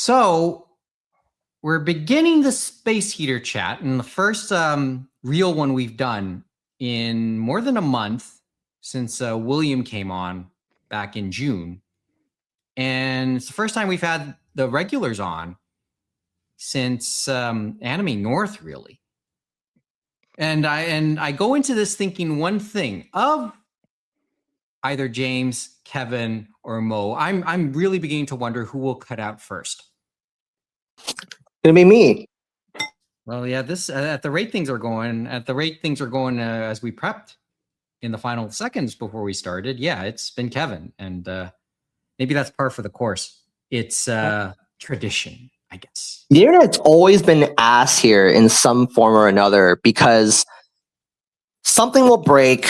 So we're beginning the space heater chat, and the first real one we've done in more than a month since William came on back in June. And it's the first time we've had the regulars on since Anime North, really. And I go into this thinking one thing of either James, Kevin, or Mo. I'm really beginning to wonder who will cut out first. Gonna be me. Well, yeah, this at the rate things are going as we prepped in the final seconds before we started. Yeah, it's been Kevin, and maybe that's par for the course. It's tradition, I guess. The internet's always been ass here in some form or another because something will break.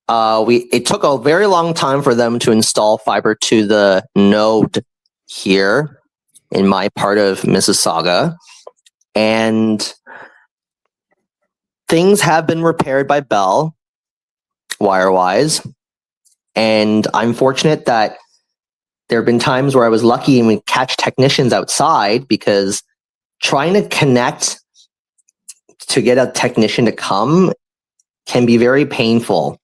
It took a very long time for them to install fiber to the node here in my part of Mississauga, and things have been repaired by Bell wire-wise, and I'm fortunate that there have been times where I was lucky and would catch technicians outside, because trying to connect to get a technician to come can be very painful.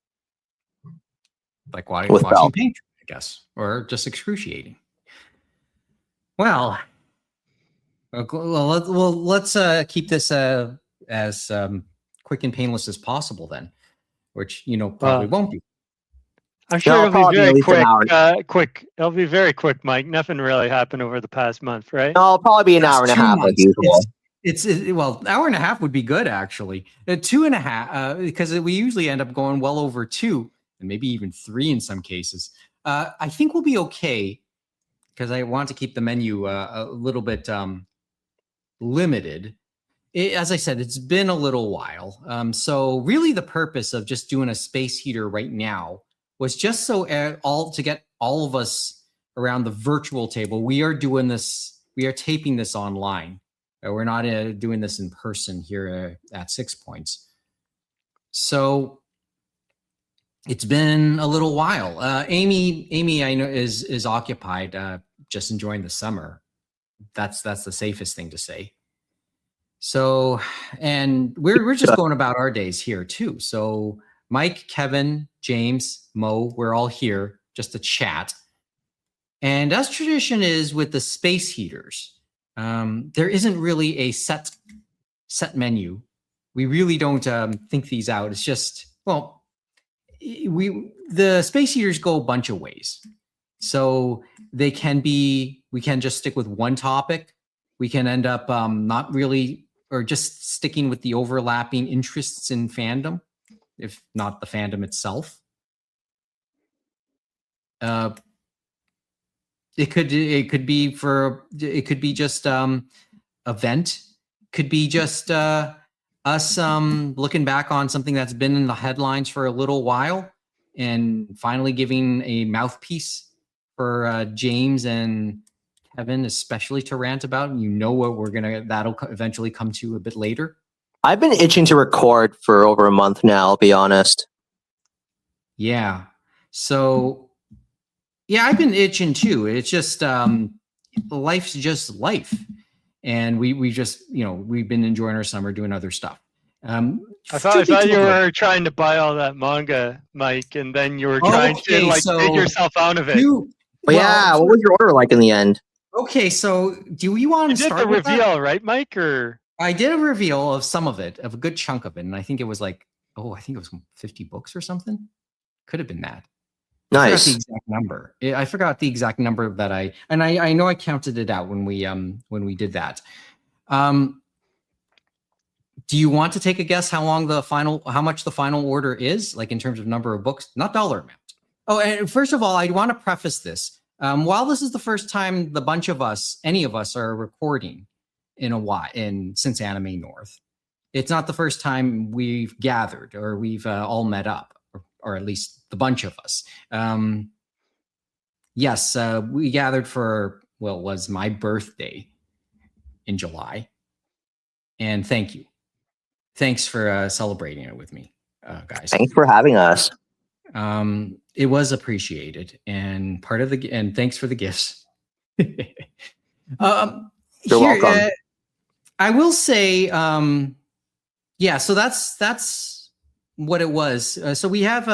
Like watching paint, I guess, or just excruciating. Well, let's keep this as quick and painless as possible then, which probably won't be. I'm sure it'll be very quick. It'll be very quick, Mike. Nothing really happened over the past month, right? No, it'll probably be an hour and a half like usual. Well, hour and a half would be good, actually. 2.5, because we usually end up going well over 2, and maybe even 3 in some cases. I think we'll be okay, because I want to keep the menu a little bit limited. As I said, it's been a little while. So really the purpose of just doing a space heater right now was just so to get all of us around the virtual table. We are doing this, we are taping this online. We're not doing this in person here at 6 Points. So it's been a little while. Amy, I know is occupied, just enjoying the summer. That's the safest thing to say. So, and we're just going about our days here too. So Mike, Kevin, James, Mo, we're all here just to chat. And as tradition is with the space heaters, there isn't really a set menu. We really don't think these out. It's just, well, the space heaters go a bunch of ways. So we can just stick with one topic. We can end up not really, or just sticking with the overlapping interests in fandom, if not the fandom itself. It could be just event. Could be just us looking back on something that's been in the headlines for a little while, and finally giving a mouthpiece for James and Kevin, especially to rant about. And what that'll eventually come to a bit later. I've been itching to record for over a month now, I'll be honest. Yeah. So, yeah, I've been itching too. It's just life's just life. And we just, we've been enjoying our summer doing other stuff. I thought you were trying to buy all that manga, Mike, and then you were trying to take yourself out of it. What was your order like in the end? Okay, so do you want to start with the reveal, right, Mike? Or I did a reveal of some of it, of a good chunk of it, and I think it was I think it was 50 books or something. Could have been that. Nice. I forgot the exact number that I know I counted it out when we did that. Do you want to take a guess how much the final order is, like in terms of number of books, not dollar amount? Oh, and first of all, I want to preface this. While this is the first time any of us are recording in a while, since Anime North, it's not the first time we've gathered or we've all met up, or at least the bunch of us. Yes, we gathered for, it was my birthday in July. And thank you. Thanks for celebrating it with me, guys. Thanks for having us. It was appreciated, and thanks for the gifts. You're welcome. I will say, yeah. So that's what it was. So we have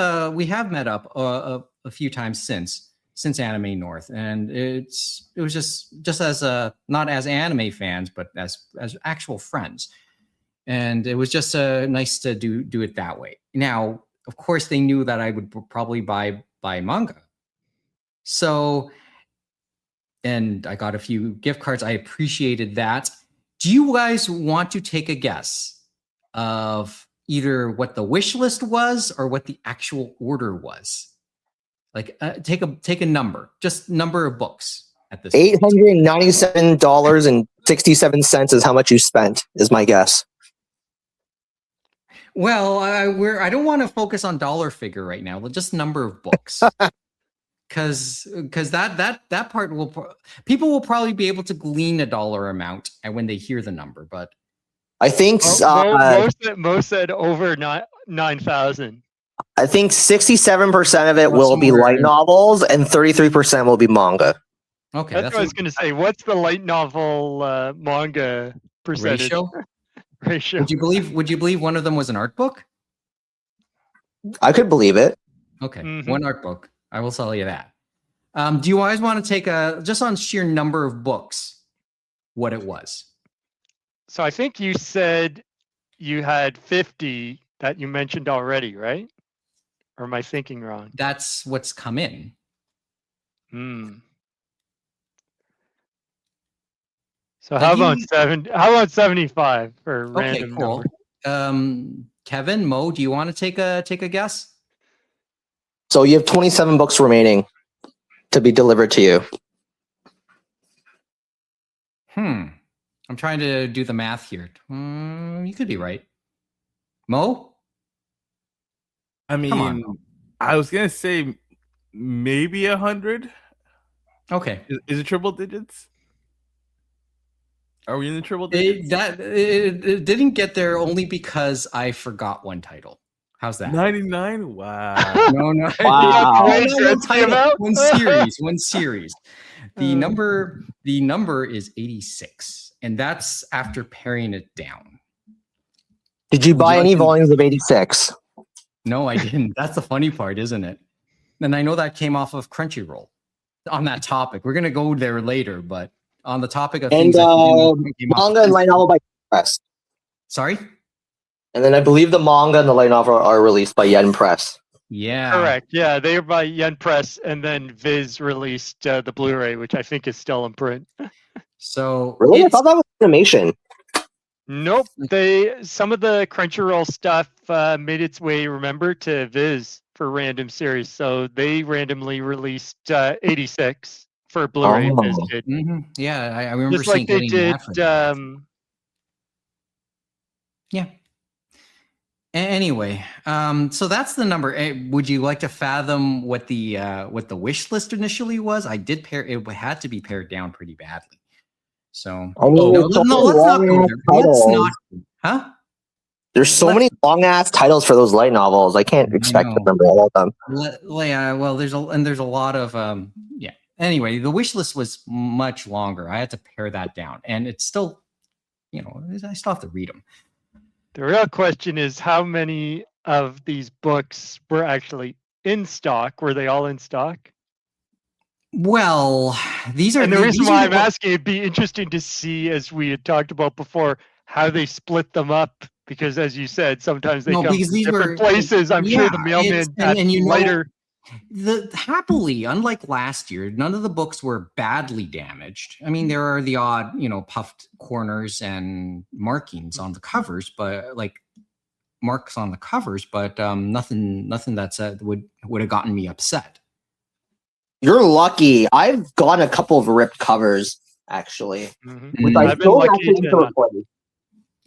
met up a few times since Anime North, and it was just as not as anime fans, but as actual friends, and it was just nice to do it that way. Now, of course, they knew that I would probably buy manga, so. And I got a few gift cards. I appreciated that. Do you guys want to take a guess of either what the wish list was or what the actual order was? Like, take a number, just number of books at this. $897.67 is how much you spent, is my guess. Well, I don't want to focus on dollar figure right now. Just number of books. Because that part people will probably be able to glean a dollar amount when they hear the number, but I think most said over 9,000. I think 67% of it will be light novels and 33% will be manga. Okay, that's what I was going to say. What's the light novel manga percentage ratio? Would you believe one of them was an art book? I could believe it. Okay, one art book. I will tell you that. Do you guys want to take just on sheer number of books, what it was? So I think you said you had 50 that you mentioned already, right? Or am I thinking wrong? That's what's come in. So how about 75 for random cool. Number? Kevin, Mo, do you want to take a guess? So you have 27 books remaining to be delivered to you. I'm trying to do the math here. You could be right. Mo? I mean, I was going to say maybe 100. Okay. Is it triple digits? Are we in the triple digits? It didn't get there only because I forgot one title. How's that? 99? Wow. No. Wow. One series. The number is 86, and that's after paring it down. Did you buy any volumes of 86? No, I didn't. That's the funny part, isn't it? And I know that came off of Crunchyroll on that topic. We're going to go there later, but on the topic of things manga and light novel by Press. Sorry? And then I believe the manga and the light novel are released by Yen Press. Yeah. Correct. Yeah, they are by Yen Press, and then Viz released the Blu-ray, which I think is still in print. So really? I thought that was animation. Nope. Some of the Crunchyroll stuff made its way, remember, to Viz for random series. So they randomly released 86 for Blu-ray. Viz did. Yeah, I remember just like they did. Yeah. Anyway, so that's the number. Would you like to fathom what the wish list initially was? I did it had to be pared down pretty badly. So let's not go there. Let's not. Huh? There's so many long ass titles for those light novels. I can't expect to remember all of them. Well, there's a lot of yeah. Anyway, the wish list was much longer. I had to pare that down, and it's still, I still have to read them. The real question is how many of these books were actually in stock? Were they all in stock? Well, these are. And the reason why I'm asking, it'd be interesting to see, as we had talked about before, how they split them up. Because as you said, sometimes they come from different places. I'm sure the mailman got lighter. Happily, unlike last year, none of the books were badly damaged. I mean, there are the odd, puffed corners and markings on the covers, but nothing that would have gotten me upset. You're lucky. I've gotten a couple of ripped covers, actually. Which I still actually need to replace.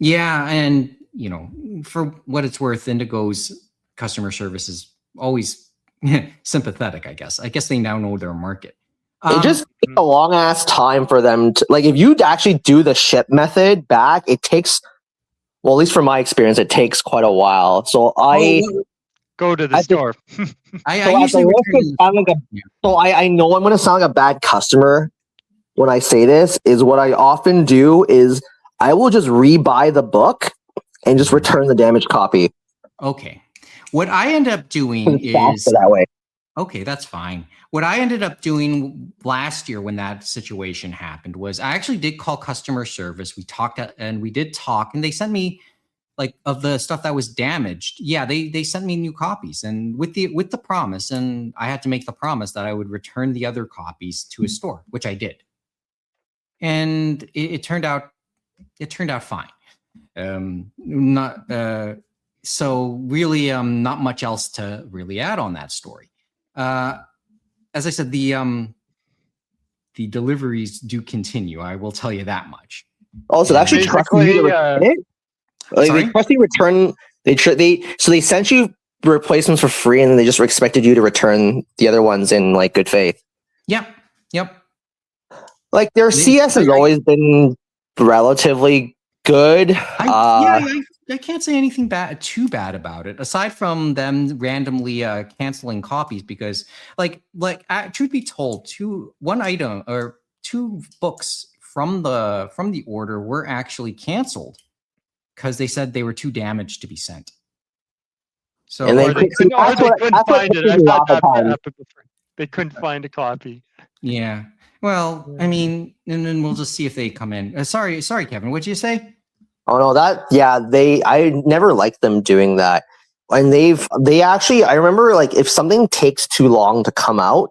Yeah, and for what it's worth, Indigo's customer service is always sympathetic, I guess. I guess they now know their market. It just takes a long ass time for them to, if you actually do the ship method back, it takes, well, at least from my experience, it takes quite a while. So I go to the store. I know I'm going to sound like a bad customer, when I say this is what I often do is I will just rebuy the book and just return the damaged copy. Okay. What I end up doing It's faster is that way. okay, that's fine. What I ended up doing last year when that situation happened was I actually did call customer service. We talked and we did talk, and they sent me like of the stuff that was damaged. Yeah, they sent me new copies, and with the promise, and I had to make the promise that I would return the other copies to a store, which I did, and it turned out fine. Not so really not much else to really add on that story. As I said, the deliveries do continue. I will tell you that much. Also, actually trust you to return it. Like, sorry? they trust you return. So they sent you replacements for free, and then they just expected you to return the other ones in like good faith. Yep. Like their CS has always been relatively good. I can't say anything too bad about it, aside from them randomly canceling copies because, truth be told, two books from the order were actually canceled because they said they were too damaged to be sent. So they couldn't find it. I've had that happen before. They couldn't find a copy. Yeah. Well, I mean, and then we'll just see if they come in. Sorry, Kevin. What'd you say? Oh no, I never liked them doing that. And they actually, I remember like if something takes too long to come out.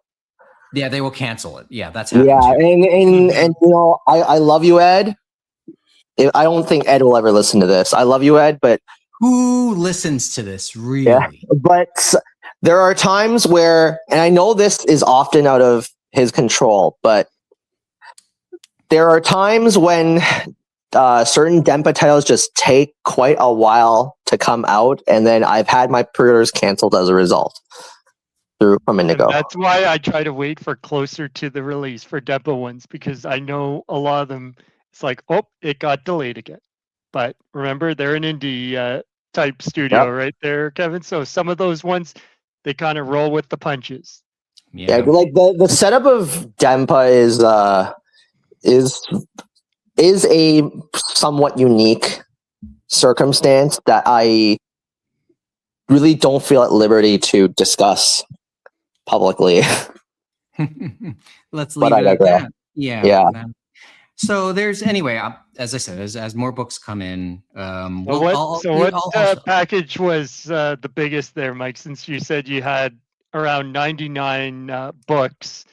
Yeah, they will cancel it. Yeah, that's happened. Yeah, and you know, I love you, Ed. I don't think Ed will ever listen to this. I love you, Ed, but who listens to this really? Yeah, but there are times where, and I know this is often out of his control, but there are times when certain Denpa titles just take quite a while to come out, and then I've had my pre-orders canceled as a result from Indigo. And that's why I try to wait for closer to the release for Denpa ones, because I know a lot of them, it's like, oh, it got delayed again. But remember, they're an indie type studio right there, Kevin. So some of those ones, they kind of roll with the punches. Yeah, like the setup of Denpa is a somewhat unique circumstance that I really don't feel at liberty to discuss publicly. Let's leave it at that. Yeah. So there's anyway, as I said, as more books come in, what package was the biggest there, Mike? Since you said you had around 99 books,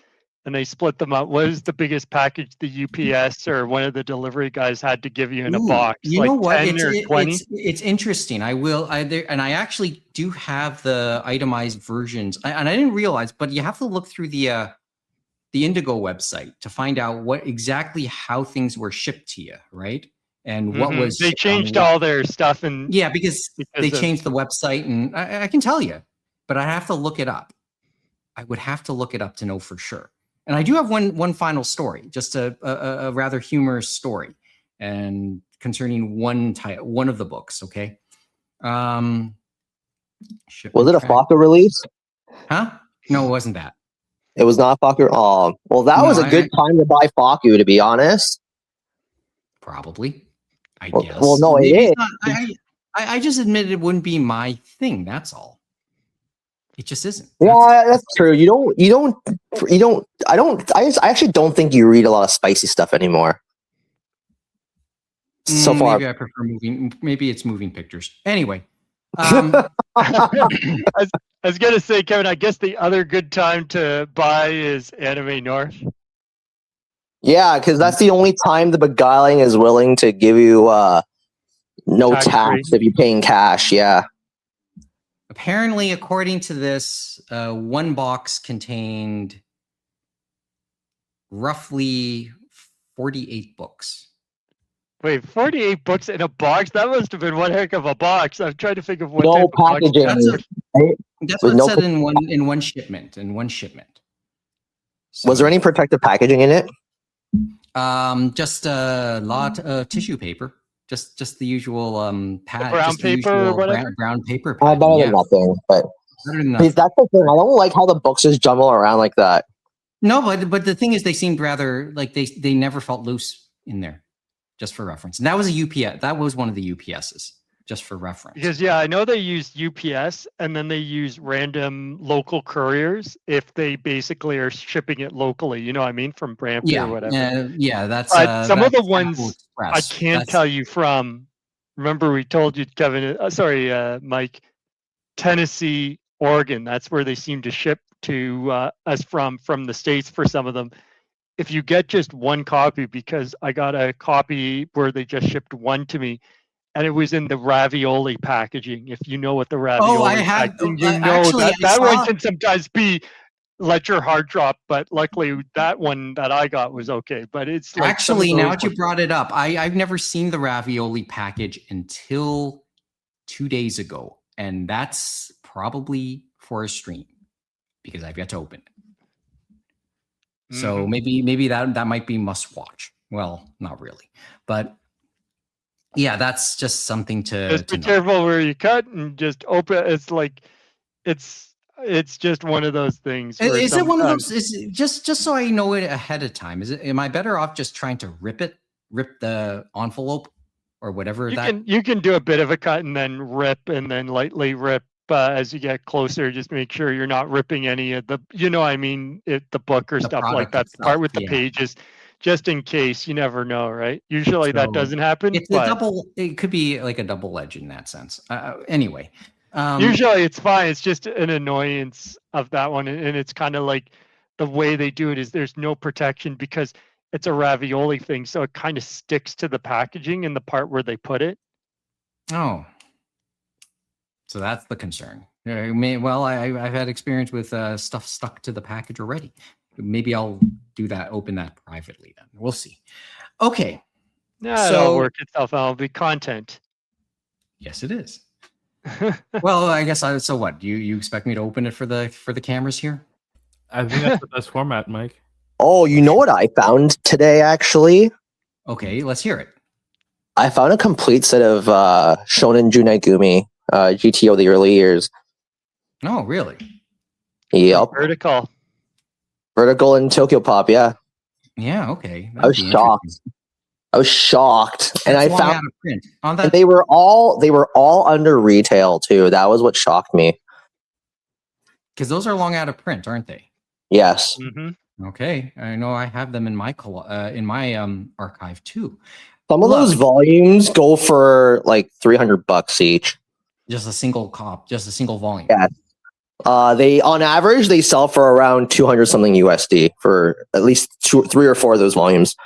and they split them up. What is the biggest package the UPS or one of the delivery guys had to give you in a box? You know what? 10 or 20? It's interesting. And I actually do have the itemized versions, and I didn't realize, but you have to look through the Indigo website to find out exactly how things were shipped to you, right? And what was they changed all their stuff, and because they changed the website, and I can tell you, but I have to look it up. I would have to look it up to know for sure. And I do have one final story, just a rather humorous story, and concerning one of the books. Okay. Was it a Faku release? Huh? No, it wasn't that. It was not Faku. Oh, well, that was a good time to buy Faku, to be honest. Probably. I guess. Well, no, maybe it is. I just admitted it wouldn't be my thing. That's all. It just isn't. Yeah, that's true. I actually don't think you read a lot of spicy stuff anymore. So far, maybe I prefer maybe it's moving pictures. Anyway, I was gonna say, Kevin, I guess the other good time to buy is Anime North. Yeah, because that's the only time the beguiling is willing to give you no tax if you're paying cash. Yeah. Apparently, according to this, one box contained roughly 48 books. Wait, 48 books in a box? That must have been one heck of a box. I'm trying to think of what no type of packaging. That's what it said in one shipment. So, was there any protective packaging in it? Just a lot of tissue paper. Just the usual pad, brown paper or whatever. Brown paper. Better than nothing. But that's the thing. I don't like how the books just jumble around like that. No, but the thing is, they seemed rather like they never felt loose in there, just for reference. And that was a UPS. That was one of the UPSs, just for reference. Because I know they use UPS and then they use random local couriers if they basically are shipping it locally. You know what I mean, from Brampton or whatever. Yeah, that's. But some of the that's ones Apple I Express. can't tell you from. Remember, we told you, Kevin. Mike. Tennessee, Oregon. That's where they seem to ship to us from the States for some of them. If you get just one copy, because I got a copy where they just shipped one to me, and it was in the ravioli packaging. If you know what the ravioli packaging, you know actually, that one can sometimes be let your heart drop. But luckily, that one that I got was okay. But it's like actually, now that you brought it up, I've never seen the ravioli package until 2 days ago. And that's probably for a stream because I've yet to open it. So maybe that might be must watch. Well, not really, but yeah, that's just something to just be careful where you cut and just open. It's like it's just one of those things. Is it one of those? Is it just so I know it ahead of time? Am I better off just trying to rip the envelope? Or whatever you can do a bit of a cut and then rip and then lightly rip as you get closer. Just make sure you're not ripping any of the, the book or stuff like that. The part with the pages, just in case. You never know, right? Usually that doesn't happen. It's a double. It could be like a double edge in that sense. Anyway, usually it's fine. It's just an annoyance of that one, and it's kind of like the way they do it is there's no protection because it's a ravioli thing, so it kind of sticks to the packaging and the part where they put it. Oh, so that's the concern. I've had experience with stuff stuck to the package already. Maybe I'll do that. Open that privately. Then we'll see. Okay. Yeah, it'll work itself out. It'll be content. Yes, it is. Well, I guess so. What you expect me to open it for the cameras here? I think that's the best format, Mike. Oh, you know what I found today, actually? Okay, let's hear it. I found a complete set of Shonen Junaigumi, GTO the early years. Oh, really? Yep. Vertical and Tokyo Pop, yeah. Yeah, okay. I was shocked. And I found out of print. On that. And they were all under retail too. That was what shocked me. Because those are long out of print, aren't they? Yes. Mm-hmm. Okay, I know I have them in my archive too. Some of those volumes go for like $300 each. Just a single volume. Yeah. They on average they sell for around 200 something USD for at least 3 or 4 of those volumes.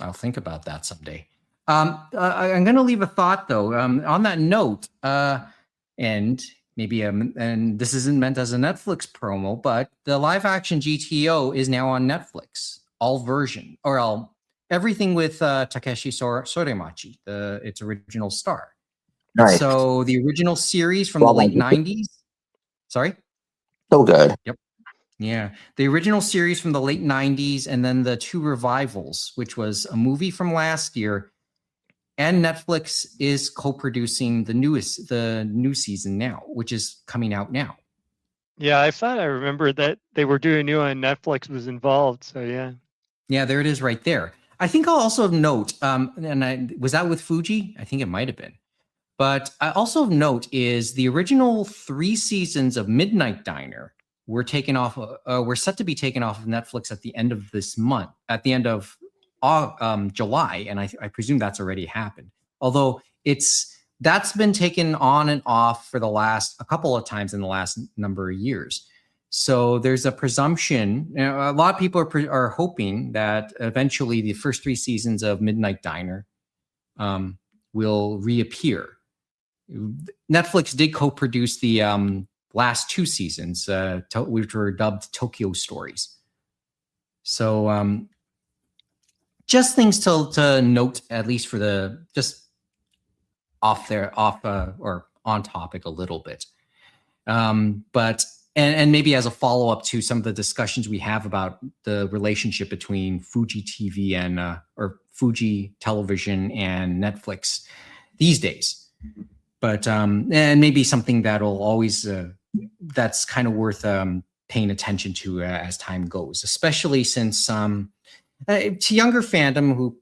I'll think about that someday. I'm going to leave a thought though. On that note, and maybe and this isn't meant as a Netflix promo, but the live action GTO is now on Netflix, everything with Takeshi Soremachi, its original star. Nice. So the original series from the late 90s. Sorry? So good. Yep. Yeah. The original series from the late 90s and then the 2 revivals, which was a movie from last year. And Netflix is co-producing the new season now, which is coming out now. Yeah, I thought I remember that they were doing new and Netflix was involved. So yeah. Yeah, there it is right there. I think I'll also note, was that with Fuji? I think it might have been. But I also note is the original 3 seasons of Midnight Diner were taken off. Were set to be taken off of Netflix at the end of this month, at the end of July, and I presume that's already happened. Although that's been taken on and off for a couple of times in the last number of years. So there's a presumption. A lot of people are hoping that eventually the first 3 seasons of Midnight Diner will reappear. Netflix did co-produce the last 2 seasons, which were dubbed Tokyo Stories. So just things to note, at least for just off or on topic a little bit. But maybe as a follow-up to some of the discussions we have about the relationship between Fuji TV and or Fuji Television and Netflix these days. But and maybe something that'll always that's kind of worth paying attention to as time goes, especially since to younger fandom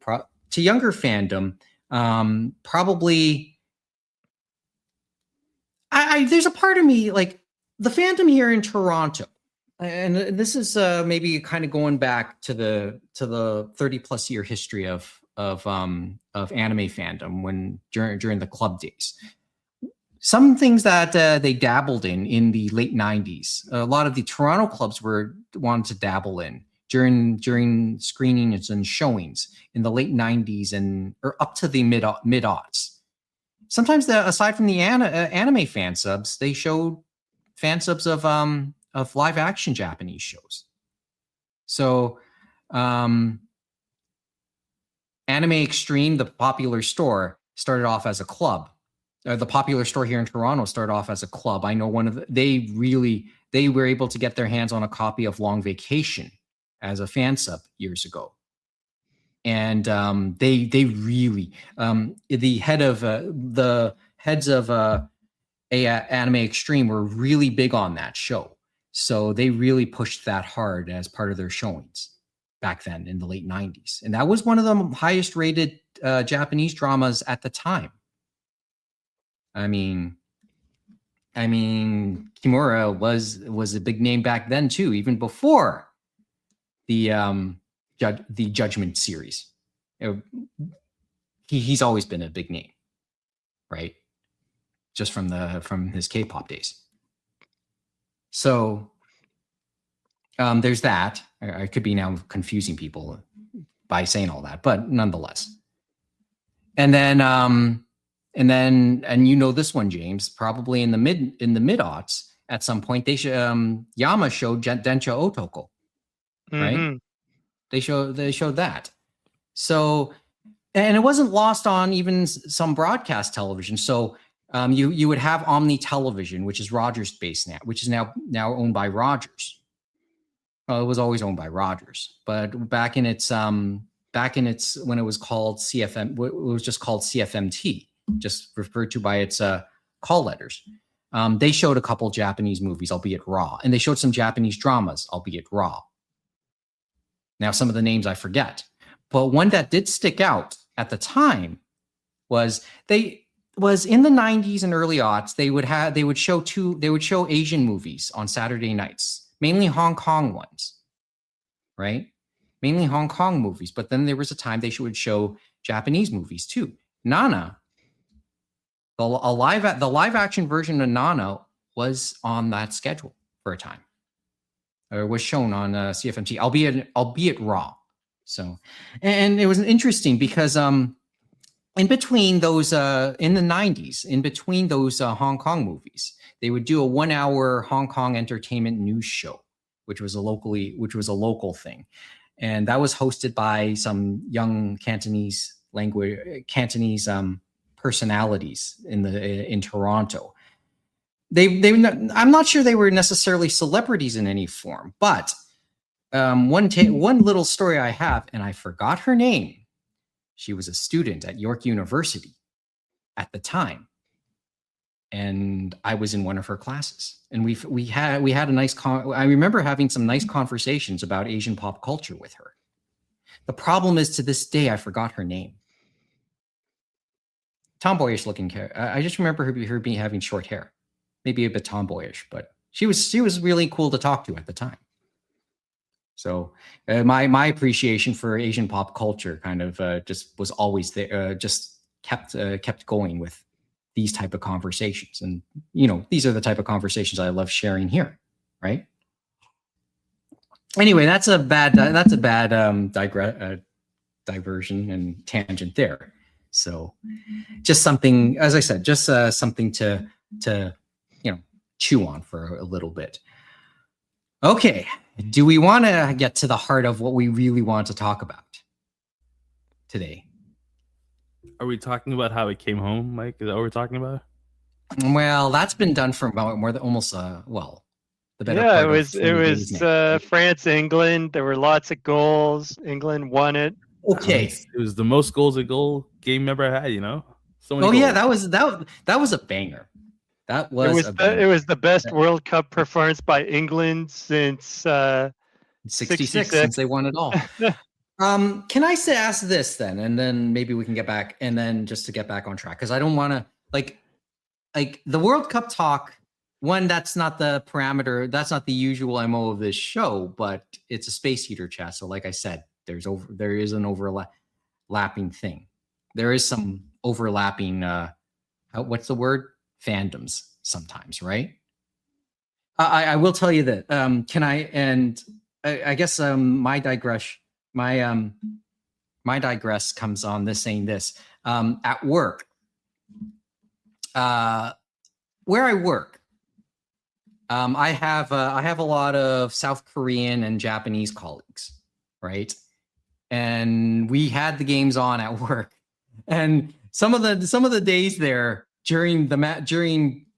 probably there's a part of me like the fandom here in Toronto, and this is maybe kind of going back to the 30+ year history of anime fandom when during the club days. Some things that they dabbled in the late 90s, a lot of the Toronto clubs wanted to dabble in during screenings and showings in the late 90s or up to the mid-aughts. Sometimes aside from the anime fan subs, they showed fan subs of live action Japanese shows. So Anime Extreme, the popular store, started off as a club. The popular store here in Toronto started off as a club. I know they were able to get their hands on a copy of Long Vacation as a fan sub years ago. And they really the heads of Anime Extreme were really big on that show. So they really pushed that hard as part of their showings back then in the late 90s. And that was one of the highest rated Japanese dramas at the time. I mean, Kimura was a big name back then too, even before the Judgment series. He's always been a big name, right? Just from his K-pop days. So there's that. I could be now confusing people by saying all that, but nonetheless. And then you know this one, James, probably in the mid-aughts at some point they Yama showed Densha Otoko, right? Mm-hmm. They showed that. So, and it wasn't lost on even some broadcast television. So you would have Omni Television, which is Rogers based now, which is now owned by Rogers. Well, it was always owned by Rogers, but back in its when it was called CFM, it was just called CFMT, just referred to by its call letters. They showed a couple Japanese movies, albeit raw, and they showed some Japanese dramas, albeit raw. Now, some of the names I forget, but one that did stick out at the time was in the 90s and early aughts. They would show Asian movies on Saturday nights, mainly Hong Kong ones, right? Mainly Hong Kong movies. But then there was a time they would show Japanese movies too. Nana, the live action version of Nana was on that schedule for a time. Or was shown on CFMT, albeit raw. So, and it was interesting because in between those in the 90s, in between those Hong Kong movies, they would do a 1-hour Hong Kong entertainment news show, which was a local thing, and that was hosted by some young Cantonese personalities in Toronto. I'm not sure they were necessarily celebrities in any form, but one little story I have, and I forgot her name. She was a student at York University at the time, and I was in one of her classes. And we had a nice. I remember having some nice conversations about Asian pop culture with her. The problem is, to this day, I forgot her name. Tomboyish looking. I just remember her being having short hair. Maybe a bit tomboyish, but she was really cool to talk to at the time. So my appreciation for Asian pop culture kind of just was always there, just kept going with these type of conversations. And, you know, these are the type of conversations I love sharing here, right? Anyway, that's a bad diversion and tangent there. So just something, as I said, just something to chew on for a little bit. Okay, do we want to get to the heart of what we really want to talk about today? Are we talking about how it came home, Mike? Is that what we're talking about? Well, that's been done for about more than almost the better Yeah, part it was France, England. There were lots of goals. England won it. Okay, It was the most goals a goal game ever had. You know. So many oh goals. yeah, that was a banger. That was it was the best World Cup performance by England since 66 since they won it all. Can I ask this then, and then maybe we can get back, and then just to get back on track, because I don't want to like the World Cup talk. One, that's not the parameter, that's not the usual MO of this show, but it's a space heater chat. So, like I said, there is an overlapping thing. There is some overlapping. What's the word? Fandoms sometimes, right? I will tell you that. Can I? And I guess my digress comes on this saying this. At work, where I work, I have a lot of South Korean and Japanese colleagues, right? And we had the games on at work, and some of the days there during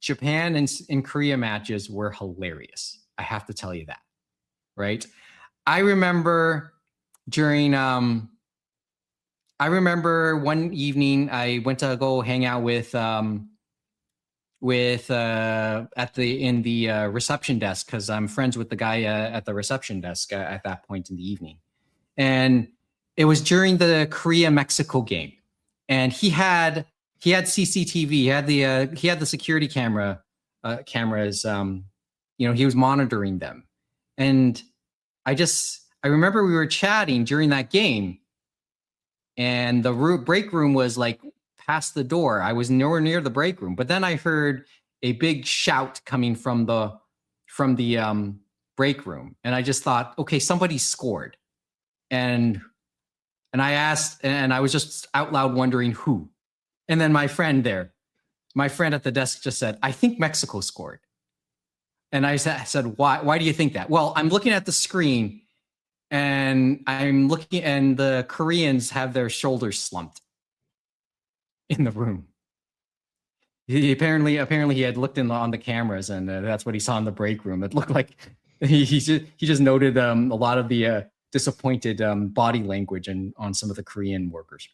Japan and Korea matches were hilarious. I have to tell you that, right? I remember one evening I went to go hang out with in the reception desk, because I'm friends with the guy at the reception desk at that point in the evening, and it was during the Korea-Mexico game, and he had CCTV, he had the security cameras, he was monitoring them, and I remember we were chatting during that game, and the break room was like past the door. I was nowhere near the break room, but then I heard a big shout coming from the break room, and I just thought, okay, somebody scored, and I asked, and I was just out loud wondering who, and then my friend at the desk just said, I think Mexico scored, and I said, why do you think that? Well, I'm looking at the screen, and I'm looking, and the Koreans have their shoulders slumped in the room. He apparently he had looked on the cameras, and that's what he saw in the break room. It looked like he just noted a lot of the disappointed body language on some of the Korean workers.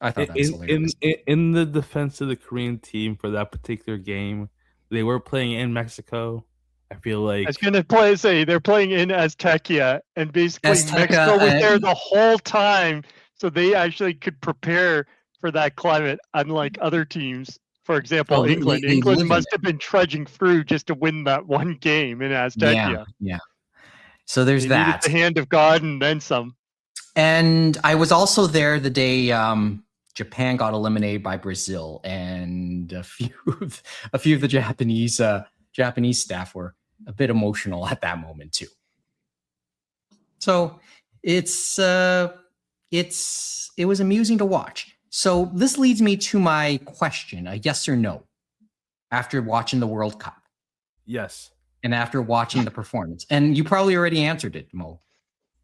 I thought that was hilarious. In the defense of the Korean team for that particular game, they were playing in Mexico. I feel like I was going to say they're playing in Azteca, and basically Mexico was there the whole time, so they actually could prepare for that climate, unlike other teams. For example, England. England must have been trudging through just to win that one game in Azteca. Yeah. So there's that. The hand of God and then some. And I was also there the day Japan got eliminated by Brazil, and a few of the Japanese staff were a bit emotional at that moment too. So it was amusing to watch. So this leads me to my question, a yes or no, after watching the World Cup. Yes. And after watching the performance. And you probably already answered it, Mo.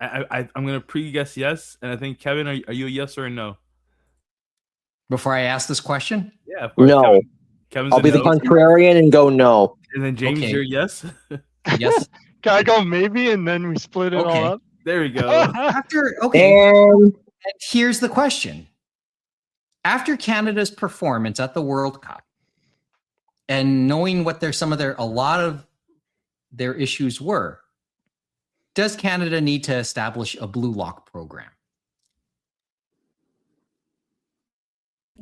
I'm going to pre-guess yes. And I think, Kevin, are you a yes or a no? Before I ask this question? Yeah, of course. No. I'll be the contrarian and go no. And then James, you're yes? Yes. Can I go maybe, and then we split it all up? There we go. And here's the question. After Canada's performance at the World Cup, and knowing what a lot of their issues were, does Canada need to establish a blue lock program?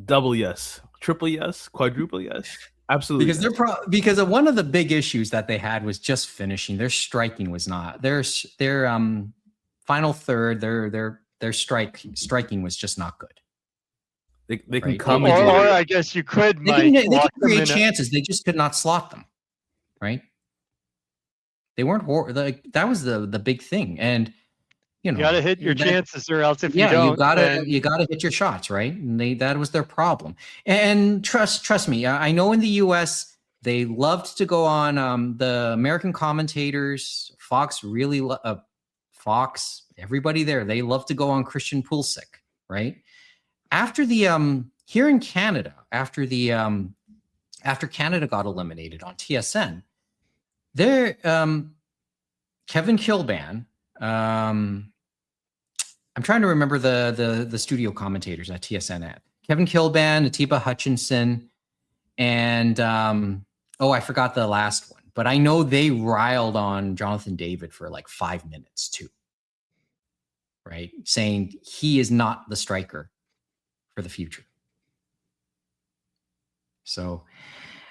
Double yes, triple yes, quadruple yes. Absolutely. Because because of one of the big issues that they had was just finishing. Their striking was not their final third. Their striking was just not good. They can right? come or I guess you could. They could create chances. They just could not slot them. Right. They weren't that was the big thing, and you you gotta hit your shots, right? And that was their problem. And trust me, I know in the U.S. they loved to go on the American commentators, Fox Fox, everybody there, they love to go on Christian Pulisic, right? After the here in Canada, after Canada got eliminated on TSN, there Kevin Kilban. I'm trying to remember the studio commentators at TSN Kevin Kilban, Atiba Hutchinson, And I forgot the last one, but I know they riled on Jonathan David for like 5 minutes too. Right? Saying he is not the striker for the future. So,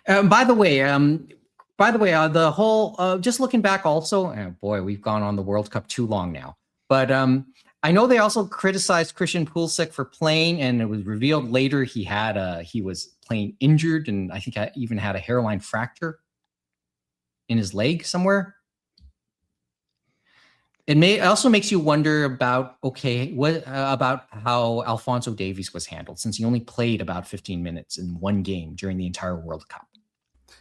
by the way, the whole just looking back, also, boy, we've gone on the World Cup too long now. But I know they also criticized Christian Pulisic for playing, and it was revealed later he was playing injured, and I think even had a hairline fracture in his leg somewhere. It also makes you wonder about about how Alphonso Davies was handled, since he only played about 15 minutes in one game during the entire World Cup.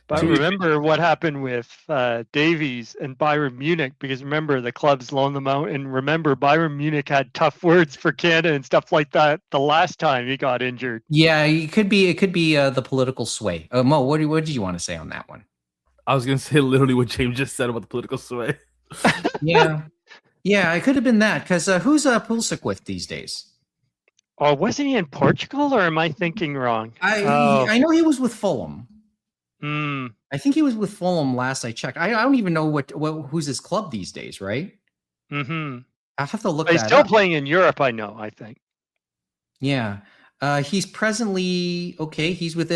But remember what happened with Davies and Bayern Munich, because remember the clubs loaned them out, and remember Bayern Munich had tough words for Canada and stuff like that the last time he got injured. Yeah, it could be the political sway. Mo, what did you want to say on that one? I was going to say literally what James just said about the political sway. Yeah, it could have been that, because who's Pulisic with these days? Oh, wasn't he in Portugal, or am I thinking wrong? I know he was with Fulham. Hmm. I think he was with Fulham last I checked. I don't even know who's his club these days, right? Mm-hmm. I'll have to look. He's still playing in Europe, I think. Yeah, he's presently okay. He's with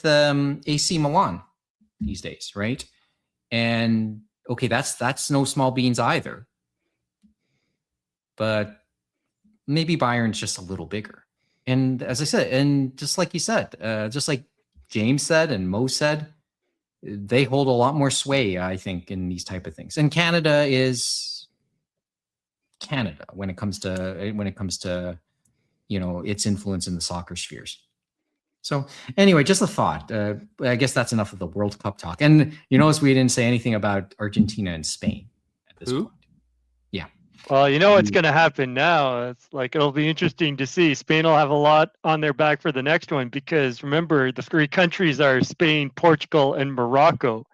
AC Milan these days, right? And okay, that's no small beans either. But maybe Bayern's just a little bigger. And as I said, and just like you said, just like James said and Mo said, they hold a lot more sway, I think, in these type of things. And Canada is Canada when it comes to its influence in the soccer spheres. So anyway, just a thought. I guess that's enough of the World Cup talk. And you notice we didn't say anything about Argentina and Spain at this point. Yeah. Well, you know what's going to happen now. It's like it'll be interesting to see. Spain will have a lot on their back for the next one, because remember the three countries are Spain, Portugal, and Morocco.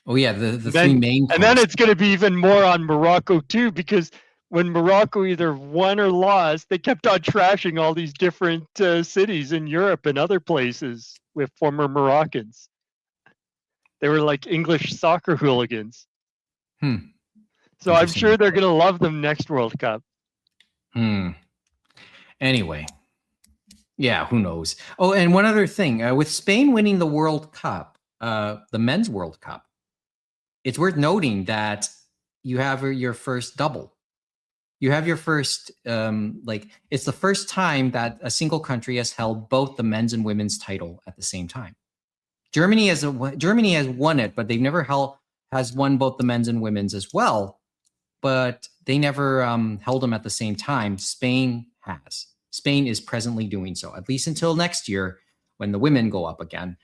Oh yeah, the three main. And then it's going to be even more on Morocco too, because when Morocco either won or lost, they kept on trashing all these different cities in Europe and other places with former Moroccans. They were like English soccer hooligans. So I'm sure they're going to love them next World Cup. Anyway, yeah, who knows? Oh, and one other thing. With Spain winning the World Cup, the men's World Cup, it's worth noting that you have your first double. You have your first, it's the first time that a single country has held both the men's and women's title at the same time. Germany has won it, but they've never has won both the men's and women's as well. But they never held them at the same time. Spain has. Spain is presently doing so, at least until next year when the women go up again.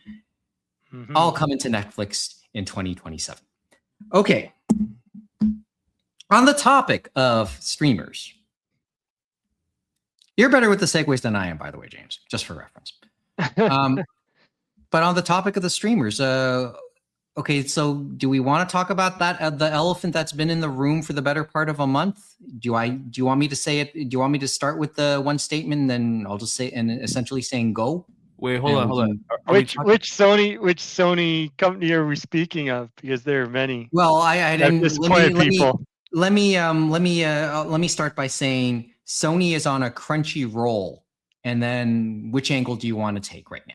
All coming to Netflix in 2027. Okay. On the topic of streamers. You're better with the segues than I am, by the way, James, just for reference. But on the topic of the streamers, okay, so do we want to talk about that the elephant that's been in the room for the better part of a month? Do you want me to say it? Do you want me to start with the one statement, and then I'll just say and essentially saying go? Wait, hold on. Which Sony company are we speaking of? Because there are many. Well, I didn't. Let me start by saying Sony is on a Crunchyroll, and then which angle do you want to take right now?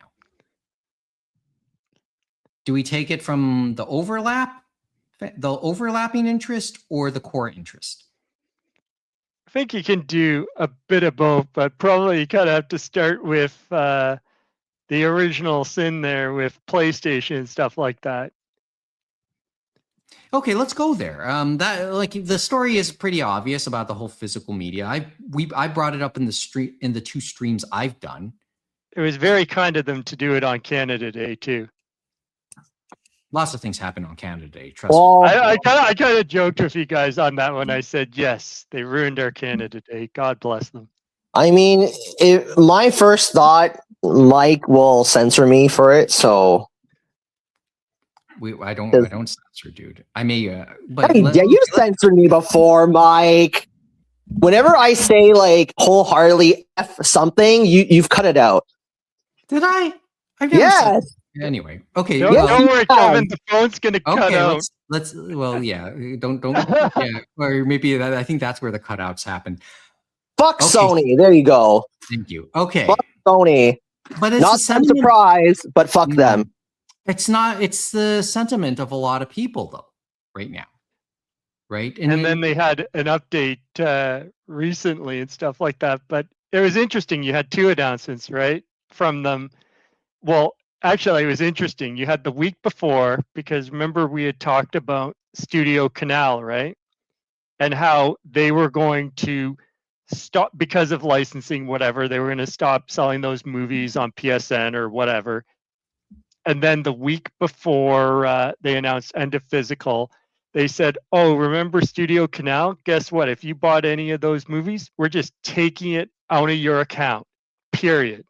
Do we take it from the overlapping interest, or the core interest? I think you can do a bit of both, but probably you kind of have to start with the original sin there with PlayStation and stuff like that. Okay, let's go there. The story is pretty obvious about the whole physical media. I brought it up in the two streams I've done. It was very kind of them to do it on Canada Day too. Lots of things happen on Canada Day. Trust me. I kind of joked with you guys on that one. I said, yes, they ruined our Canada Day. God bless them. I mean, my first thought, Mike will censor me for it, so. I don't censor, dude. I may, but you censored me before, Mike. Whenever I say like wholeheartedly F something, you've cut it out. Did I? Yes. Anyway, okay. Don't, Yes, Well, don't worry, you have. Kevin. The phone's gonna cut okay. out. Let's. Well, yeah. Don't. Yeah. Or maybe that. I think that's where the cutouts happen. Fuck Okay. Sony. There you go. Thank you. Okay. Fuck Sony. But it's Not the some sentiment. surprise, but fuck them. It's not. It's the sentiment of a lot of people, though, right now. Right. And then they had an update recently and stuff like that. But it was interesting. You had two announcements, right, from them. Well, actually, it was interesting. You had the week before, because remember we had talked about Studio Canal, right? And how they were going to stop because of licensing, whatever. They were going to stop selling those movies on PSN or whatever. And then the week before they announced end of physical, they said, oh, remember Studio Canal? Guess what? If you bought any of those movies, we're just taking it out of your account, period.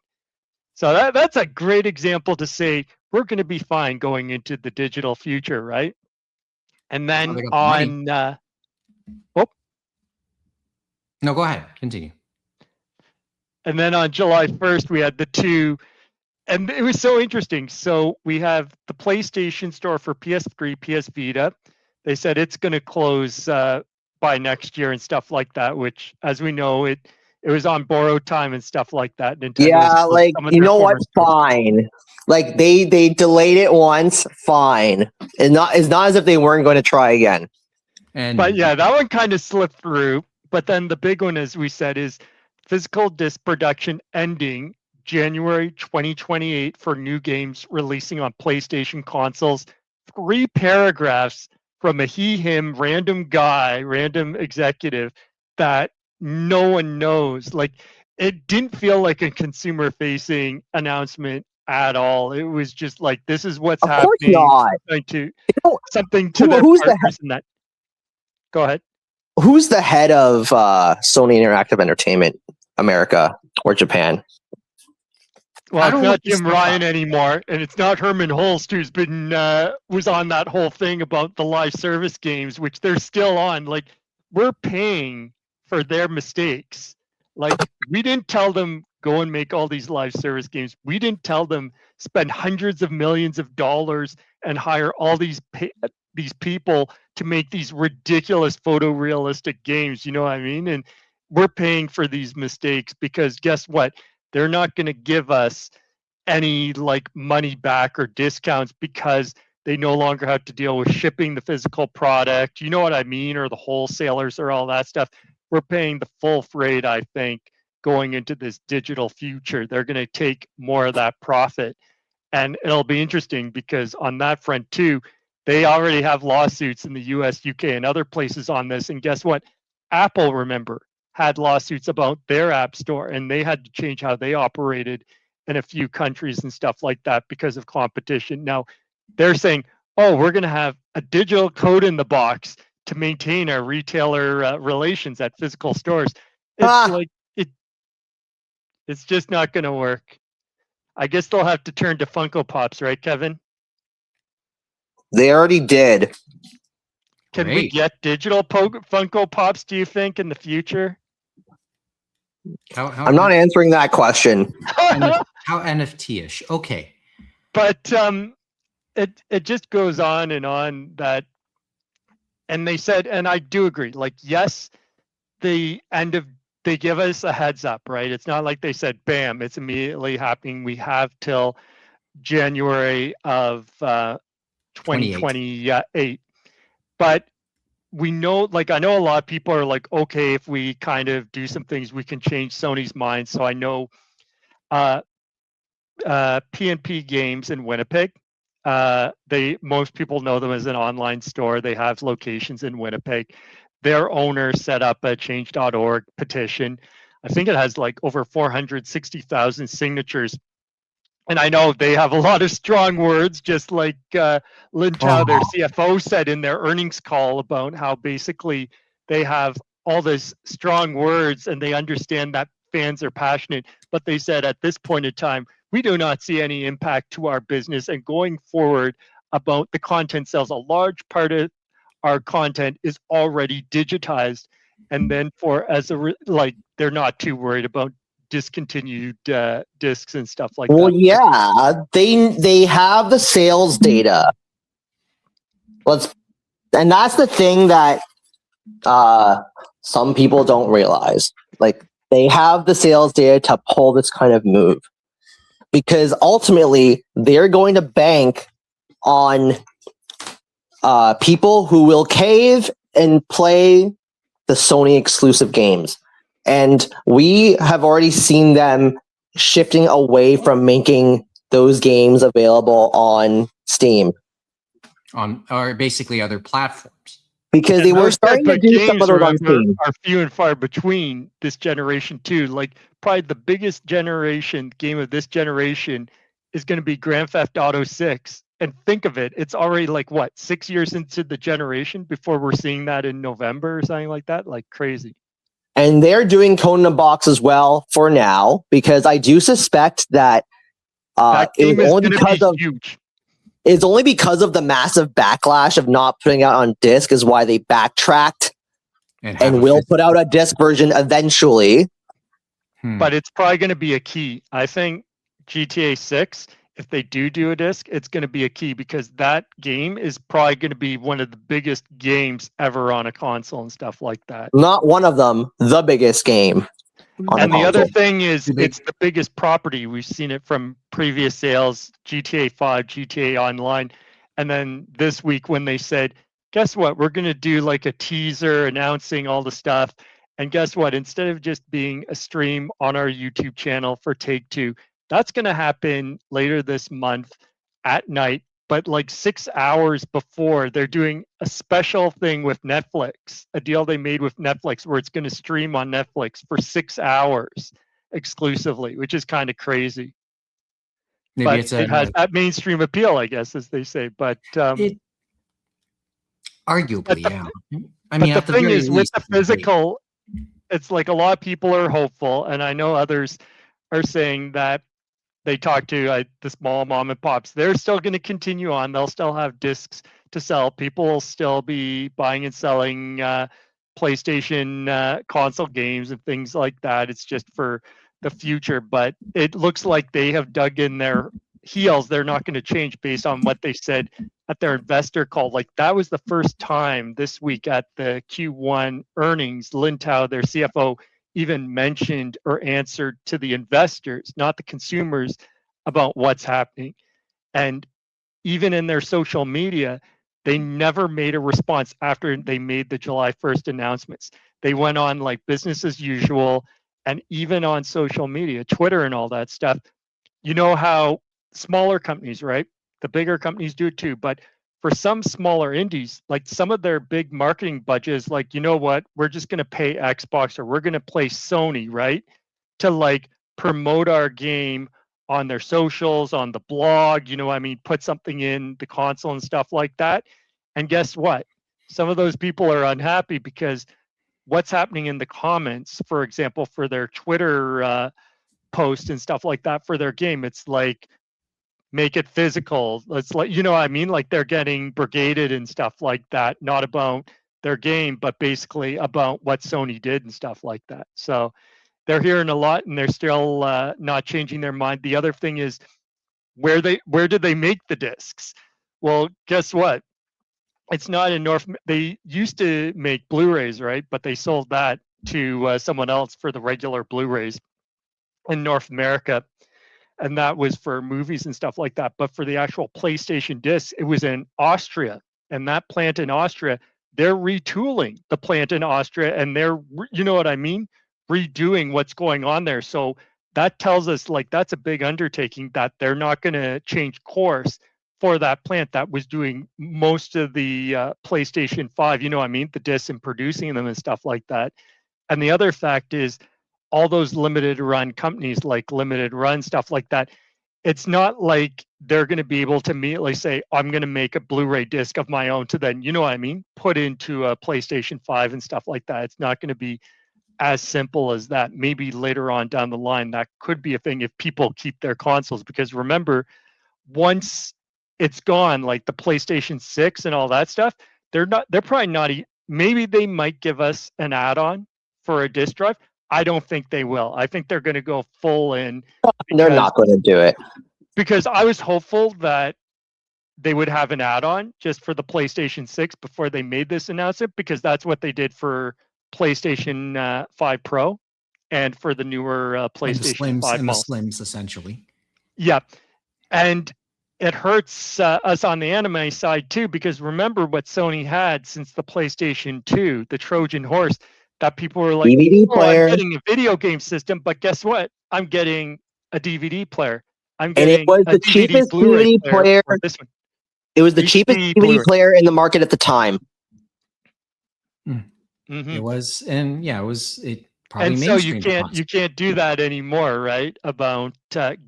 So that's a great example to say we're going to be fine going into the digital future, right? And then on, no, go ahead. Continue. And then on July 1st, we had the two, and it was so interesting. So we have the PlayStation Store for PS3, PS Vita. They said it's going to close by next year and stuff like that, which, as we know, it was on borrowed time and stuff like that. Nintendo Yeah, like, you know what? Fine. Like, they delayed it once. Fine. It's not as if they weren't going to try again. But yeah, that one kind of slipped through. But then the big one, as we said, is physical disc production ending January 2028 for new games releasing on PlayStation consoles. 3 paragraphs from a him, random guy, random executive that no one knows. Like, it didn't feel like a consumer-facing announcement at all. It was just like, this is what's happening. Of course not. Something to who's their the partners in that. Go ahead. Who's the head of Sony Interactive Entertainment America or Japan? Well, it's not Jim Ryan anymore, and it's not Herman Holst, who's been was on that whole thing about the live service games, which they're still on. Like, we're paying for their mistakes. Like, we didn't tell them go and make all these live service games. We didn't tell them spend hundreds of millions of dollars and hire all these people to make these ridiculous photorealistic games. You know what I mean? And we're paying for these mistakes because guess what? They're not going to give us any like money back or discounts because they no longer have to deal with shipping the physical product. You know what I mean? Or the wholesalers or all that stuff. We're paying the full freight, I think, going into this digital future. They're going to take more of that profit. And it'll be interesting because on that front too, they already have lawsuits in the US, UK, and other places on this. And guess what? Apple, remember, had lawsuits about their app store, and they had to change how they operated in a few countries and stuff like that because of competition. Now, they're saying, oh, we're going to have a digital code in the box to maintain our retailer relations at physical stores. It's like, it's just not going to work. I guess they'll have to turn to Funko Pops, right, Kevin? They already did. Can we get digital Funko Pops, do you think, in the future? I'm not answering that question. How NFT-ish? Okay. But it just goes on that, and they said, and I do agree, like, yes, they give us a heads up, right? It's not like they said, bam, it's immediately happening. We have till January of 2028. But we know, like, I know a lot of people are like, okay, if we kind of do some things, we can change Sony's mind. So I know P&P Games in Winnipeg, most people know them as an online store. They have locations in Winnipeg. Their owner set up a change.org petition. I think it has like over 460,000 signatures. And I know they have a lot of strong words, just like Lin Tao, their CFO, said in their earnings call about how basically they have all this strong words and they understand that fans are passionate. But they said at this point in time, we do not see any impact to our business. And going forward about the content sales, a large part of our content is already digitized. And then they're not too worried about discontinued discs and stuff like Well, that. yeah, they have the sales data. And that's the thing that some people don't realize. Like, they have the sales data to pull this kind of move, because ultimately they're going to bank on people who will cave and play the Sony exclusive games. And we have already seen them shifting away from making those games available on Steam, or basically other platforms. because And they were those starting type to of do some games, of those on remember, Steam. are few and far between this generation too. Like probably the biggest game of this generation is going to be Grand Theft Auto 6. And think of it, it's already like what, 6 years into the generation before we're seeing that in November or something like that. Like crazy. And they're doing Code in the Box as well for now, because I do suspect that That it was game is only going to because be of huge. it's only because of the massive backlash of not putting it out on disc is why they backtracked have and a will physical- put out a disc version eventually. But it's probably going to be a key. I think GTA 6, if they do a disc, it's going to be a key, because that game is probably going to be one of the biggest games ever on a console and stuff like that. Not one of them, the biggest game on And a the other console. thing is, Do they- it's the biggest property. We've seen it from previous sales, GTA 5, GTA Online. And then this week when they said, guess what? We're going to do like a teaser announcing all the stuff. And guess what? Instead of just being a stream on our YouTube channel for Take Two, that's going to happen later this month at night. But like 6 hours before, they're doing a special thing with Netflix, a deal they made with Netflix where it's going to stream on Netflix for 6 hours exclusively, which is kind of crazy. Maybe But it's it has that mainstream appeal, I guess, as they say. But arguably, the- yeah. I mean, but at the the thing very is, with least, the it's great. physical, it's like a lot of people are hopeful, and I know others are saying that they talk to the small mom and pops. They're still going to continue on. They'll still have discs to sell. People will still be buying and selling PlayStation console games and things like that. It's just for the future. But it looks like they have dug in their heels. They're not going to change based on what they said at their investor call. Like that was the first time this week at the Q1 earnings, Lin Tao, their CFO, even mentioned or answered to the investors, not the consumers, about what's happening. And even in their social media, they never made a response after they made the July 1st announcements. They went on like business as usual. And even on social media, Twitter and all that stuff, you know how smaller companies, right? The bigger companies do it too. But for some smaller indies, like some of their big marketing budgets, like, you know what, we're just going to pay Xbox or we're going to play Sony, right? To like promote our game on their socials, on the blog, you know, I mean, put something in the console and stuff like that. And guess what? Some of those people are unhappy because what's happening in the comments, for example, for their Twitter post and stuff like that for their game, it's like, make it physical. Let's like, you know what I mean? Like they're getting brigaded and stuff like that, not about their game, but basically about what Sony did and stuff like that. So they're hearing a lot and they're still not changing their mind. The other thing is where did they make the discs? Well, guess what? It's not in they used to make Blu-rays, right? But they sold that to someone else for the regular Blu-rays in North America. And that was for movies and stuff like that. But for the actual PlayStation disc, it was in Austria. And that plant in Austria, they're retooling the plant in Austria and they're, you know what I mean? Redoing what's going on there. So that tells us like that's a big undertaking that they're not going to change course for that plant that was doing most of the PlayStation 5, you know what I mean? The discs and producing them and stuff like that. And the other fact is, all those limited run companies like limited run stuff like that, it's not like they're going to be able to immediately say, I'm going to make a Blu-ray disc of my own to then, you know what I mean, put into a PlayStation 5 and stuff like that. It's not going to be as simple as that. Maybe later on down the line, that could be a thing if people keep their consoles, because remember, once it's gone, like the PlayStation 6 and all that stuff, they're probably not, maybe they might give us an add-on for a disk drive, I don't think they will. I think they're going to go full in. They're not going to do it. Because I was hopeful that they would have an add-on just for the PlayStation 6 before they made this announcement, because that's what they did for PlayStation 5 Pro and for the newer PlayStation 5 and the model. Slims, essentially. Yeah. And it hurts us on the anime side too, because remember what Sony had since the PlayStation 2, the Trojan horse, that people were like, DVD oh, player. I'm getting a video game system, but guess what? I'm getting a DVD player. I'm And it getting was a the DVD cheapest Blu-ray DVD player. for this one. It was the HD cheapest DVD Blu-ray. player in the market at the time. Mm-hmm. It was, and yeah, it was. It probably And so you mainstreamed can't do that anymore, right? About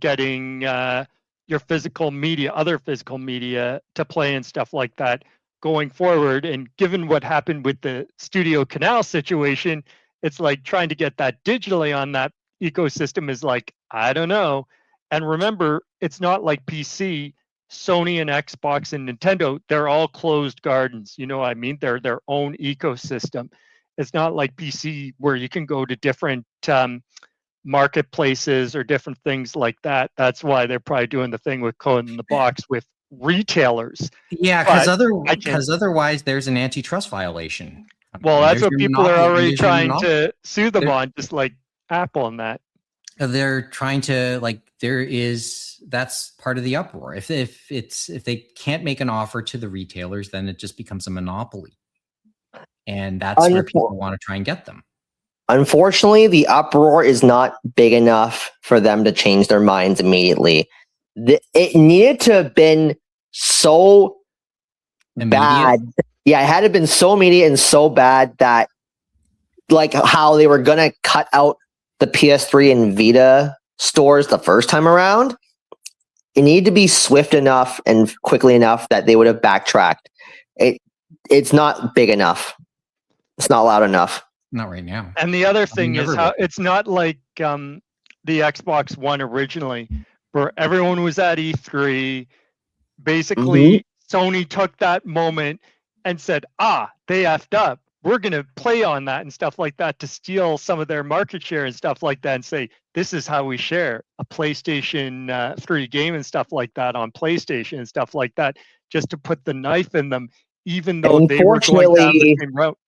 getting your physical media, other physical media to play and stuff like that going forward. And given what happened with the Studio Canal situation, it's like trying to get that digitally on that ecosystem is like, I don't know. And remember, it's not like PC. Sony and Xbox and Nintendo, they're all closed gardens. You know what I mean? They're their own ecosystem. It's not like PC where you can go to different marketplaces or different things like that. That's why they're probably doing the thing with Code in the Box with retailers. Yeah, But because otherwise there's an antitrust violation. Well, And that's there's what your people are monopoly- already there's your trying monopoly. to sue them They're- on, just like Apple and that. They're trying to that's part of the uproar. If they can't make an offer to the retailers, then it just becomes a monopoly, and that's where people want to try and get them. Unfortunately, the uproar is not big enough for them to change their minds immediately. It needed to have been so bad. Yeah, it had to have been so immediate and so bad that, like how they were going to cut out the PS3 and Vita stores the first time around, it needed to be swift enough and quickly enough that they would have backtracked. It's not big enough. It's not loud enough. Not right now. And the other thing is never how will. it's not like the Xbox One originally, where everyone was at E3. Basically, Sony took that moment and said, they effed up. We're going to play on that and stuff like that to steal some of their market share and stuff like that and say, this is how we share a PlayStation 3 game and stuff like that on PlayStation and stuff like that, just to put the knife in them, even though they were going down the same route.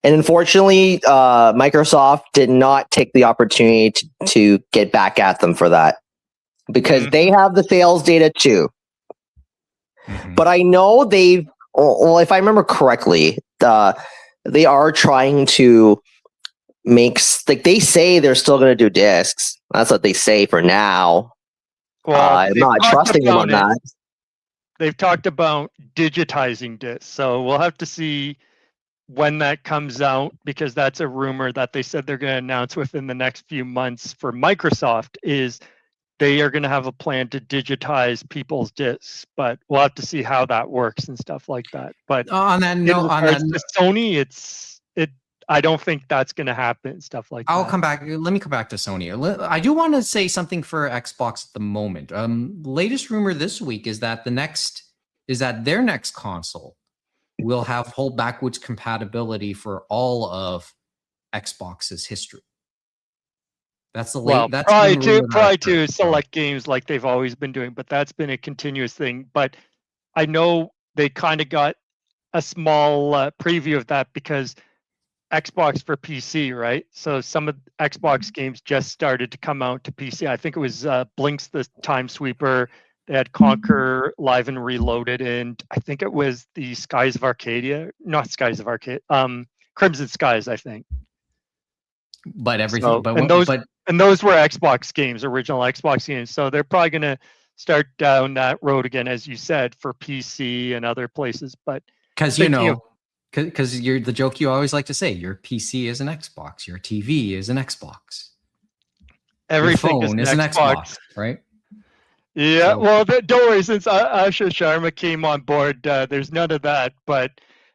And unfortunately, Microsoft did not take the opportunity to get back at them for that, because they have the sales data too. Mm-hmm. But I know if I remember correctly, they are trying to make, like, they say they're still going to do discs. That's what they say for now. Well, I'm not trusting them on that. They've talked about digitizing discs, so we'll have to see when that comes out, because that's a rumor that they said they're going to announce within the next few months for Microsoft, is they are going to have a plan to digitize people's discs, but we'll have to see how that works and stuff like that. But on that note, Sony, I don't think that's going to happen and stuff like that. I'll come back. Let me come back to Sony. I do want to say something for Xbox at the moment. Latest rumor this week is that their next console will have whole backwards compatibility for all of Xbox's history. That's the that's probably to select games like they've always been doing, but that's been a continuous thing. But I know they kind of got a small preview of that because Xbox for PC, right? So some of Xbox games just started to come out to PC. I think it was Blinks the Time Sweeper. They had Conquer Live and Reloaded, and I think it was the Skies of Arcadia, not Skies of Arcadia, Crimson Skies, I think. But everything, so, and those were Xbox games, original Xbox games. So they're probably going to start down that road again, as you said, for PC and other places. But because you're the joke you always like to say, your PC is an Xbox, your TV is an Xbox, everything your phone is an Xbox, right? Yeah, well, don't worry. Since Asha Sharma came on board, there's none of that. But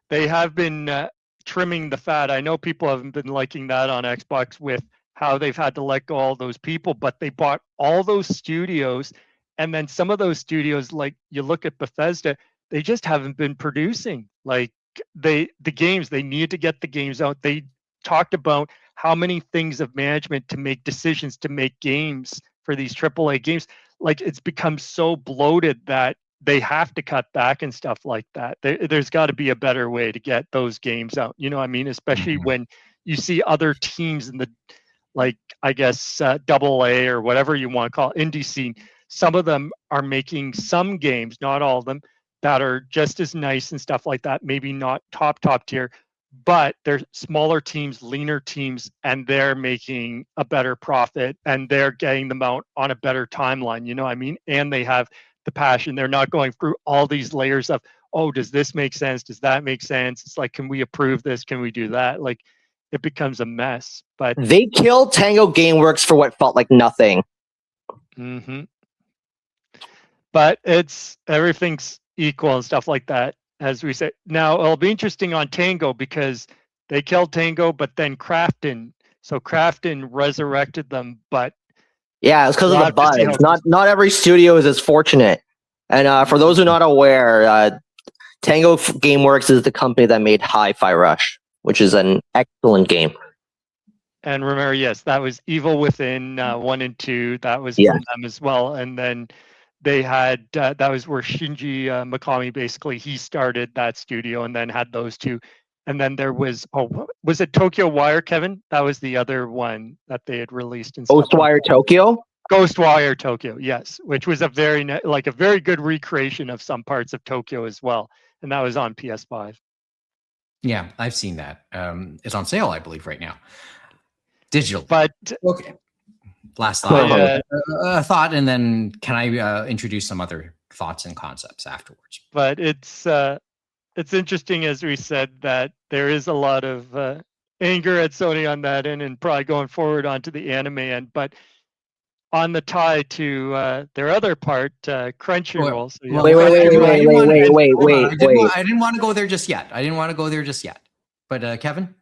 they have been trimming the fat. I know people haven't been liking that on Xbox with how they've had to let go all those people, but they bought all those studios, and then some of those studios, like you look at Bethesda, they just haven't been producing. Like the games, they need to get the games out. They talked about how many things of management to make decisions to make games for these AAA games. Like it's become so bloated that they have to cut back and stuff like that. There's got to be a better way to get those games out. You know what I mean? Especially when you see other teams in the, like, I guess, double A or whatever you want to call it, indie scene. Some of them are making some games, not all of them, that are just as nice and stuff like that. Maybe not top tier, but they're smaller teams, leaner teams, and they're making a better profit and they're getting them out on a better timeline. You know what I mean? And they have the passion. They're not going through all these layers of, oh, does this make sense? Does that make sense? It's like, can we approve this? Can we do that? Like, it becomes a mess. But They killed Tango Gameworks for what felt like nothing. But everything's equal and stuff like that, as we say. Now it'll be interesting on Tango because they killed Tango, but then Crafton. So Crafton resurrected them, but yeah, it's because of the buzz. Not every studio is as fortunate. And for those who are not aware, Tango Gameworks is the company that made Hi-Fi Rush, which is an excellent game. And remember, yes, that was Evil Within 1 and 2. That was from them as well. And then they had, that was where Shinji Mikami, basically, he started that studio and then had those two. And then there was, was it Tokyo Wire, Kevin? That was the other one that they had released. Ghostwire Tokyo? Ghostwire Tokyo, yes, which was a very good recreation of some parts of Tokyo as well. And that was on PS5. Yeah, I've seen that. It's on sale, I believe, right now. Digital. But okay. Last thought. Thought, and then can I introduce some other thoughts and concepts afterwards? But it's interesting, as we said, that there is a lot of anger at Sony on that end, and probably going forward onto the anime end. But on the tie to their other part, Crunchyroll. So, yeah. Wait. I didn't want to go there just yet. But Kevin,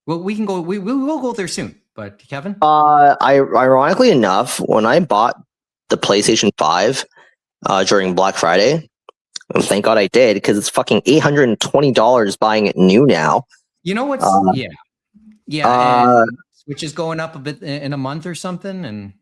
well, we can go. We will go there soon. But Kevin, ironically enough, when I bought the PlayStation 5 during Black Friday, and thank God I did, because it's fucking $820 buying it new now. You know what's and Switch is going up a bit in a month or something, and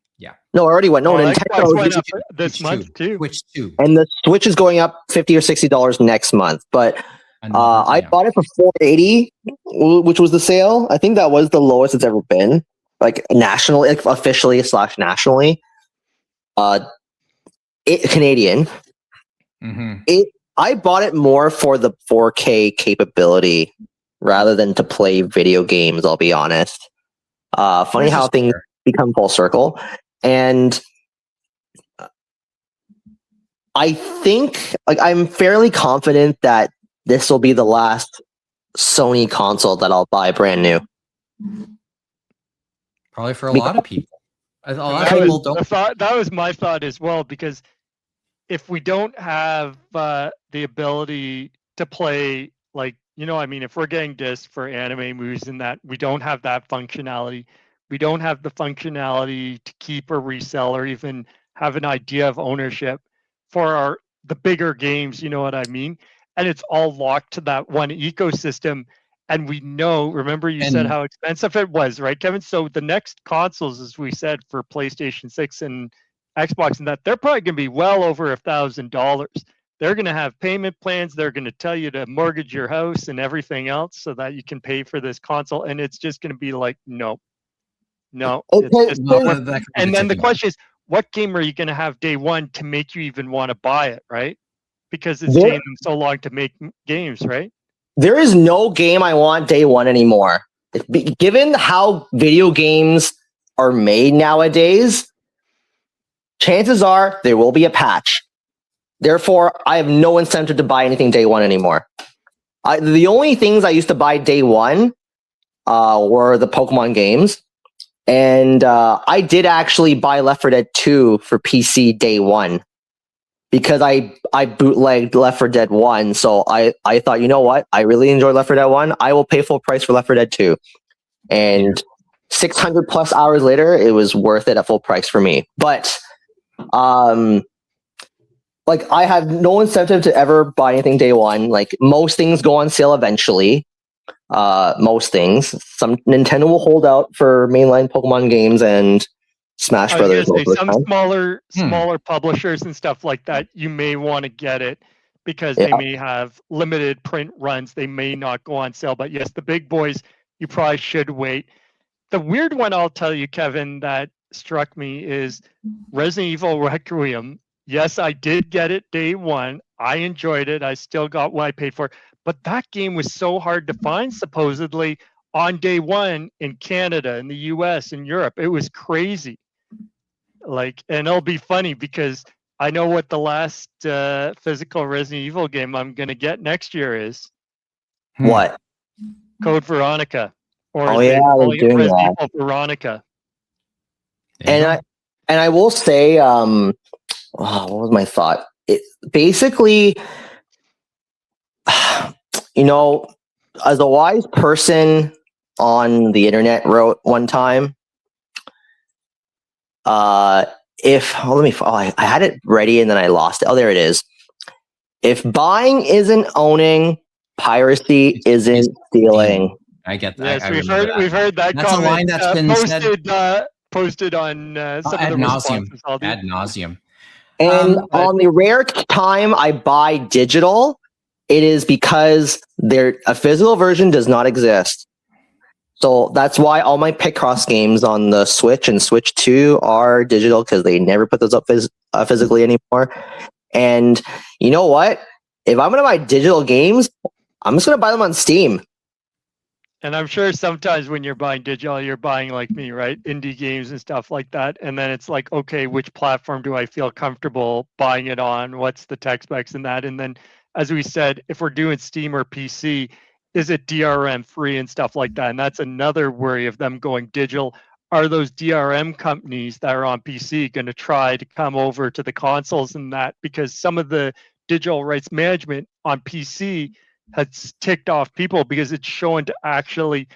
no, it already went. No, Nintendo went up this month too. Switch 2, and the Switch is going up $50 or $60 next month. But I bought it for $480, which was the sale. I think that was the lowest it's ever been, like nationally, like officially / nationally. Canadian. I bought it more for the 4K capability rather than to play video games. I'll be honest. Funny how things become full circle, and I think, like, I'm fairly confident that this will be the last Sony console that I'll buy brand new. Probably for a lot of people. A lot of people don't. That was my thought as well, because if we don't have the ability to play, like, you know, I mean, if we're getting discs for anime movies and that, we don't have that functionality. We don't have the functionality to keep or resell or even have an idea of ownership for the bigger games, you know what I mean? And it's all locked to that one ecosystem. And we know, remember you said how expensive it was, right, Kevin? So the next consoles, as we said, for PlayStation 6 and Xbox and that, they're probably going to be well over $1,000. They're going to have payment plans. They're going to tell you to mortgage your house and everything else so that you can pay for this console. And it's just going to be like, no. Okay. And then the question is, what game are you going to have day one to make you even want to buy it, right? Because it's taken them so long to make games, right? There is no game I want day one anymore. Given how video games are made nowadays, chances are there will be a patch. Therefore, I have no incentive to buy anything day one anymore. The only things I used to buy day one were the Pokemon games. And I did actually buy Left 4 Dead 2 for PC day one, because I bootlegged Left 4 Dead 1. So I thought, you know what? I really enjoy Left 4 Dead 1. I will pay full price for Left 4 Dead 2. And 600 plus hours later, it was worth it at full price for me. But like, I have no incentive to ever buy anything day one. Like, most things go on sale eventually. most things. Some Nintendo will hold out for mainline Pokemon games and Smash I was Brothers gonna most say of the some time. smaller publishers and stuff like that, you may want to get it because Yeah. they may have limited print runs. They may not go on sale. But yes, the big boys, you probably should wait. The weird one I'll tell you, Kevin, that struck me is Resident Evil Requiem. Yes, I did get it day one. I enjoyed it. I still got what I paid for. But that game was so hard to find, supposedly, on day one in Canada, in the US, in Europe. It was crazy. And it'll be funny because I know what the last physical Resident Evil game I'm going to get next year is. What? Code Veronica. Or Oh as yeah, they're they're calling it, doing Resident that. Evil Veronica. There you And go. I will say, what was my thought? It basically, as a wise person on the internet wrote one time, I had it ready and then I lost it. Oh, there it is. If buying isn't owning, piracy isn't stealing. I get that. Yes, I we've remember heard that That's a comment line that's been said posted on some of ad the nauseum. responses. I'll do. Ad nauseum. And but- on the rare time I buy digital, it is because a physical version does not exist. So that's why all my Picross games on the Switch and Switch 2 are digital, because they never put those up physically anymore. And you know what? If I'm going to buy digital games, I'm just going to buy them on Steam. And I'm sure sometimes when you're buying digital, you're buying like me, right? Indie games and stuff like that. And then it's like, okay, which platform do I feel comfortable buying it on? What's the tech specs and that? And then, as we said, if we're doing Steam or PC, is it DRM free and stuff like that? And that's another worry of them going digital. Are those DRM companies that are on PC going to try to come over to the consoles and that? Because some of the digital rights management on PC has ticked off people because it's shown to actually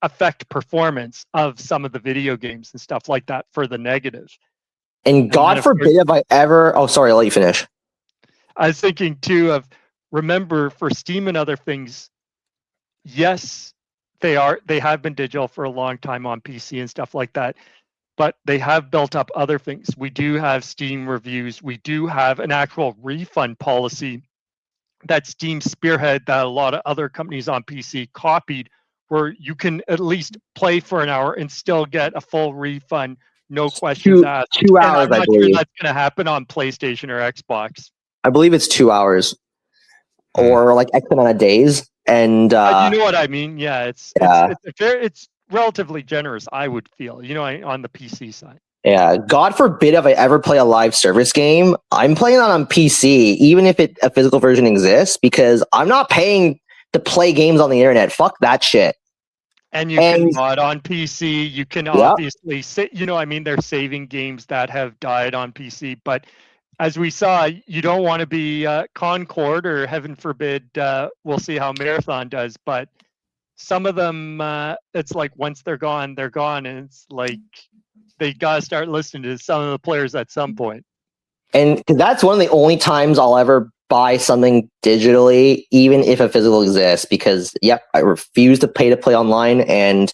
affect performance of some of the video games and stuff like that for the negative. And God forbid if I ever... Oh, sorry, I'll let you finish. I was thinking too of, remember, for Steam and other things, yes, they have been digital for a long time on PC and stuff like that, but they have built up other things. We do have Steam reviews. We do have an actual refund policy that Steam spearhead that a lot of other companies on PC copied, where you can at least play for an hour and still get a full refund, no questions asked. 2 hours, and I'm I not believe. sure that's going to happen on PlayStation or Xbox. I believe it's 2 hours or like X amount of days. And you know what I mean? Yeah, it's relatively generous, I would feel, on the PC side. Yeah, God forbid if I ever play a live service game, I'm playing that on PC, even if a physical version exists, because I'm not paying to play games on the internet. Fuck that shit. And you can mod on PC. You can obviously say, they're saving games that have died on PC. But as we saw, you don't want to be Concord or heaven forbid, we'll see how Marathon does. But some of them, it's like once they're gone, they're gone. And it's like, they got to start listening to some of the players at some point. And that's one of the only times I'll ever buy something digitally, even if a physical exists, because, I refuse to pay to play online. And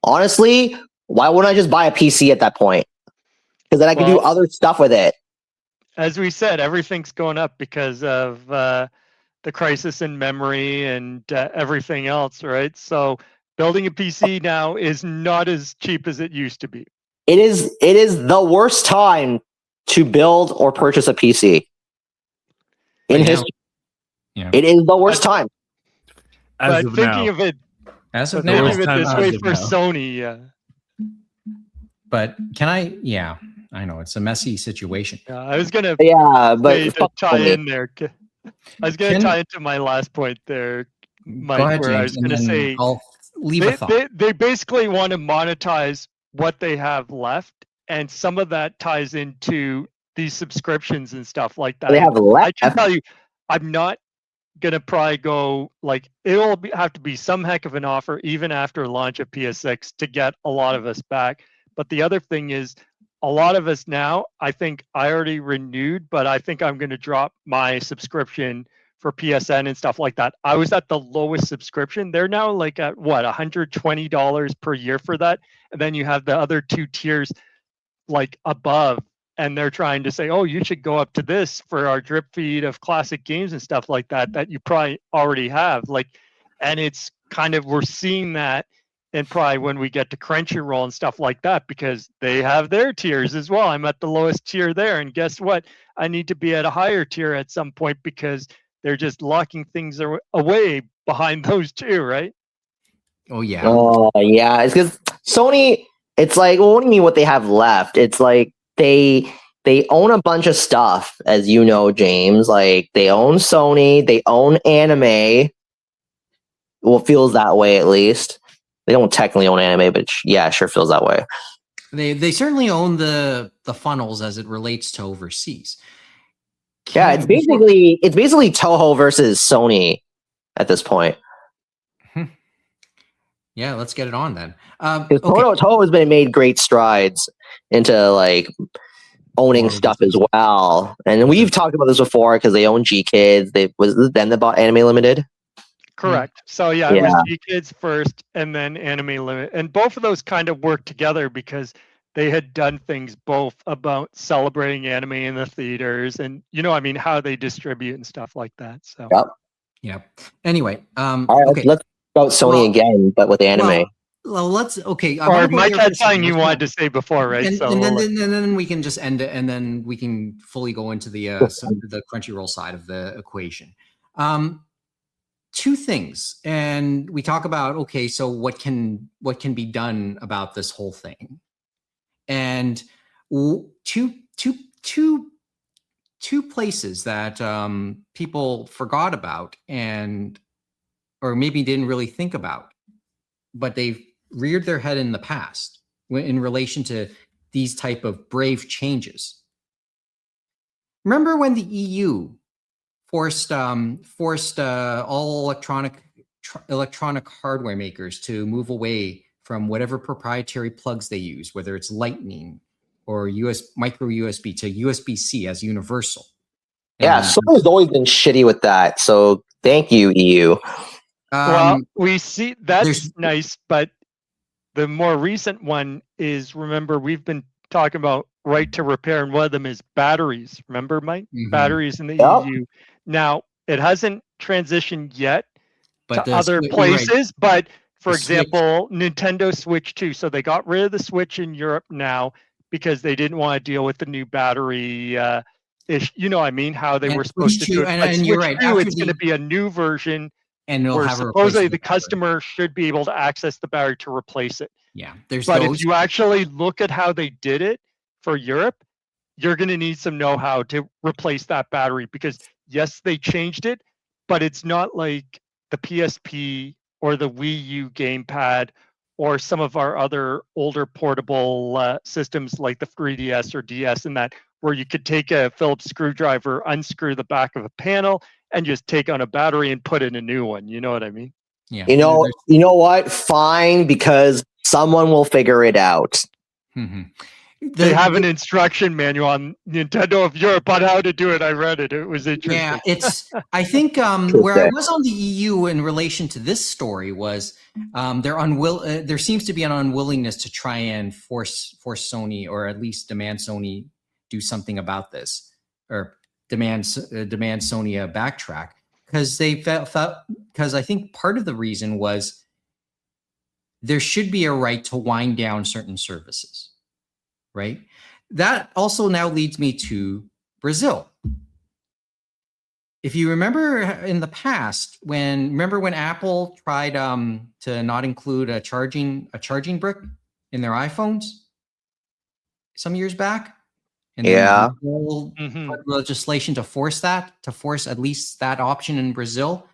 honestly, why wouldn't I just buy a PC at that point? Because then I can do other stuff with it. As we said, everything's going up because of the crisis in memory and everything else, right? So building a PC now is not as cheap as it used to be. It is the worst time to build or purchase a PC in history. Yeah. It is the worst time. But thinking of it, as of now, thinking of it this way for Sony, But can I? Yeah, I know it's a messy situation. I was gonna, but tie in there. I was gonna tie into my last point there, Mike, go ahead, where James, I was gonna say I'll leave a thought. They basically want to monetize what they have left, and some of that ties into these subscriptions and stuff like that. They have left. I can tell you, I'm not gonna probably go it'll have to be some heck of an offer even after launch of PS6 to get a lot of us back. But the other thing is, a lot of us now, I think I already renewed, but I think I'm going to drop my subscription for PSN and stuff like that. I was at the lowest subscription. They're now like at what, $120 per year for that. And then you have the other two tiers like above, and they're trying to say, oh, you should go up to this for our drip feed of classic games and stuff like that you probably already have. Like, and it's kind of, we're seeing that, and probably when we get to Crunchyroll and stuff like that, because they have their tiers as well. I'm at the lowest tier there, and guess what? I need to be at a higher tier at some point because they're just locking things away behind those two, right? Oh yeah. Oh yeah, it's because Sony. It's like, well, what do you mean what they have left? It's like they own a bunch of stuff, as you know, James. Like they own Sony, they own anime. Well, it feels that way at least. They don't technically own anime, but yeah, it sure feels that way. They certainly own the funnels as it relates to overseas. Yeah, it's basically Toho versus Sony at this point. Yeah, let's get it on then. Because Toho has been made great strides into like owning stuff as well, and we've talked about this before because they own G Kids. They bought Anime Limited. Correct. So yeah, it was G Kids first, and then Anime Limited, and both of those kind of worked together because they had done things both about celebrating anime in the theaters, and how they distribute and stuff like that. So Anyway, all right, let's about Sony again, but with anime. Well, let's Or Mike had something you wanted to say before, right? And, then we can just end it, and then we can fully go into the Crunchyroll side of the equation. Two things, and we talk about so what can be done about this whole thing, and two places that people forgot about or maybe didn't really think about, but they've reared their head in the past in relation to these type of brave changes. Remember when the EU forced all electronic hardware makers to move away from whatever proprietary plugs they use, whether it's Lightning or micro USB to USB-C as universal. Yeah, Sony's always been shitty with that. So thank you, EU. Well, we see that's nice, but the more recent one is, remember, we've been talking about right to repair, and one of them is batteries. Remember, Mike? Mm-hmm. Batteries in the EU. Now, it hasn't transitioned yet to other places, but for example, Nintendo Switch 2. So they got rid of the Switch in Europe now because they didn't want to deal with the new battery issue. You know what I mean? How they were supposed to do it. But Switch 2, it's going to be a new version. And it'll have supposedly the customer should be able to access the battery to replace it. Yeah, but if you actually look at how they did it for Europe, you're going to need some know-how to replace that battery, because yes, they changed it, but it's not like the PSP or the Wii U gamepad or some of our other older portable systems like the 3DS or DS, and that where you could take a Phillips screwdriver, unscrew the back of a panel, and just take on a battery and put in a new one. You know what I mean? Yeah. You know what? Fine, because someone will figure it out. Mm-hmm. They have an instruction manual on Nintendo of Europe on how to do it. I read it. It was interesting. Yeah, I think where I was on the EU in relation to this story was there seems to be an unwillingness to try and force Sony, or at least demand Sony do something about this, or demand Sony a backtrack, because they felt because I think part of the reason was there should be a right to wind down certain services, right? That also now leads me to Brazil. If you remember in the past, when Apple tried to not include a charging brick in their iPhones some years back, and legislation to force at least that option in Brazil.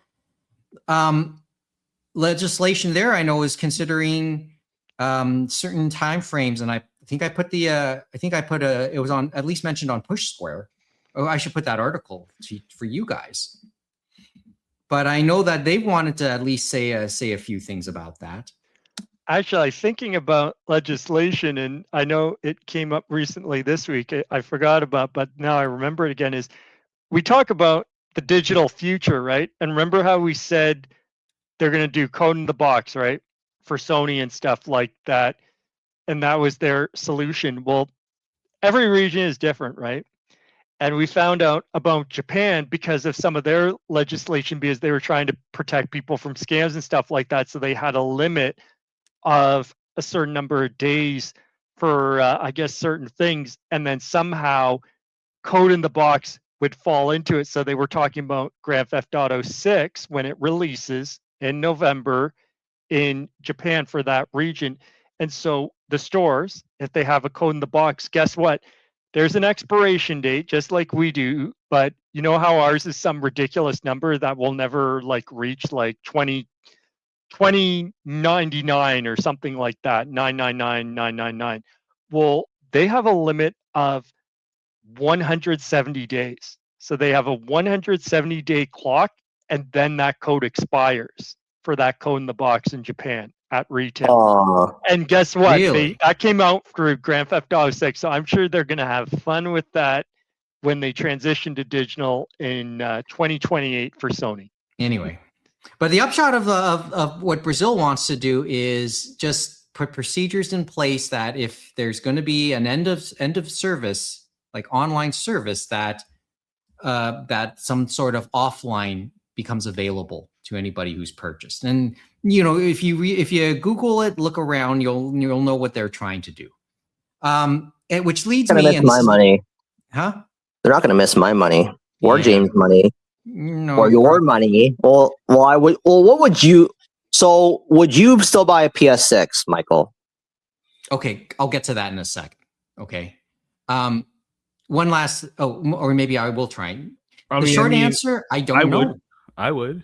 Legislation there, I know, is considering certain timeframes, and I think I put it was on, at least mentioned on Push Square. Oh, I should put that article for you guys. But I know that they wanted to at least say a few things about that. Actually, thinking about legislation, and I know it came up recently this week, I forgot about, but now I remember it again, is we talk about the digital future, right? And remember how we said they're going to do code in the box, right? For Sony and stuff like that. And that was their solution. Well, every region is different, right? And we found out about Japan because of some of their legislation, because they were trying to protect people from scams and stuff like that. So they had a limit of a certain number of days for, I guess, certain things. And then somehow code in the box would fall into it. So they were talking about Grand Theft Auto 6 when it releases in November in Japan for that region. And so the stores, if they have a code in the box, guess what? There's an expiration date, just like we do, but you know how ours is some ridiculous number that will never like reach, like 2099 or something like that, 999999. Well, they have a limit of 170 days. So they have a 170-day clock, and then that code expires for that code in the box in Japan at retail. And guess what? Really? That came out through Grand Theft Auto 6, so I'm sure they're going to have fun with that when they transition to digital in 2028 for Sony. Anyway, but the upshot of what Brazil wants to do is just put procedures in place that if there's going to be an end of service, like online service, that that some sort of offline becomes available to anybody who's purchased. And you know, if you Google it, look around, you'll know what they're trying to do. Which leads me miss my money. Huh? They're not going to miss my money or Yeah. James' money No, or your money. Well, I would. Well, what would you? So, would you still buy a PS6, Michael? Okay, I'll get to that in a second. Okay. One last. Or maybe I will try. The short answer, I don't know. I would.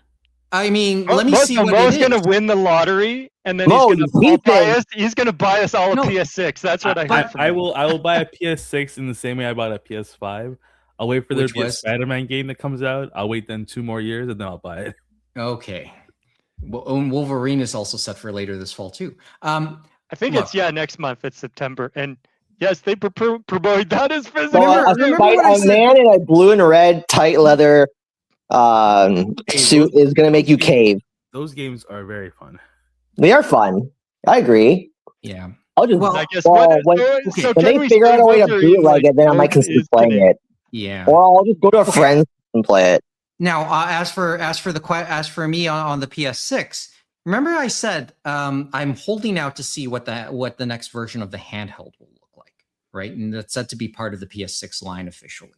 I mean, let me see what Mo's it is. going to win the lottery, and then Mo, he's going to buy us. He's going to buy us all a PS6. That's what I heard. I will buy a PS6 in the same way I bought a PS5. I'll wait for there to be a Spider-Man game that comes out. I'll wait then 2 more years, and then I'll buy it. Okay. Well, Wolverine is also set for later this fall too. I think it's next month. It's September, and yes, they promote that as physical. Well, a man in a blue and red tight leather suit is going to make you cave. Those games are very fun. They are fun. I agree. Yeah. I'll just. I guess when they figure out a way to bootleg it, then I might consider playing it. Yeah. Or I'll just go to a friend's and play it. Now, as for me on the PS6, remember I said I'm holding out to see what the next version of the handheld will look like, right? And that's set to be part of the PS6 line officially.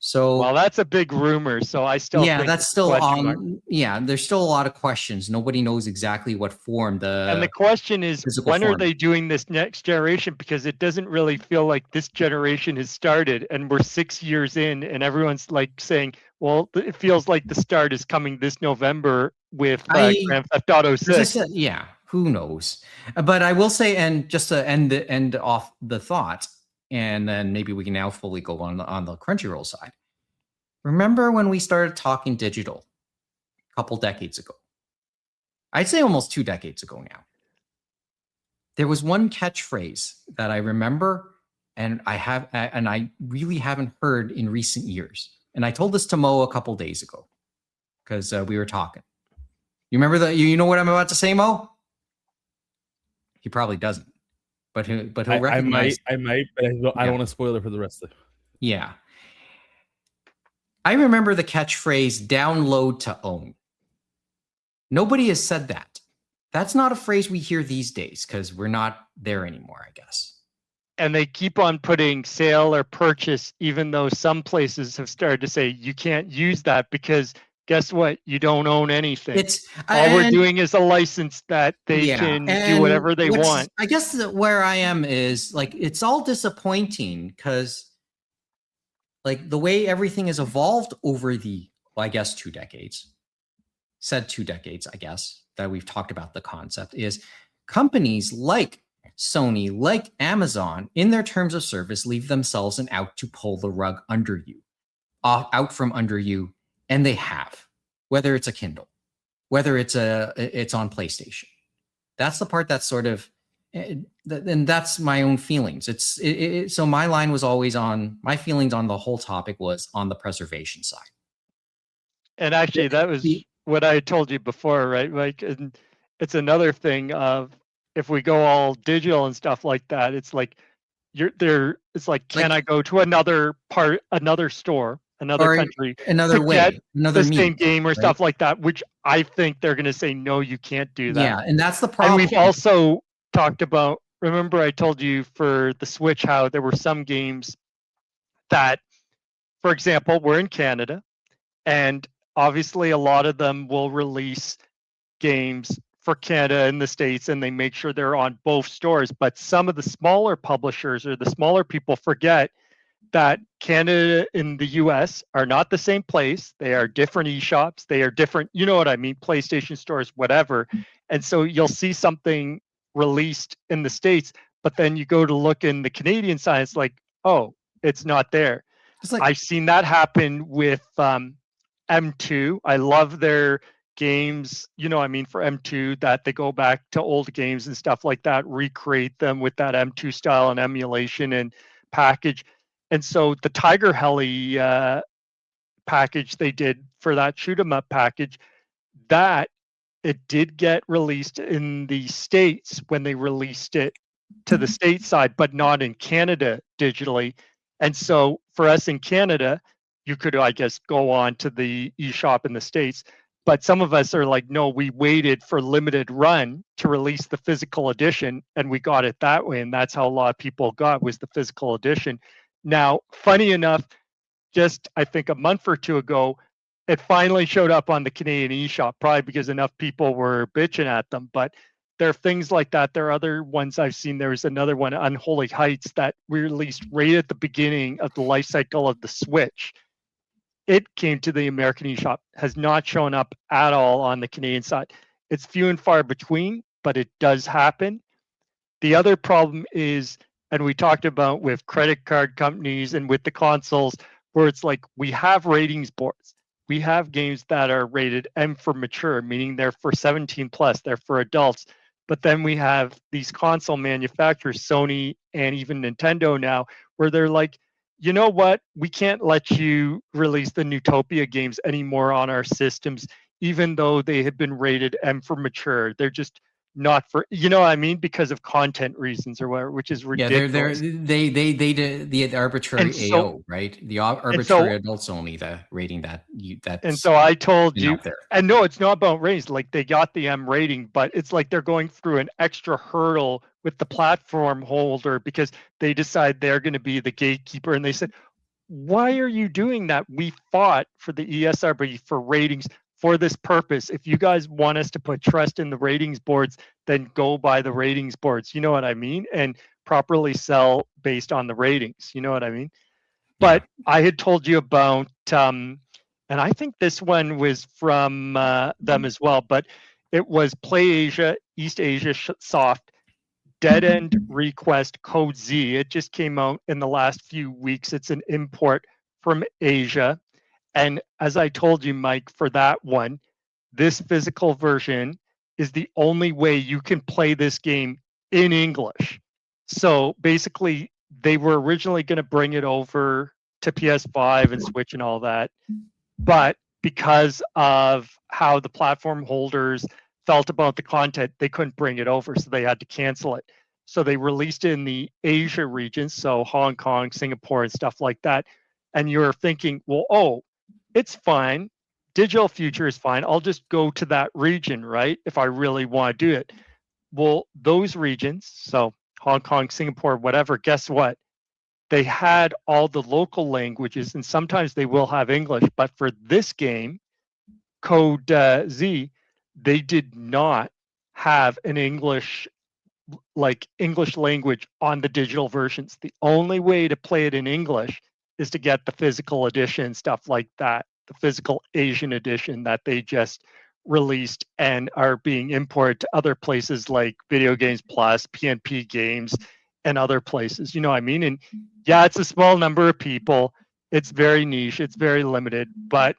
So, well, that's a big rumor. So I still think that's still on. Yeah, there's still a lot of questions. Nobody knows exactly what form and the question is, when are they doing this next generation? Because it doesn't really feel like this generation has started, and we're 6 years in, and everyone's like saying, "Well, it feels like the start is coming this November with Grand Theft Auto 6." Yeah, who knows? But I will say, and just to end off the thought, and then maybe we can now fully go on the Crunchyroll side. Remember when we started talking digital a couple decades ago? I'd say almost 2 decades ago now. There was one catchphrase that I remember, and I really haven't heard in recent years. And I told this to Mo a couple days ago because we were talking. You remember you know what I'm about to say, Mo? He probably doesn't. But he'll recognize. I might, but I don't want to spoil it for the rest of it. Yeah. I remember the catchphrase download to own. Nobody has said that. That's not a phrase we hear these days because we're not there anymore, I guess. And they keep on putting sale or purchase, even though some places have started to say you can't use that because guess what? You don't own anything. All we're doing is a license that they can do whatever they want. I guess where I am is like, it's all disappointing because like the way everything has evolved over the, I guess, 2 decades, I guess, that we've talked about the concept is companies like Sony, like Amazon, in their terms of service, leave themselves out to pull the rug out from under you. And they have, whether it's a Kindle, whether it's on PlayStation. That's the part that's sort of, and that's my own feelings. So my line was always on, my feelings on the whole topic was on the preservation side. And actually, that was what I had told you before, right? Like, and it's another thing of if we go all digital and stuff like that, it's like you're there. It's like, can I go to another store, another or country, another to way, get another the same means, game or right? stuff like that? Which I think they're going to say no, you can't do that. Yeah, and that's the problem. And we've also talked about. Remember, I told you for the Switch how there were some games that, for example, we're in Canada, and obviously a lot of them will release games for Canada and the States, and they make sure they're on both stores. But some of the smaller publishers or the smaller people forget that Canada and the US are not the same place. They are different eShops. They are different, you know what I mean, PlayStation stores, whatever. And so you'll see something released in the States, but then you go to look in the Canadian side, it's like, oh, it's not there. I've seen that happen with M2. I love their games, you know, I mean, for M2, that they go back to old games and stuff like that, recreate them with that M2 style and emulation and package. And so the Tiger Heli package they did for that shoot 'em up package, that it did get released in the States when they released it to the stateside, but not in Canada digitally. And so for us in Canada, you could, I guess, go on to the eShop in the States. But some of us are like, no, we waited for limited run to release the physical edition, and we got it that way. And that's how a lot of people got, was the physical edition. Now, funny enough, just I think a month or two ago, it finally showed up on the Canadian eShop, probably because enough people were bitching at them. But there are things like that. There are other ones I've seen. There was another one, Unholy Heights, that we released right at the beginning of the life cycle of the Switch. It came to the American eShop, has not shown up at all on the Canadian side. It's few and far between, but it does happen. The other problem is, and we talked about with credit card companies and with the consoles, where it's like we have ratings boards. We have games that are rated M for mature, meaning they're for 17 plus, they're for adults. But then we have these console manufacturers, Sony and even Nintendo now, where they're like, you know what? We can't let you release the Newtopia games anymore on our systems, even though they have been rated M for mature. They're just not for, you know what I mean, because of content reasons or whatever, which is ridiculous. Yeah, they did the arbitrary AO, right? The arbitrary adults only, the rating that and so I told you, and no, it's not about ratings. Like, they got the M rating, but it's like they're going through an extra hurdle with the platform holder because they decide they're going to be the gatekeeper. And they said, why are you doing that? We fought for the ESRB for ratings for this purpose. If you guys want us to put trust in the ratings boards, then go by the ratings boards. You know what I mean? And properly sell based on the ratings. You know what I mean? Yeah. But I had told you about, and I think this one was from them as well, but it was Play Asia, East Asia Soft, Dead End Request Code Z. It just came out in the last few weeks. It's an import from Asia. And as I told you, Mike, for that one, this physical version is the only way you can play this game in English. So basically, they were originally going to bring it over to PS5 and Switch and all that. But because of how the platform holders felt about the content, they couldn't bring it over, so they had to cancel it. So they released it in the Asia region, so Hong Kong, Singapore, and stuff like that. And you're thinking, well, oh, it's fine. Digital Future is fine. I'll just go to that region, right? If I really want to do it. Well, those regions, so Hong Kong, Singapore, whatever, guess what? They had all the local languages, and sometimes they will have English. But for this game, Code Z, they did not have an English language on the digital versions. The only way to play it in English is to get the physical edition, stuff like that, the physical Asian edition that they just released and are being imported to other places like Video Games Plus, PNP Games, and other places. You know what I mean? And yeah, it's a small number of people. It's very niche. It's very limited. But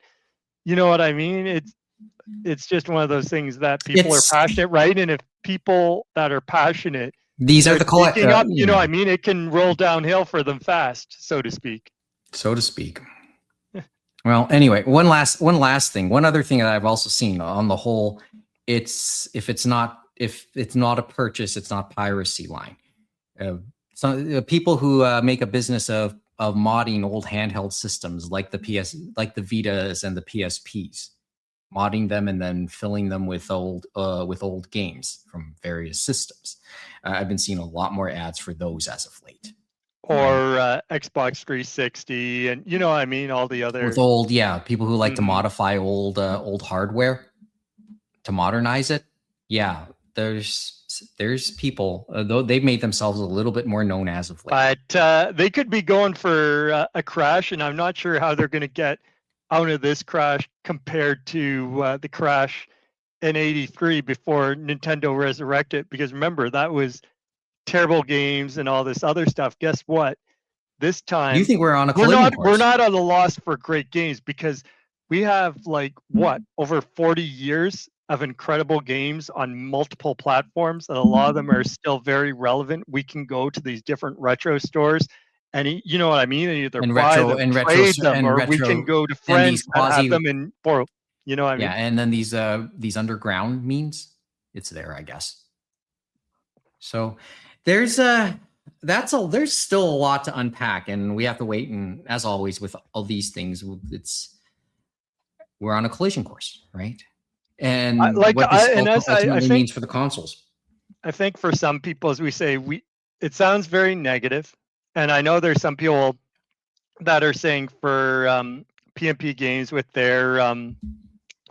you know what I mean? It's just one of those things that people are passionate, right? And if people that are passionate, these are the up, you know what I mean? It can roll downhill for them fast, so to speak. So to speak. Well, anyway, one last thing. One other thing that I've also seen on the whole, if it's not a purchase, it's not piracy line. So people who make a business of modding old handheld systems like the Vitas and the PSPs, modding them and then filling them with old games from various systems. I've been seeing a lot more ads for those as of late. Or Xbox 360, and you know what I mean, all the other with old people who like to modify old hardware to modernize it. Yeah, there's people though they've made themselves a little bit more known as of late. But they could be going for a crash, and I'm not sure how they're going to get out of this crash compared to the crash in '83 before Nintendo resurrected. Because remember, that was terrible games and all this other stuff. Guess what? This time, you think we're on a collision course? We're not at a loss for great games, because we have over 40 years of incredible games on multiple platforms, and a lot of them are still very relevant. We can go to these different retro stores, and you know what I mean, and either buy them, trade them, or we can go to friends that have them in borrow. You know what I mean? Yeah, and then these underground means it's there, I guess. So there's still a lot to unpack, and we have to wait. And as always with all these things, we're on a collision course, right? And what this ultimately means for the consoles. I think for some people, as we say, it sounds very negative, and I know there's some people that are saying for PMP Games with their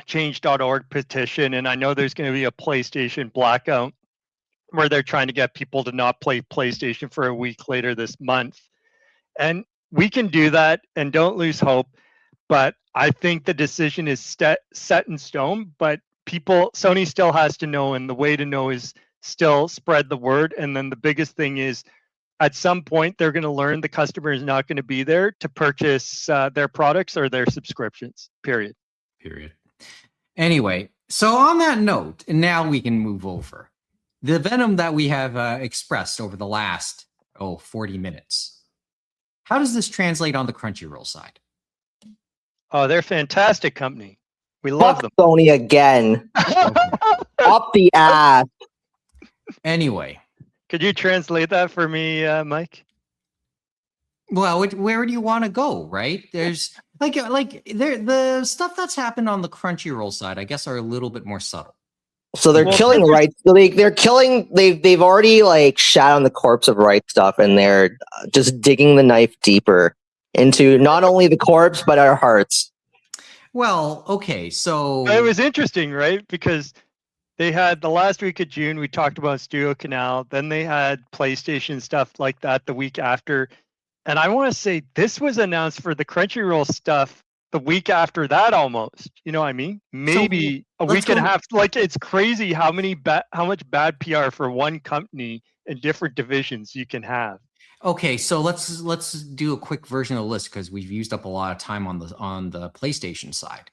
change.org petition, and I know there's going to be a PlayStation blackout where they're trying to get people to not play PlayStation for a week later this month. And we can do that, and don't lose hope. But I think the decision is set in stone, but Sony still has to know, and the way to know is still spread the word. And then the biggest thing is, at some point, they're going to learn the customer is not going to be there to purchase their products or their subscriptions, period. Anyway, so on that note, and now we can move over. The venom that we have expressed over the last 40 minutes. How does this translate on the Crunchyroll side? Oh, they're a fantastic company. We love them. Sony again. Up the ass. Anyway. Could you translate that for me, Mike? Well, where do you want to go, right? There's the stuff that's happened on the Crunchyroll side, I guess, are a little bit more subtle. So they're killing rights. So they're killing. They've already shat on the corpse of right stuff, and they're just digging the knife deeper into not only the corpse but our hearts. Well, okay, so it was interesting, right? Because they had the last week of June. We talked about Studio Canal. Then they had PlayStation stuff like that the week after, and I want to say this was announced for the Crunchyroll stuff the week after that, almost. You know what I mean? Maybe a week and a half. It's crazy how much bad PR for one company in different divisions you can have. Okay, so let's do a quick version of the list, because we've used up a lot of time on the PlayStation side.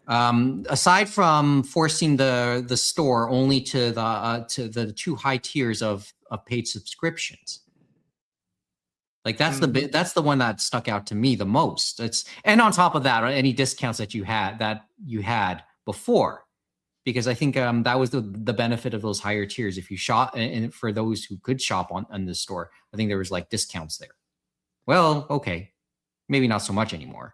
Aside from forcing the store only to the two high tiers of paid subscriptions. That's the one that stuck out to me the most. And on top of that, any discounts that you had before, because I think that was the benefit of those higher tiers. If you shop, and for those who could shop on this store, I think there was discounts there. Well, okay, maybe not so much anymore.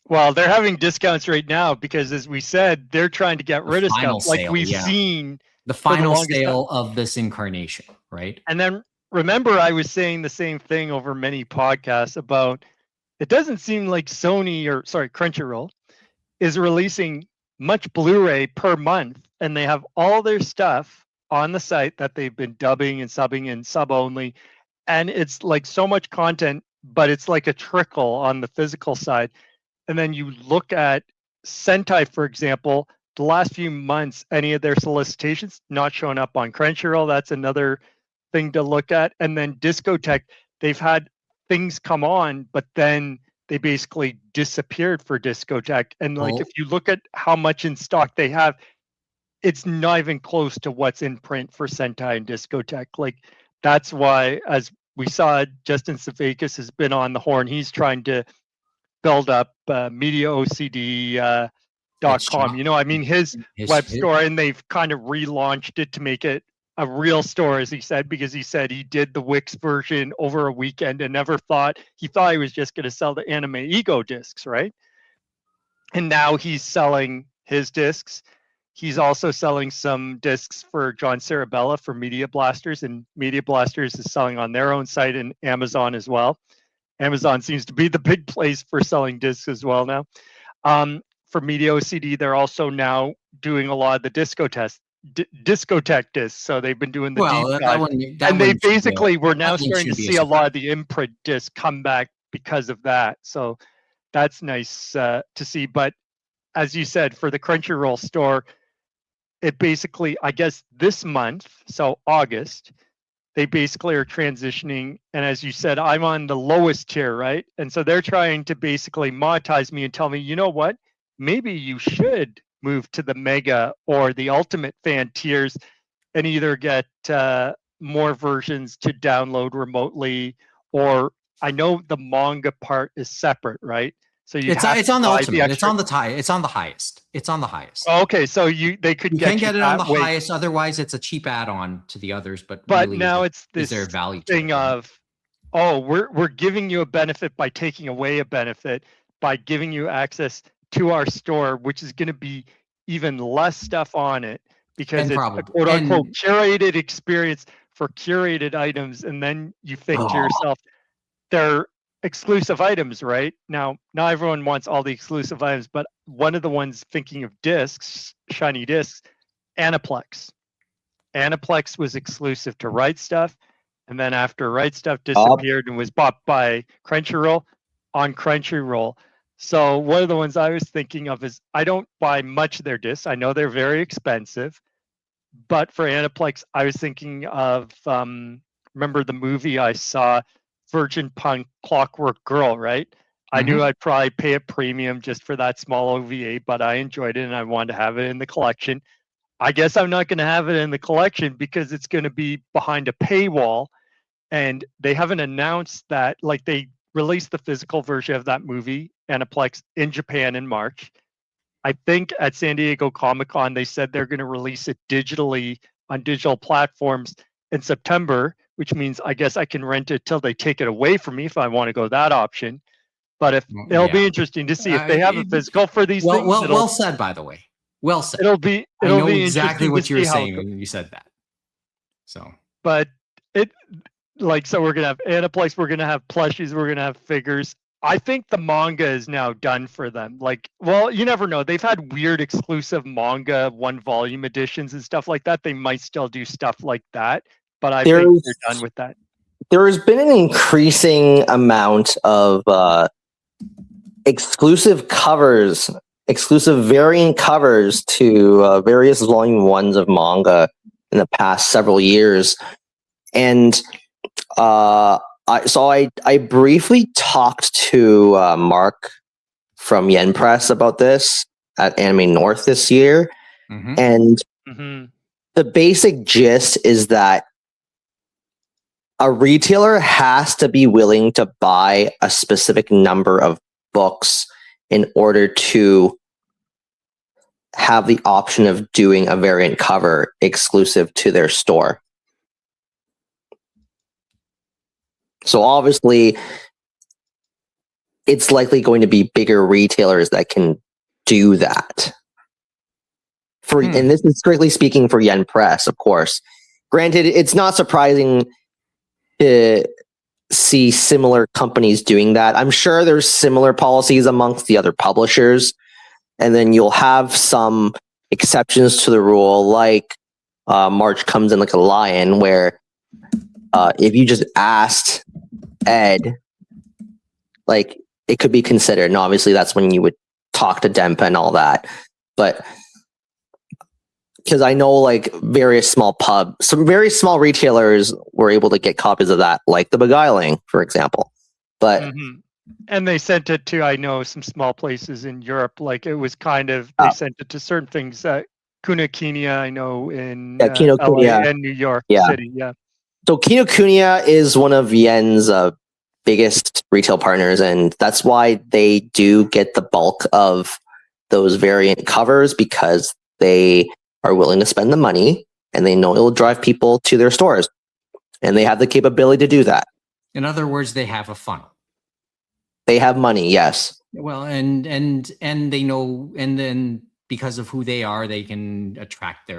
Well, they're having discounts right now because, as we said, they're trying to get rid of stuff. We've seen the final sale of this incarnation, right? And then remember, I was saying the same thing over many podcasts about it doesn't seem like Crunchyroll is releasing much Blu-ray per month, and they have all their stuff on the site that they've been dubbing and subbing and sub only, and it's so much content, but it's like a trickle on the physical side. And then you look at Sentai, for example, the last few months, any of their solicitations not showing up on Crunchyroll. That's another thing to look at. And then Discotek, they've had things come on, but then they basically disappeared for Discotek. And if you look at how much in stock they have, it's not even close to what's in print for Sentai and Discotek. That's why, as we saw, Justin Savakis has been on the horn. He's trying to build up MediaOCD.com. You know, I mean, his web store, and they've kind of relaunched it to make it a real store, as he said, because he said he did the Wix version over a weekend and never thought he was just going to sell the Anime Ego discs, right? And now he's selling his discs. He's also selling some discs for John Sarabella for Media Blasters, and Media Blasters is selling on their own site and Amazon as well. Amazon seems to be the big place for selling discs as well now. For Media OCD, they're also now doing a lot of the discotheque discs. So they've been doing the deep dive. And they basically, we're now starting to see a lot of the imprint discs come back because of that. So that's nice to see. But as you said, for the Crunchyroll store, it basically, I guess this month, so August, they basically are transitioning. And as you said, I'm on the lowest tier, right? And so they're trying to basically monetize me and tell me, you know what? Maybe you should move to the Mega or the Ultimate Fan tiers and either get more versions to download remotely, or I know the manga part is separate, right? So it's on the Ultimate. It's on the highest. It's on the highest. Oh, okay, so they could get it on the highest. Otherwise, it's a cheap add-on to the others. But really, now it's this thing of, oh, we're giving you a benefit by taking away a benefit by giving you access to our store, which is going to be even less stuff on it because it's a quote-unquote curated experience for curated items. And then you think to yourself, they're exclusive items, right? Now, not everyone wants all the exclusive items, but one of the ones thinking of discs, shiny discs, Aniplex. Aniplex was exclusive to Right Stuff, and then after Right Stuff disappeared and was bought by Crunchyroll, on Crunchyroll. So one of the ones I was thinking of is, I don't buy much of their discs. I know they're very expensive, but for Aniplex, I was thinking of, remember the movie I saw, Virgin Punk Clockwork Girl, right? I knew I'd probably pay a premium just for that small OVA, but I enjoyed it and I wanted to have it in the collection. I guess I'm not going to have it in the collection because it's going to be behind a paywall, and they haven't announced that. Like, they released the physical version of that movie, Aniplex, in Japan in March. I think at San Diego Comic-Con, they said they're going to release it digitally on digital platforms in September, which means I guess I can rent it till they take it away from me if I want to go that option. But it'll be interesting to see if they have a physical for these things. Well said, by the way. Well said. It'll be exactly what you were saying when you said that. So, but so we're gonna have Aniplex, we're gonna have plushies, we're gonna have figures. I think the manga is now done for them. Like, well, you never know. They've had weird exclusive manga 1-volume editions and stuff like that. They might still do stuff like that, but I think they're done with that. There has been an increasing amount of exclusive variant covers to various volume 1s of manga in the past several years. And I briefly talked to Mark from Yen Press about this at Anime North this year. And the basic gist is that a retailer has to be willing to buy a specific number of books in order to have the option of doing a variant cover exclusive to their store. So obviously, it's likely going to be bigger retailers that can do that. And this is strictly speaking for Yen Press, of course. Granted, it's not surprising to see similar companies doing that. I'm sure there's similar policies amongst the other publishers, and then you'll have some exceptions to the rule, like March comes in like a lion, where if you just asked Ed, like, it could be considered. And obviously that's when you would talk to Dempa and all that. But because I know like some very small retailers were able to get copies of that, like the Beguiling, for example. But and they sent it to, I know, some small places in Europe. Like, it was kind of, they sent it to certain things. Kinokuniya, I know, in LA and New York City. Yeah. So Kinokuniya is one of Yen's biggest retail partners, and that's why they do get the bulk of those variant covers, because they are willing to spend the money and they know it will drive people to their stores, and they have the capability to do that. In other words, they have a funnel. They have money, yes. Well, and they know, and then because of who they are, they can attract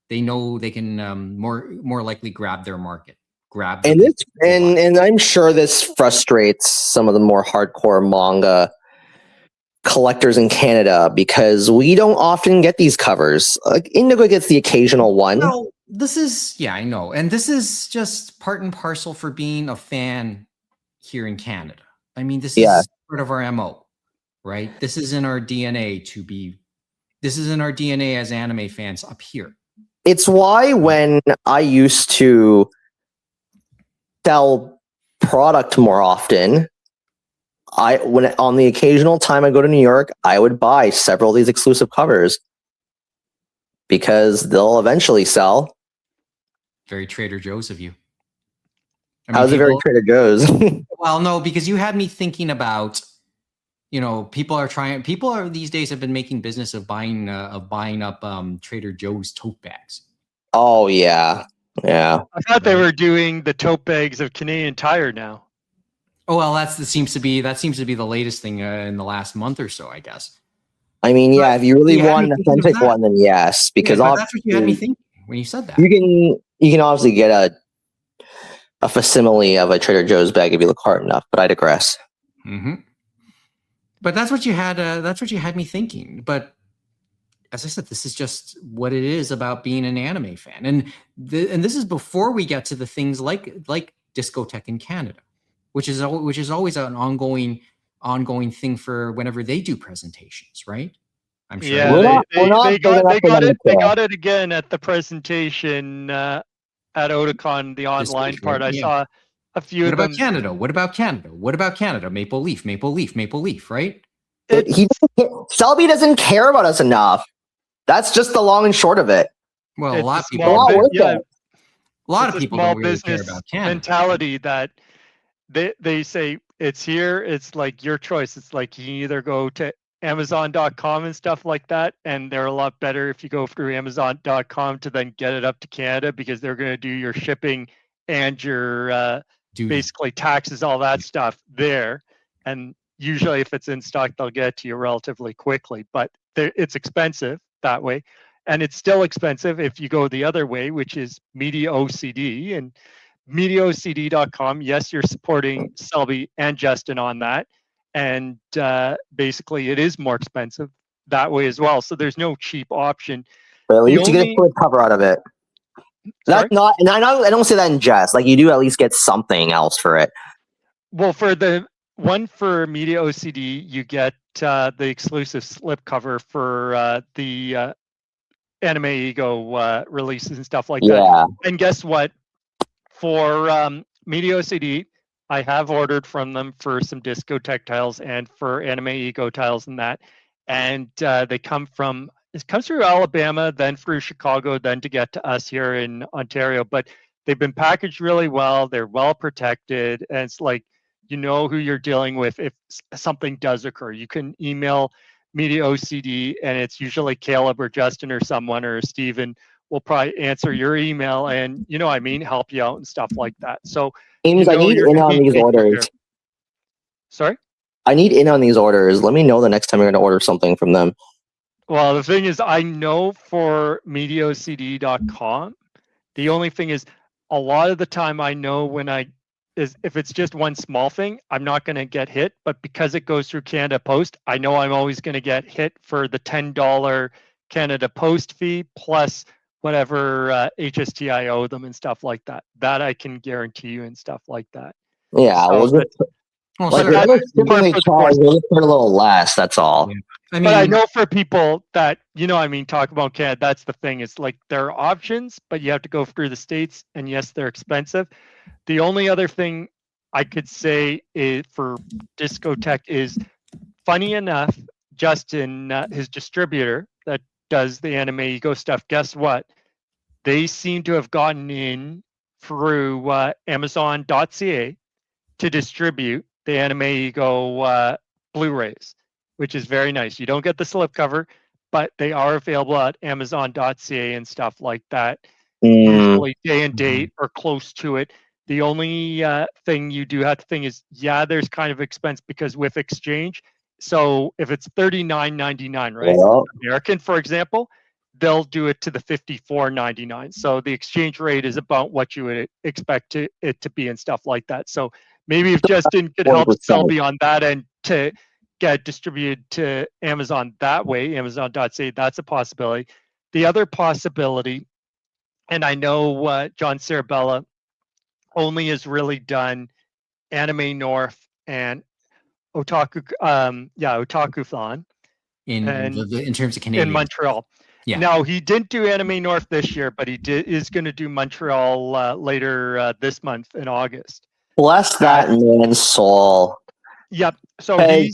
they know they can more likely grab their market. And I'm sure this frustrates some of the more hardcore manga collectors in Canada, because we don't often get these covers. Like, Indigo gets the occasional one. Well, I know. And this is just part and parcel for being a fan here in Canada. I mean, this is part of our MO, right? This is in our DNA as anime fans up here. It's why when I used to sell product more often, when on the occasional time I go to New York, I would buy several of these exclusive covers, because they'll eventually sell. Very Trader Joe's of you. How's it very Trader Joe's? Well, no, because you had me thinking about, people are these days have been making business of buying up Trader Joe's tote bags. Oh yeah. Yeah. I thought they were doing the tote bags of Canadian Tire now. Oh well, that seems to be the latest thing in the last month or so, I guess. I mean, yeah, if you really want an authentic one, then yes, because that's what you had me thinking when you said that. You can obviously get a facsimile of a Trader Joe's bag if you look hard enough, but I digress. Mm-hmm. But that's what you had me thinking. But as I said, this is just what it is about being an anime fan, and this is before we get to the things like Discotheque in Canada, which is always an ongoing thing for whenever they do presentations, right? I'm sure. Yeah, they got it again at the presentation at Otakon, the online part. I saw a few. What about Canada? What about Canada? Maple Leaf, right? Selby doesn't care about us enough. That's just the long and short of it. Well, a lot of people small don't really care business about Canada. Mentality that they say it's here. It's like your choice. It's like you either go to Amazon.com and stuff like that, and they're a lot better if you go through Amazon.com to then get it up to Canada, because they're going to do your shipping and your basically taxes, all that stuff there. And usually if it's in stock, they'll get it to you relatively quickly, but it's expensive that way. And it's still expensive if you go the other way, which is Media OCD. And MediaOCD.com, yes, you're supporting Selby and Justin on that. And basically it is more expensive that way as well. So there's no cheap option. But at least you get a full cover out of it. That's not, and I don't say that in jest. Like, you do at least get something else for it. Well, for the one for Media OCD, you get the exclusive slipcover for the Anime Ego releases and stuff like that. And guess what? For Media OCD, I have ordered from them for some Discotheque tiles and for Anime Ego tiles and that. And it comes through Alabama, then through Chicago, then to get to us here in Ontario. But they've been packaged really well. They're well protected. And it's like, you know who you're dealing with if something does occur. You can email Media OCD, and it's usually Caleb or Justin or someone or Steven will probably answer your email and, help you out and stuff like that. So James, I need in on these orders. Sorry? I need in on these orders. Let me know the next time you're going to order something from them. Well, the thing is, I know for MediaOCD.com, the only thing is, a lot of the time I know if it's just one small thing, I'm not going to get hit. But because it goes through Canada Post, I know I'm always going to get hit for the $10 Canada Post fee plus whatever HST I owe them and stuff like that. That I can guarantee you and stuff like that. Yeah, so, put a little less. That's all. Yeah. But I know for people that, talk about Canada, that's the thing. It's like there are options, but you have to go through the States, and yes, they're expensive. The only other thing I could say is for Discotheque is, funny enough, Justin, his distributor that does the Anime Ego stuff, guess what? They seem to have gotten in through Amazon.ca, to distribute the Anime Go Blu-rays, which is very nice. You don't get the slipcover, but they are available at Amazon.ca and stuff like that. Usually day and date or close to it. The only thing you do have to think is, there's kind of expense because with exchange. So if it's $39.99, right? Yeah. American, for example, they'll do it to the $54.99. So the exchange rate is about what you would expect it to be and stuff like that. So maybe if Justin could help 40%. Selby on that end to get distributed to Amazon that way, Amazon.ca, that's a possibility. The other possibility, and I know John Sarabella only has really done Anime North and Otakuthon in terms of Canadian. in Montreal. Yeah. Now he didn't do Anime North this year, but he is going to do Montreal later this month in August. Bless that man's soul. Yep. So Hey,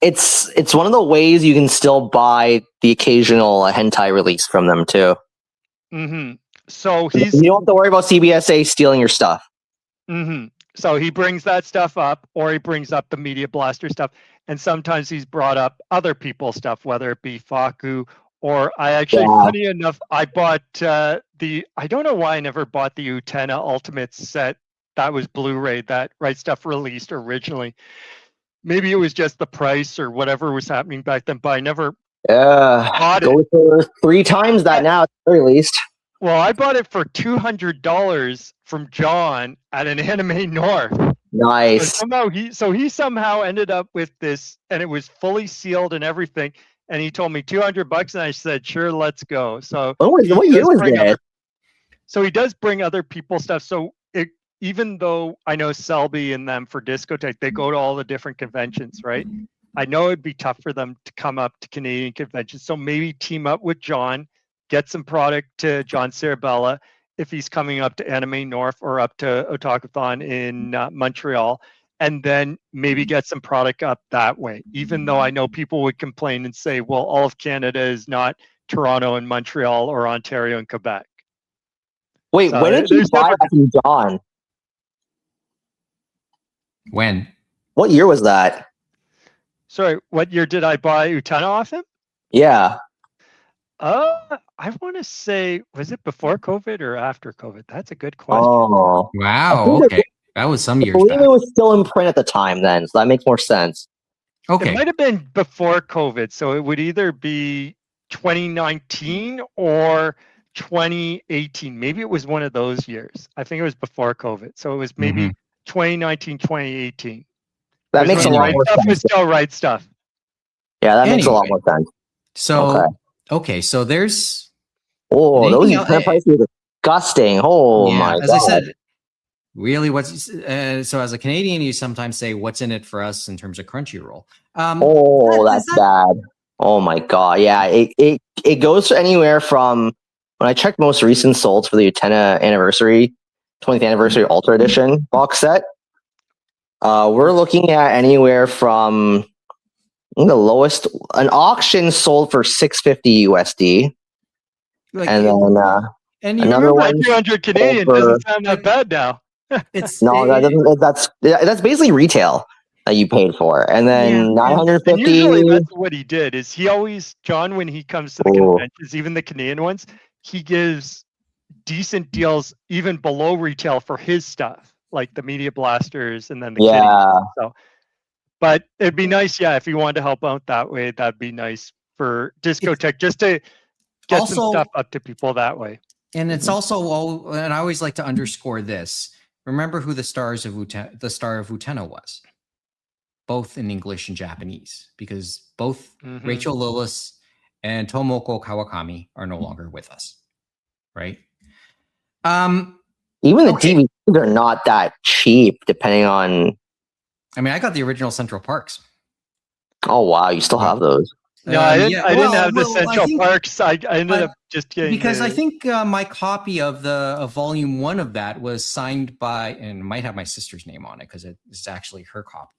it's one of the ways you can still buy the occasional hentai release from them too. So You don't have to worry about CBSA stealing your stuff. So he brings that stuff up, or he brings up the Media Blaster stuff, and sometimes he's brought up other people's stuff, whether it be Faku or I actually, funny enough, I bought I don't know why I never bought the Utena Ultimate set that was Blu-ray that Right Stuff released originally. Maybe it was just the price or whatever was happening back then, but I never bought go it. for 3 times that now at the very least. Well, I bought it for $200 from John at an Anime North. Nice. He somehow ended up with this, and it was fully sealed and everything. And he told me $200, and I said, "Sure, let's go." So what year was that? So he does bring other people's stuff. So even though I know Selby and them for Discotheque, they go to all the different conventions, right? I know it'd be tough for them to come up to Canadian conventions. So maybe team up with John, get some product to John Sarabella if he's coming up to Anime North or up to Otakuthon in Montreal, and then maybe get some product up that way. Even though I know people would complain and say, well, all of Canada is not Toronto and Montreal or Ontario and Quebec. Wait, when did you buy that from John? When? What year was that? Sorry, what year did I buy Utena off him? Yeah. I want to say, was it before COVID or after COVID? That's a good question. Oh, wow. Okay, that was some years I believe back. it was still in print at the time then, so that makes more sense. Okay. It might have been before COVID, so it would either be 2019 or 2018. Maybe it was one of those years. I think it was before COVID, so it was maybe 2019, 2018. That makes a lot more sense. It's still Right Stuff. Yeah, that makes a lot more sense. So, okay, so there's... those print prices are disgusting. Oh my God. As I said, really, so as a Canadian, you sometimes say, what's in it for us in terms of Crunchyroll? That's bad. Oh my God. Yeah, it goes anywhere from, when I checked most recent solds for the Utena 20th anniversary Ultra Edition box set, we're looking at anywhere from the lowest, an auction sold for $650 USD. And then another one 200 Canadian doesn't sound that bad now. That's basically retail that you paid for. And then 950. And usually that's what he did, is he always, John, when he comes to the conventions, even the Canadian ones, he gives decent deals even below retail for his stuff, like the Media Blasters and then the kitties. So, but it'd be nice, if you wanted to help out that way, that'd be nice for Discotheque, just to get some stuff up to people that way. And it's also, and I always like to underscore this. Remember who the star of Utena was, both in English and Japanese, because both Rachel Lillis and Tomoko Kawakami are no longer with us, right? Even the DVDs are not that cheap, depending on... I mean, I got the original Central Parks. Oh, wow. You still have those? No, I didn't have the Central Parks. I ended up just getting... Because I think my copy of Volume 1 of that was signed by, and it might have my sister's name on it, because it's actually her copy.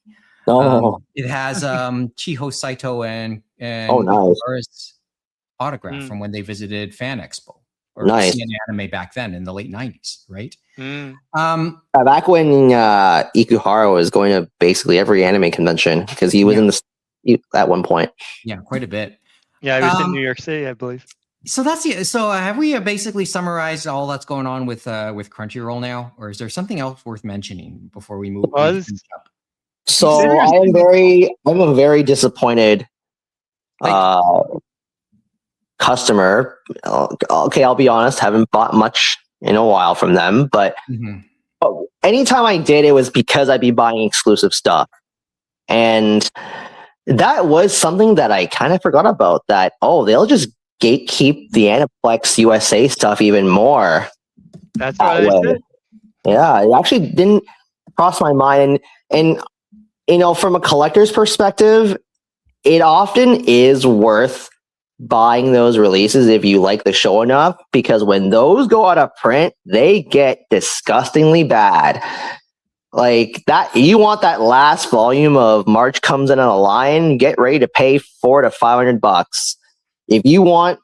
It has Chiho Saito and nice. Laura's autograph from when they visited Fan Expo. or Nice. see an anime back then in the late 90s, right? Back when Ikuhara was going to basically every anime convention because he was in the at one point. Yeah, quite a bit. Yeah, I was in New York City, I believe. So that's it. So have we basically summarized all that's going on with Crunchyroll now, or is there something else worth mentioning before we move? So I'm a very disappointed customer. Okay, I'll be honest, haven't bought much in a while from them, but anytime I did, it was because I'd be buying exclusive stuff. And that was something that I kind of forgot about, that, they'll just gatekeep the Aniplex USA stuff even more. That's what I said. Yeah, it actually didn't cross my mind. And from a collector's perspective, it often is worth buying those releases if you like the show enough, because when those go out of print, they get disgustingly bad. Like that, you want that last volume of March Comes In on a Line, get ready to pay $400 to $500. If you want,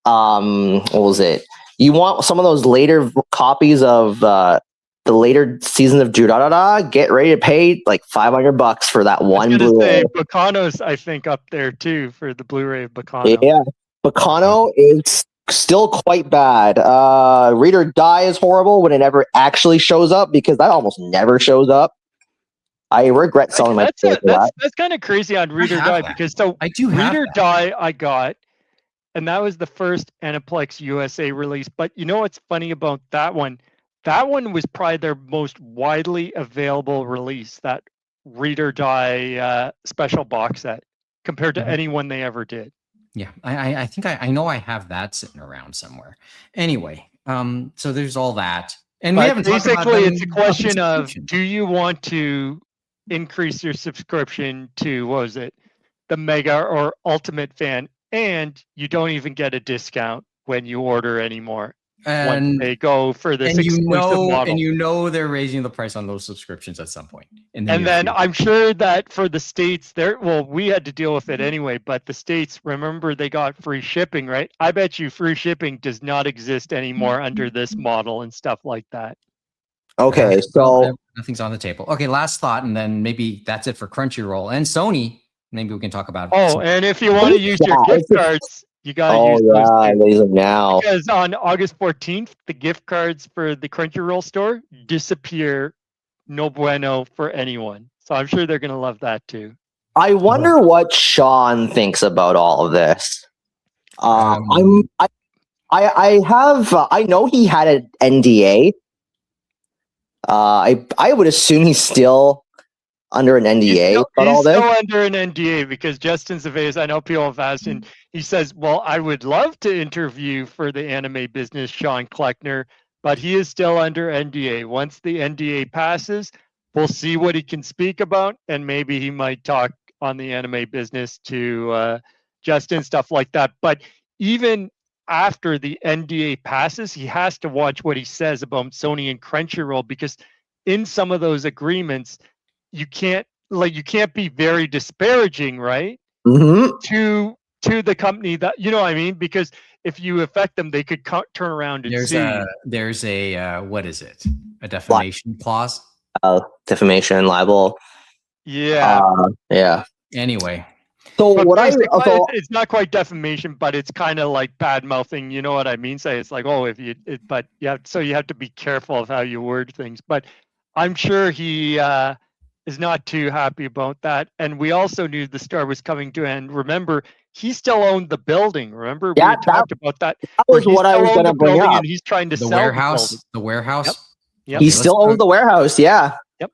what was it? You want some of those later copies of the later season of Durarara, get ready to pay like $500 for that one Blu-ray. Bacano's, I think, up there too for the Blu-ray of Bacano. Yeah, Bacano is still quite bad. Read or Die is horrible when it ever actually shows up, because that almost never shows up. I regret selling my ticket for that. That's kind of crazy on Read or Die, because I do have Read or Die I got, and that was the first Aniplex USA release. But you know what's funny about that one? That one was probably their most widely available release, that Read or Die special box set, compared to any one they ever did. Yeah, I think I know I have that sitting around somewhere. Anyway, so there's all that. And we haven't talked about basically, it's a question of, do you want to increase your subscription to, what was it, the Mega or Ultimate Fan, and you don't even get a discount when you order anymore. And once they go for this exclusive model. And they're raising the price on those subscriptions at some point. And then I'm sure that for the States, we had to deal with it anyway, but the States, remember, they got free shipping, right? I bet you free shipping does not exist anymore under this model and stuff like that. Okay, so nothing's on the table. Okay, last thought, and then maybe that's it for Crunchyroll and Sony. Maybe we can talk about. And if you want to use your gift cards, you gotta use those now. Because on August 14th, the gift cards for the Crunchyroll store disappear. No bueno for anyone. So I'm sure they're gonna love that too. I wonder what Sean thinks about all of this. I know he had an NDA. I would assume he's still under an NDA. He's still under an NDA because Justin Zaveis, I know people have asked, and he says, well, I would love to interview for the anime business Sean Kleckner, but he is still under NDA. Once the NDA passes, we'll see what he can speak about, and maybe he might talk on the anime business to Justin, stuff like that. But even after the NDA passes, he has to watch what he says about Sony and Crunchyroll, because in some of those agreements, you can't be very disparaging, right? Mm-hmm. To the company that, you know what I mean? Because if you affect them, they could turn around and there's a what is it? A defamation clause? Defamation, libel. Yeah. Yeah. Anyway. So it's not quite defamation, but it's kind of like bad mouthing. You know what I mean? Say it's like, but you have to be careful of how you word things. But I'm sure he is not too happy about that. And we also knew the store was coming to end. Remember, he still owned the building. Remember, we talked about that. That was what I was going to bring up. And he's trying to sell the warehouse. Yep. He still owns the warehouse. Yeah. Yep.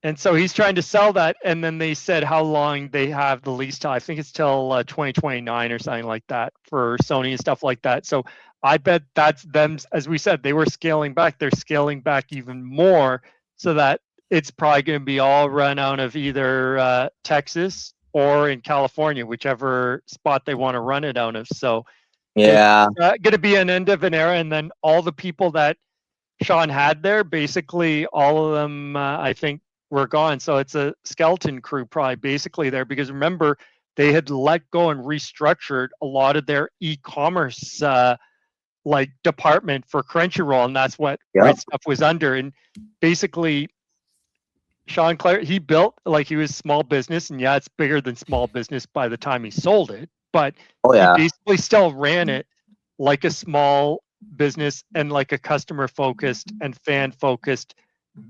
And so he's trying to sell that. And then they said how long they have the lease time. I think it's till 2029 or something like that for Sony and stuff like that. So I bet that's them. As we said, they were scaling back. They're scaling back even more, so that it's probably going to be all run out of either Texas or in California, whichever spot they want to run it out of. So yeah, it's going to be an end of an era. And then all the people that Sean had there, basically all of them, I think, were gone. So it's a skeleton crew probably basically there, because remember, they had let go and restructured a lot of their e-commerce like department for Crunchyroll, and that's what Right Stuff was under. And basically, Sean Clare, he built like he was small business, and yeah, it's bigger than small business by the time he sold it, but he basically still ran it like a small business and like a customer focused and fan focused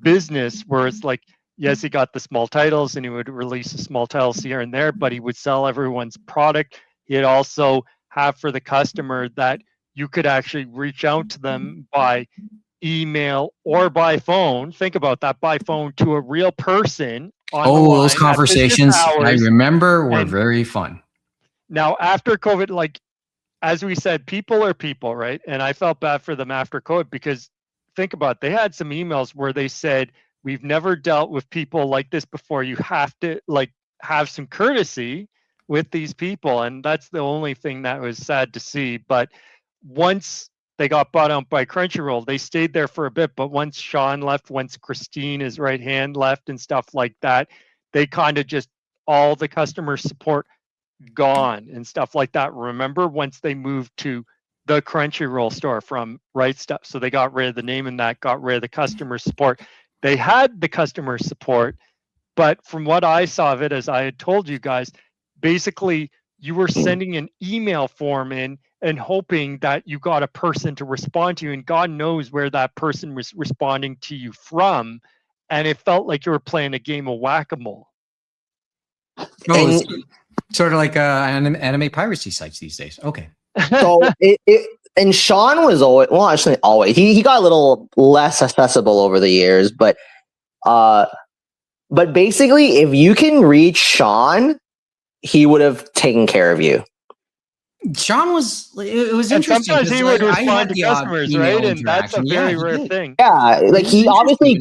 business, where it's like, yes, he got the small titles and he would release a small titles here and there, but he would sell everyone's product. He'd also have for the customer that you could actually reach out to them by email or by phone. Think about that, by phone to a real person. Those conversations I remember were very fun. Now, after COVID, like, as we said, people are people, right? And I felt bad for them after COVID, because think about it, they had some emails where they said, we've never dealt with people like this before. You have to like have some courtesy with these people. And that's the only thing that was sad to see. But once they got bought out by Crunchyroll, they stayed there for a bit. But once Sean left, once Christine, his right hand, left and stuff like that, they kind of just, all the customer support gone and stuff like that. Remember, once they moved to the Crunchyroll store from Right Stuff, so they got rid of the name and that got rid of the customer support. They had the customer support, but from what I saw of it, as I had told you guys, basically you were sending an email form in and hoping that you got a person to respond to you, and God knows where that person was responding to you from, and it felt like you were playing a game of whack-a-mole. Sort of like anime piracy sites these days. Okay. So and Sean was always he got a little less accessible over the years, but basically, if you can reach Sean, he would have taken care of you. Sean was, it was interesting. Sometimes he would respond to customers, right? And that's a very rare thing. Yeah, like he obviously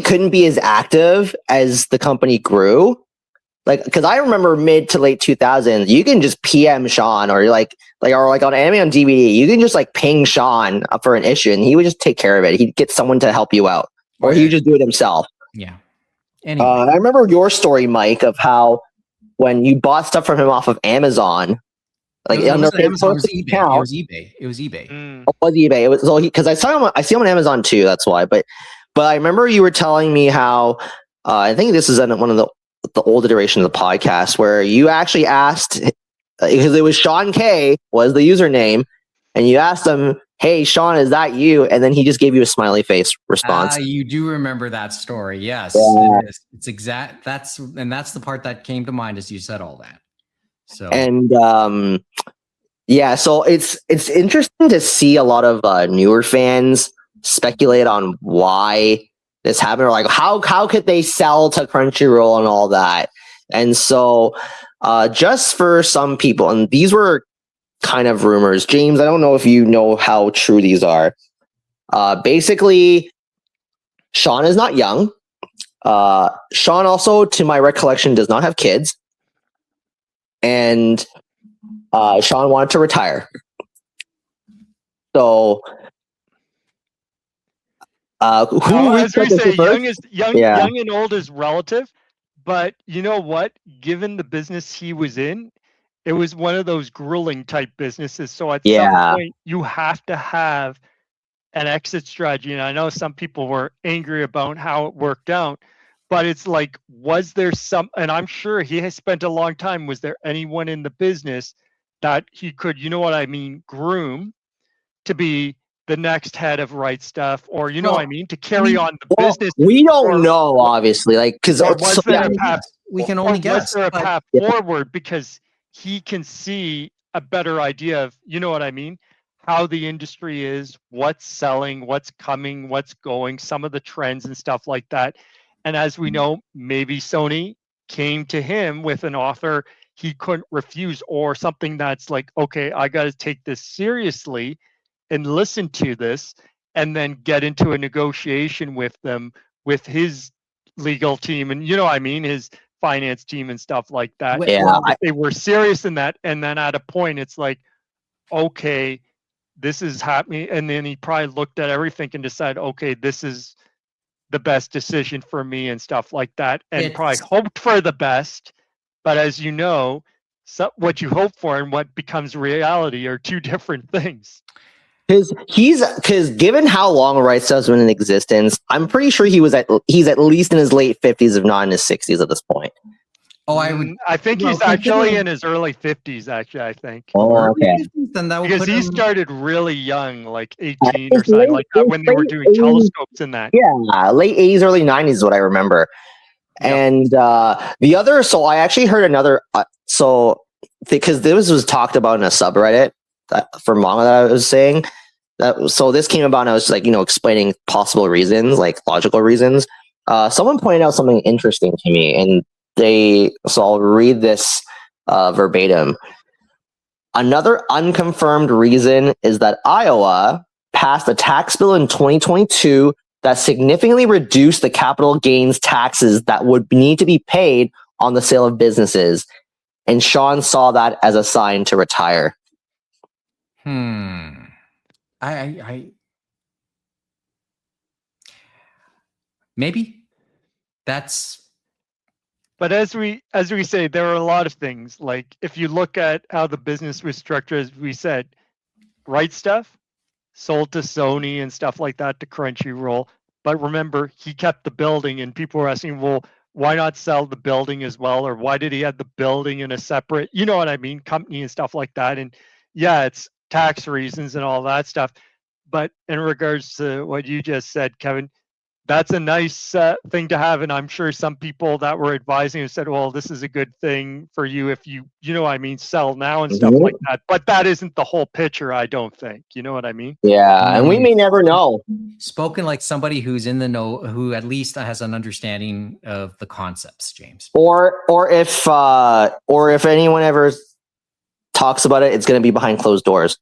couldn't be as active as the company grew. Like, because I remember mid to late 2000s, you can just PM Sean, or like on Anime on DVD, you can just like ping Sean for an issue, and he would just take care of it. He'd get someone to help you out, or he'd just do it himself. Yeah. Anyway. I remember your story, Mike, of how when you bought stuff from him off of Amazon, like Amazon, it was eBay. It was eBay. It was eBay. It was because I see him on Amazon too. That's why. But I remember you were telling me how I think this is one of the old iteration of the podcast where you actually asked, because it was Sean K was the username, and you asked him, "Hey, Sean, is that you?" And then he just gave you a smiley face response. You do remember that story? Yes, it is. It's exact. That's the part that came to mind as you said all that. So so it's interesting to see a lot of newer fans speculate on why this happened, or like how could they sell to Crunchyroll and all that. And so just for some people, and these were kind of rumors, James, I don't know if you know how true these are. Basically, Sean is not young. Sean also, to my recollection, does not have kids. And Sean wanted to retire. So as we say, young and old is relative, but you know what? Given the business he was in, it was one of those grueling type businesses. So at some point, you have to have an exit strategy. And I know some people were angry about how it worked out, but it's like, was there some? And I'm sure he has spent a long time. Was there anyone in the business that he could, you know what I mean, groom to be the next head of Right Stuff, or you know what I mean, to carry on the business? We don't know, obviously, like, because we can only guess. Was there a path forward, because he can see a better idea of, you know what I mean, how the industry is, what's selling, what's coming, what's going, some of the trends and stuff like that. And as we know, maybe Sony came to him with an offer he couldn't refuse, or something that's like, okay, I got to take this seriously and listen to this, and then get into a negotiation with them, with his legal team, and you know what I mean, his finance team and stuff like that. They were serious in that, and then at a point it's like, okay, this is happening, and then he probably looked at everything and decided, okay, this is the best decision for me and stuff like that, and probably hoped for the best. But as you know, what you hope for and what becomes reality are two different things. Because given how long Right Stuff's been in existence, I'm pretty sure he's at least in his late 50s, if not in his 60s at this point. Oh, I think he's actually in his early 50s. Actually, I think. Oh, okay. Then that Because he him... started really young, like 18 or something like that, when they were doing telescopes and that. Yeah, late 80s, early 90s is what I remember. Yep. And the other, so I actually heard another, because this was talked about in a subreddit for manga that I was saying. So this came about and I was like, explaining possible reasons, like logical reasons. Someone pointed out something interesting to me, and so I'll read this verbatim. Another unconfirmed reason is that Iowa passed a tax bill in 2022 that significantly reduced the capital gains taxes that would need to be paid on the sale of businesses. And Sean saw that as a sign to retire. Maybe that's. But as we say, there are a lot of things. Like if you look at how the business was structured, as we said, Right Stuff sold to Sony and stuff like that, to Crunchyroll. But remember, he kept the building, and people were asking, well, why not sell the building as well? Or why did he have the building in a separate, you know what I mean, company and stuff like that? And yeah, it's tax reasons and all that stuff. But in regards to what you just said, Kevin, that's a nice thing to have. And I'm sure some people that were advising have said, well, this is a good thing for you if you know what I mean, sell now and stuff like that. But that isn't the whole picture, I don't think. You know what I mean? Yeah, and we may never know. Spoken like somebody who's in the know, who at least has an understanding of the concepts, James. Or if anyone ever talks about it, it's going to be behind closed doors.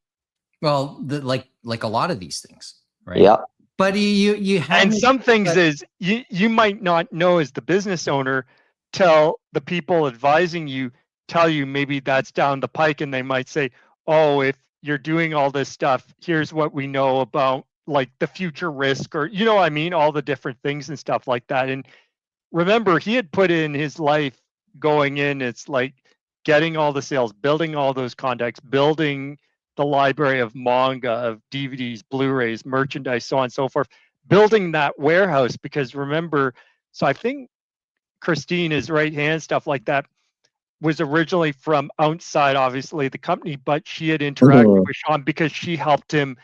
Well, like a lot of these things, right? Yeah. But you have, and some things is you might not know as the business owner till the people advising you tell you maybe that's down the pike, and they might say, oh, if you're doing all this stuff, here's what we know about like the future risk, or you know what I mean, all the different things and stuff like that. And remember, he had put in his life going in, it's like getting all the sales, building all those contacts, building the library of manga, of DVDs, Blu-rays, merchandise, so on and so forth, building that warehouse. Because remember, so I think Christine, his right hand, stuff like that, was originally from outside, obviously, the company, but she had interacted with Sean because she helped him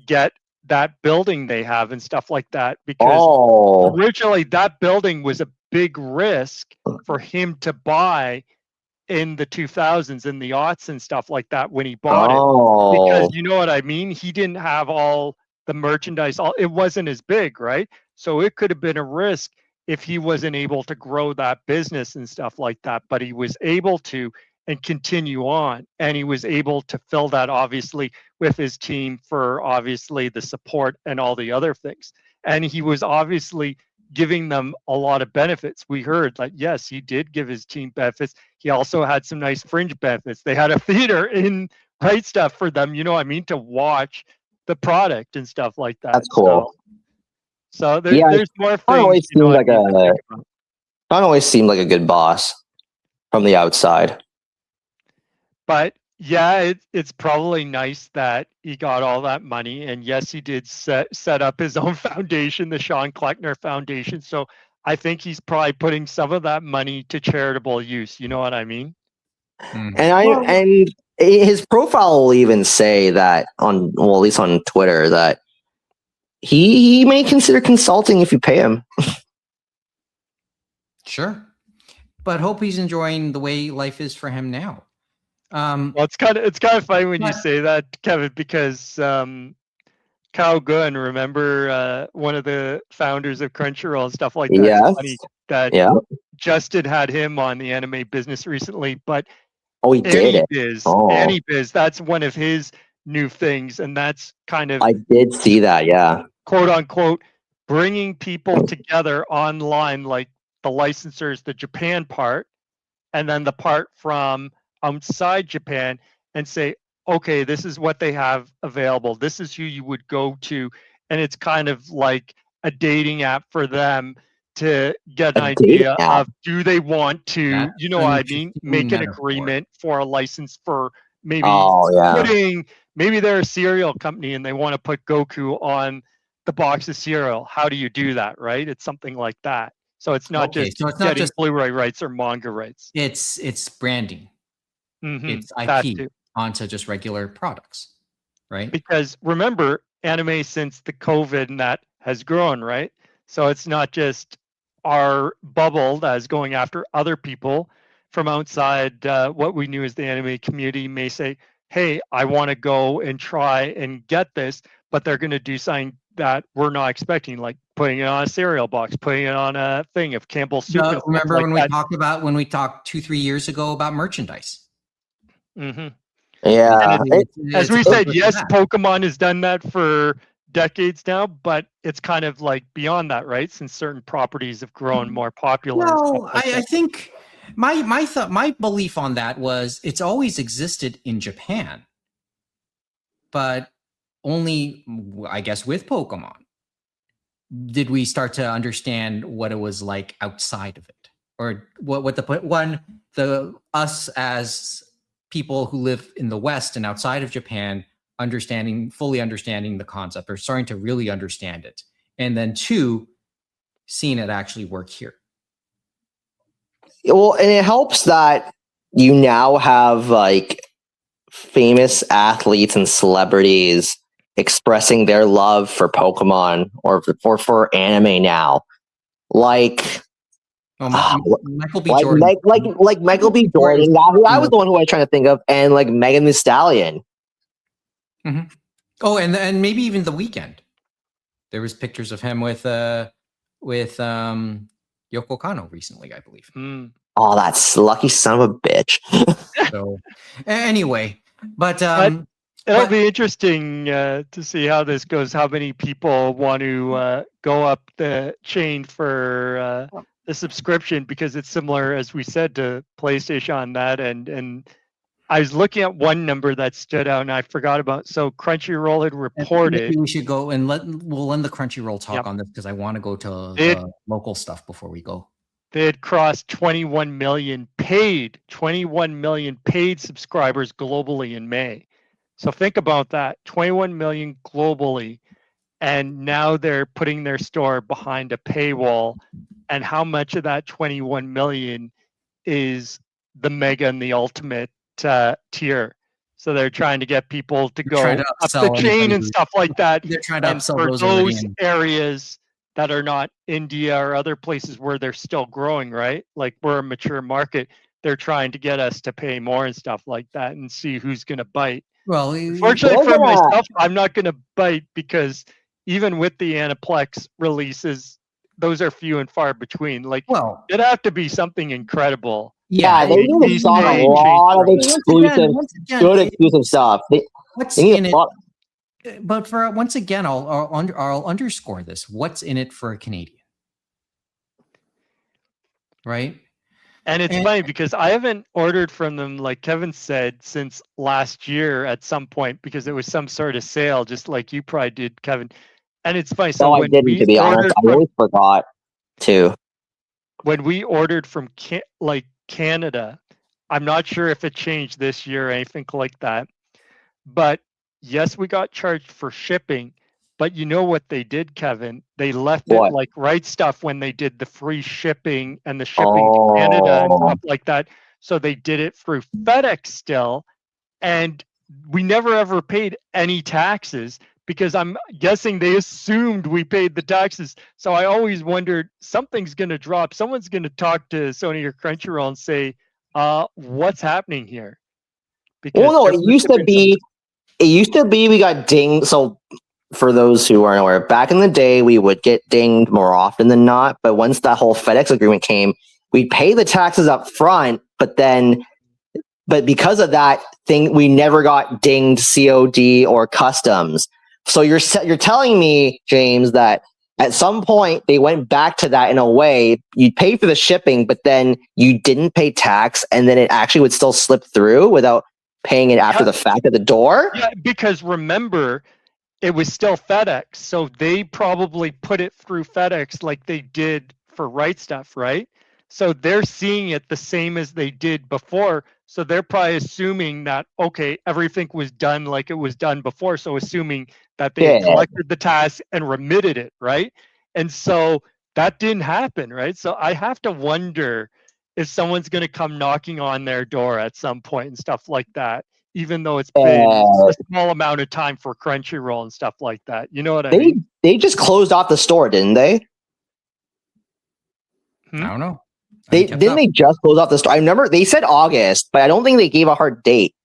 get that building they have and stuff like that. Because originally that building was a big risk for him to buy in the 2000s, in the aughts and stuff like that, when he bought it. Because you know what I mean? He didn't have all the merchandise. It wasn't as big, right? So it could have been a risk if he wasn't able to grow that business and stuff like that. But he was able to and continue on. And he was able to fill that, obviously, with his team for obviously the support and all the other things. And he was obviously giving them a lot of benefits. We heard that, yes, he did give his team benefits. He also had some nice fringe benefits. They had a theater in Right Stuff for them, you know what I mean, to watch the product and stuff like that. That's cool. So there's more things. John always seemed like a good boss from the outside. But yeah, it's probably nice that he got all that money. And yes, he did set up his own foundation, the Sean Kleckner Foundation. So I think he's probably putting some of that money to charitable use. You know what I mean? Mm-hmm. And his profile will even say that at least on Twitter, that he may consider consulting if you pay him. Sure. But hope he's enjoying the way life is for him now. Well, it's kind of funny when you say that, Kevin, because Kyle Gunn, remember, one of the founders of Crunchyroll and stuff like that. Yes. Funny that Justin had him on the anime business recently, but he did it. Anybiz, that's one of his new things, and that's kind of, I did see that, yeah, quote unquote, bringing people together online, like the licensors, the Japan part, and then the part from outside Japan, and say, okay, this is what they have available. This is who you would go to. And it's kind of like a dating app for them to get an A date idea now. of, do they want to, That's you know what I an mean, interesting make an metaphor. agreement for a license for maybe Oh yeah. maybe they're a cereal company and they want to put Goku on the box of cereal. How do you do that, right? It's something like that. So it's not Okay, just so it's not getting just Blu-ray rights or manga rights. it's branding. It's That IP too. onto just regular products, right? Because remember, anime since the COVID and that has grown, right? So it's not just our bubble that is going after other people from outside what we knew as the anime community may say, hey, I want to go and try and get this, but they're going to do something that we're not expecting, like putting it on a cereal box, putting it on a thing of Campbell's soup. And Remember like when that. we talked 2-3 years ago about merchandise? Mm-hmm. Yeah. As we It's said, over yes, that. Pokemon has done that for decades now, but it's kind of like beyond that, right? Since certain properties have grown more popular. And stuff Well, like I that. think my belief on that was it's always existed in Japan, but only, I guess, with Pokemon did we start to understand what it was like outside of it, or what the us as people who live in the West and outside of Japan fully understanding the concept, or starting to really understand it, and then two, seeing it actually work here. Well, and it helps that you now have like famous athletes and celebrities expressing their love for Pokemon or for anime now. Like Michael B. like Jordan. like Michael B. Jordan. I was the one who I was trying to think of, and like Megan Thee Stallion. Mm-hmm. Oh, and maybe even The Weeknd. There was pictures of him with Yoko Kanno recently, I believe. Oh, that's lucky son of a bitch. So anyway, but it'll be interesting to see how this goes. How many people want to go up the chain for the subscription, because it's similar, as we said, to PlayStation on that. And I was looking at one number that stood out and I forgot about. So Crunchyroll had reported. Maybe we should go and we'll end the Crunchyroll talk on this, because I want to go to the local stuff before we go. They had crossed 21 million paid subscribers globally in May. So think about that, 21 million globally. And now they're putting their store behind a paywall. And how much of that 21 million is the mega and the ultimate tier? So they're trying to get people to go up the chain and stuff like that. They're trying to upsell those areas that are not India or other places where they're still growing, right? Like we're a mature market. They're trying to get us to pay more and stuff like that and see who's going to bite. Well, fortunately for myself, I'm not going to bite, because even with the Aniplex releases, those are few and far between. Like, it'd have to be something incredible. Yeah, they need to sell a lot of exclusive, good exclusive stuff. What's in it? But for once again, I'll underscore this. What's in it for a Canadian? Right? And it's funny because I haven't ordered from them, like Kevin said, since last year at some point, because it was some sort of sale, just like you probably did, Kevin. And it's funny. So I didn't, to be honest. I always forgot to. When we ordered from Canada, I'm not sure if it changed this year or anything like that. But yes, we got charged for shipping. But you know what they did, Kevin? They left it like Right Stuff when they did the free shipping and the shipping to Canada and stuff like that. So they did it through FedEx still. And we never ever paid any taxes, because I'm guessing they assumed we paid the taxes. So I always wondered, something's going to drop. Someone's going to talk to Sony or Crunchyroll and say, what's happening here? Because it used to be we got dinged. So for those who aren't aware, back in the day, we would get dinged more often than not. But once that whole FedEx agreement came, we'd pay the taxes up front. But because of that thing, we never got dinged COD or customs. So you're telling me, James, that at some point they went back to that in a way. You'd pay for the shipping, but then you didn't pay tax, and then it actually would still slip through without paying it after the fact at the door? Yeah, because remember, it was still FedEx, so they probably put it through FedEx like they did for Right Stuff, right? So they're seeing it the same as they did before. So they're probably assuming that, okay, everything was done like it was done before. So assuming that they had collected the task and remitted it, right? And so that didn't happen, right? So I have to wonder if someone's going to come knocking on their door at some point and stuff like that, even though it's been a small amount of time for Crunchyroll and stuff like that. You know what I mean? They just closed off the store, didn't they? I don't know. They just close off the store? I remember they said August, but I don't think they gave a hard date.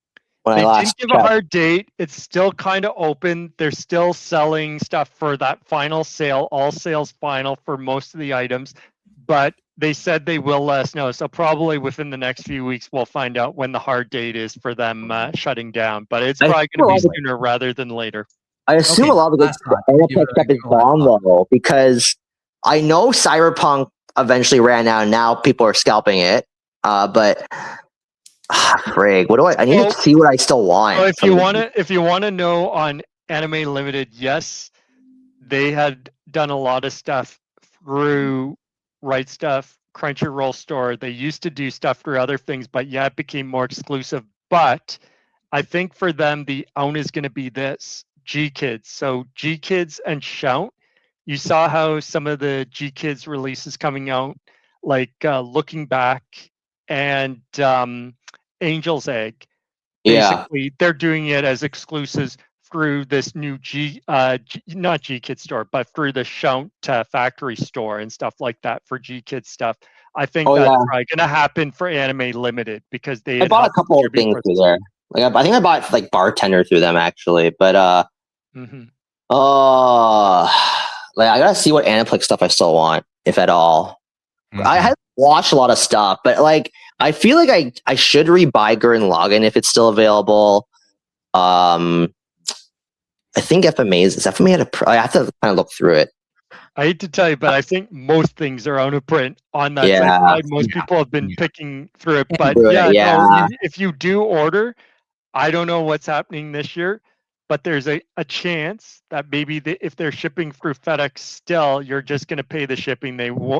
They didn't give a hard date. It's still kind of open. They're still selling stuff for that final sale, all sales final for most of the items, but they said they will let us know. So probably within the next few weeks, we'll find out when the hard date is for them shutting down. But it's probably going to be sooner rather than later. I assume a lot of the Aniplex stuff is gone though, because I know Cyberpunk eventually ran out and now people are scalping it. But frig, what do I need to see what I still want. So if you want to know on Anime Limited, yes, they had done a lot of stuff through Right Stuff, Crunchyroll store. They used to do stuff for other things, but yeah, it became more exclusive. But I think for them, the own is going to be this G Kids. So G Kids and Shout. You saw how some of the G Kids releases coming out, like Looking Back and Angel's Egg. Basically, they're doing it as exclusives through this new not G Kids store, but through the Shout factory store and stuff like that for G Kids stuff. I think that's probably going to happen for Anime Limited because I bought a couple of things through there. Like I think I bought like Bartender through them actually, but like I gotta see what Aniplex stuff I still want, if at all. I haven't watched a lot of stuff, but like I feel like I should rebuy Gurren Lagann if it's still available. I think FMA had I have to kind of look through it. I hate to tell you, but I think most things are out of print on that site. Most people have been picking through it, but if you do order, I don't know what's happening this year, but there's a chance that maybe if they're shipping through FedEx still, you're just going to pay the shipping.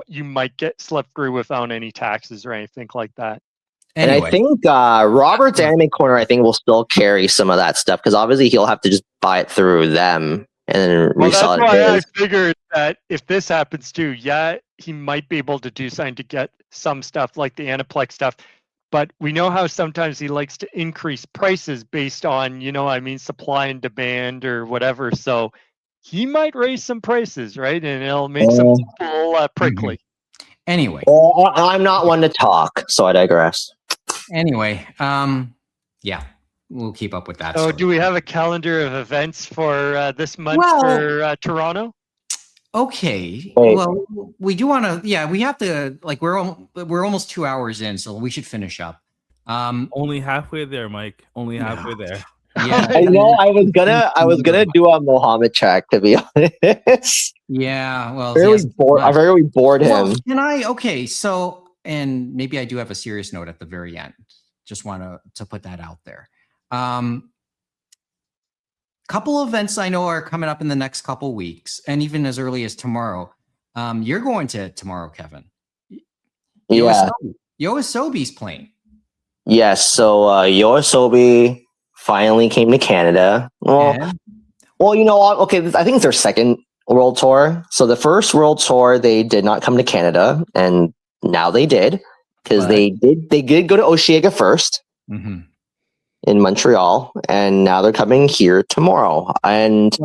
You might get slipped through without any taxes or anything like that. Anyway. And I think Robert's Anime Corner, I think, will still carry some of that stuff because obviously he'll have to just buy it through them and then resell it. That's why I figured that if this happens too, he might be able to do something to get some stuff like the Aniplex stuff. But we know how sometimes he likes to increase prices based on, supply and demand or whatever. So he might raise some prices, right? And it'll make some people prickly. Anyway. I'm not one to talk, so I digress. Anyway, we'll keep up with that. So do we have a calendar of events for this month for Toronto? Okay. Well, we do want to. Yeah, we have to. Like, we're almost 2 hours in, so we should finish up. Only halfway there, Mike. Only halfway there. Yeah, I know. I was gonna do a Mohammed check, to be honest. Yeah. Well, I very bored him. Well, can I? Okay. So, and maybe I do have a serious note at the very end. Just want to put that out there. Couple of events I know are coming up in the next couple weeks, and even as early as tomorrow. You're going to tomorrow, Kevin. Yoasobi's playing. Yes, so Yoasobi finally came to Canada. Well, you know what? Okay, I think it's their second world tour. So the first world tour, they did not come to Canada, and now they did because they did go to Osheaga first. In Montreal, and now they're coming here tomorrow. And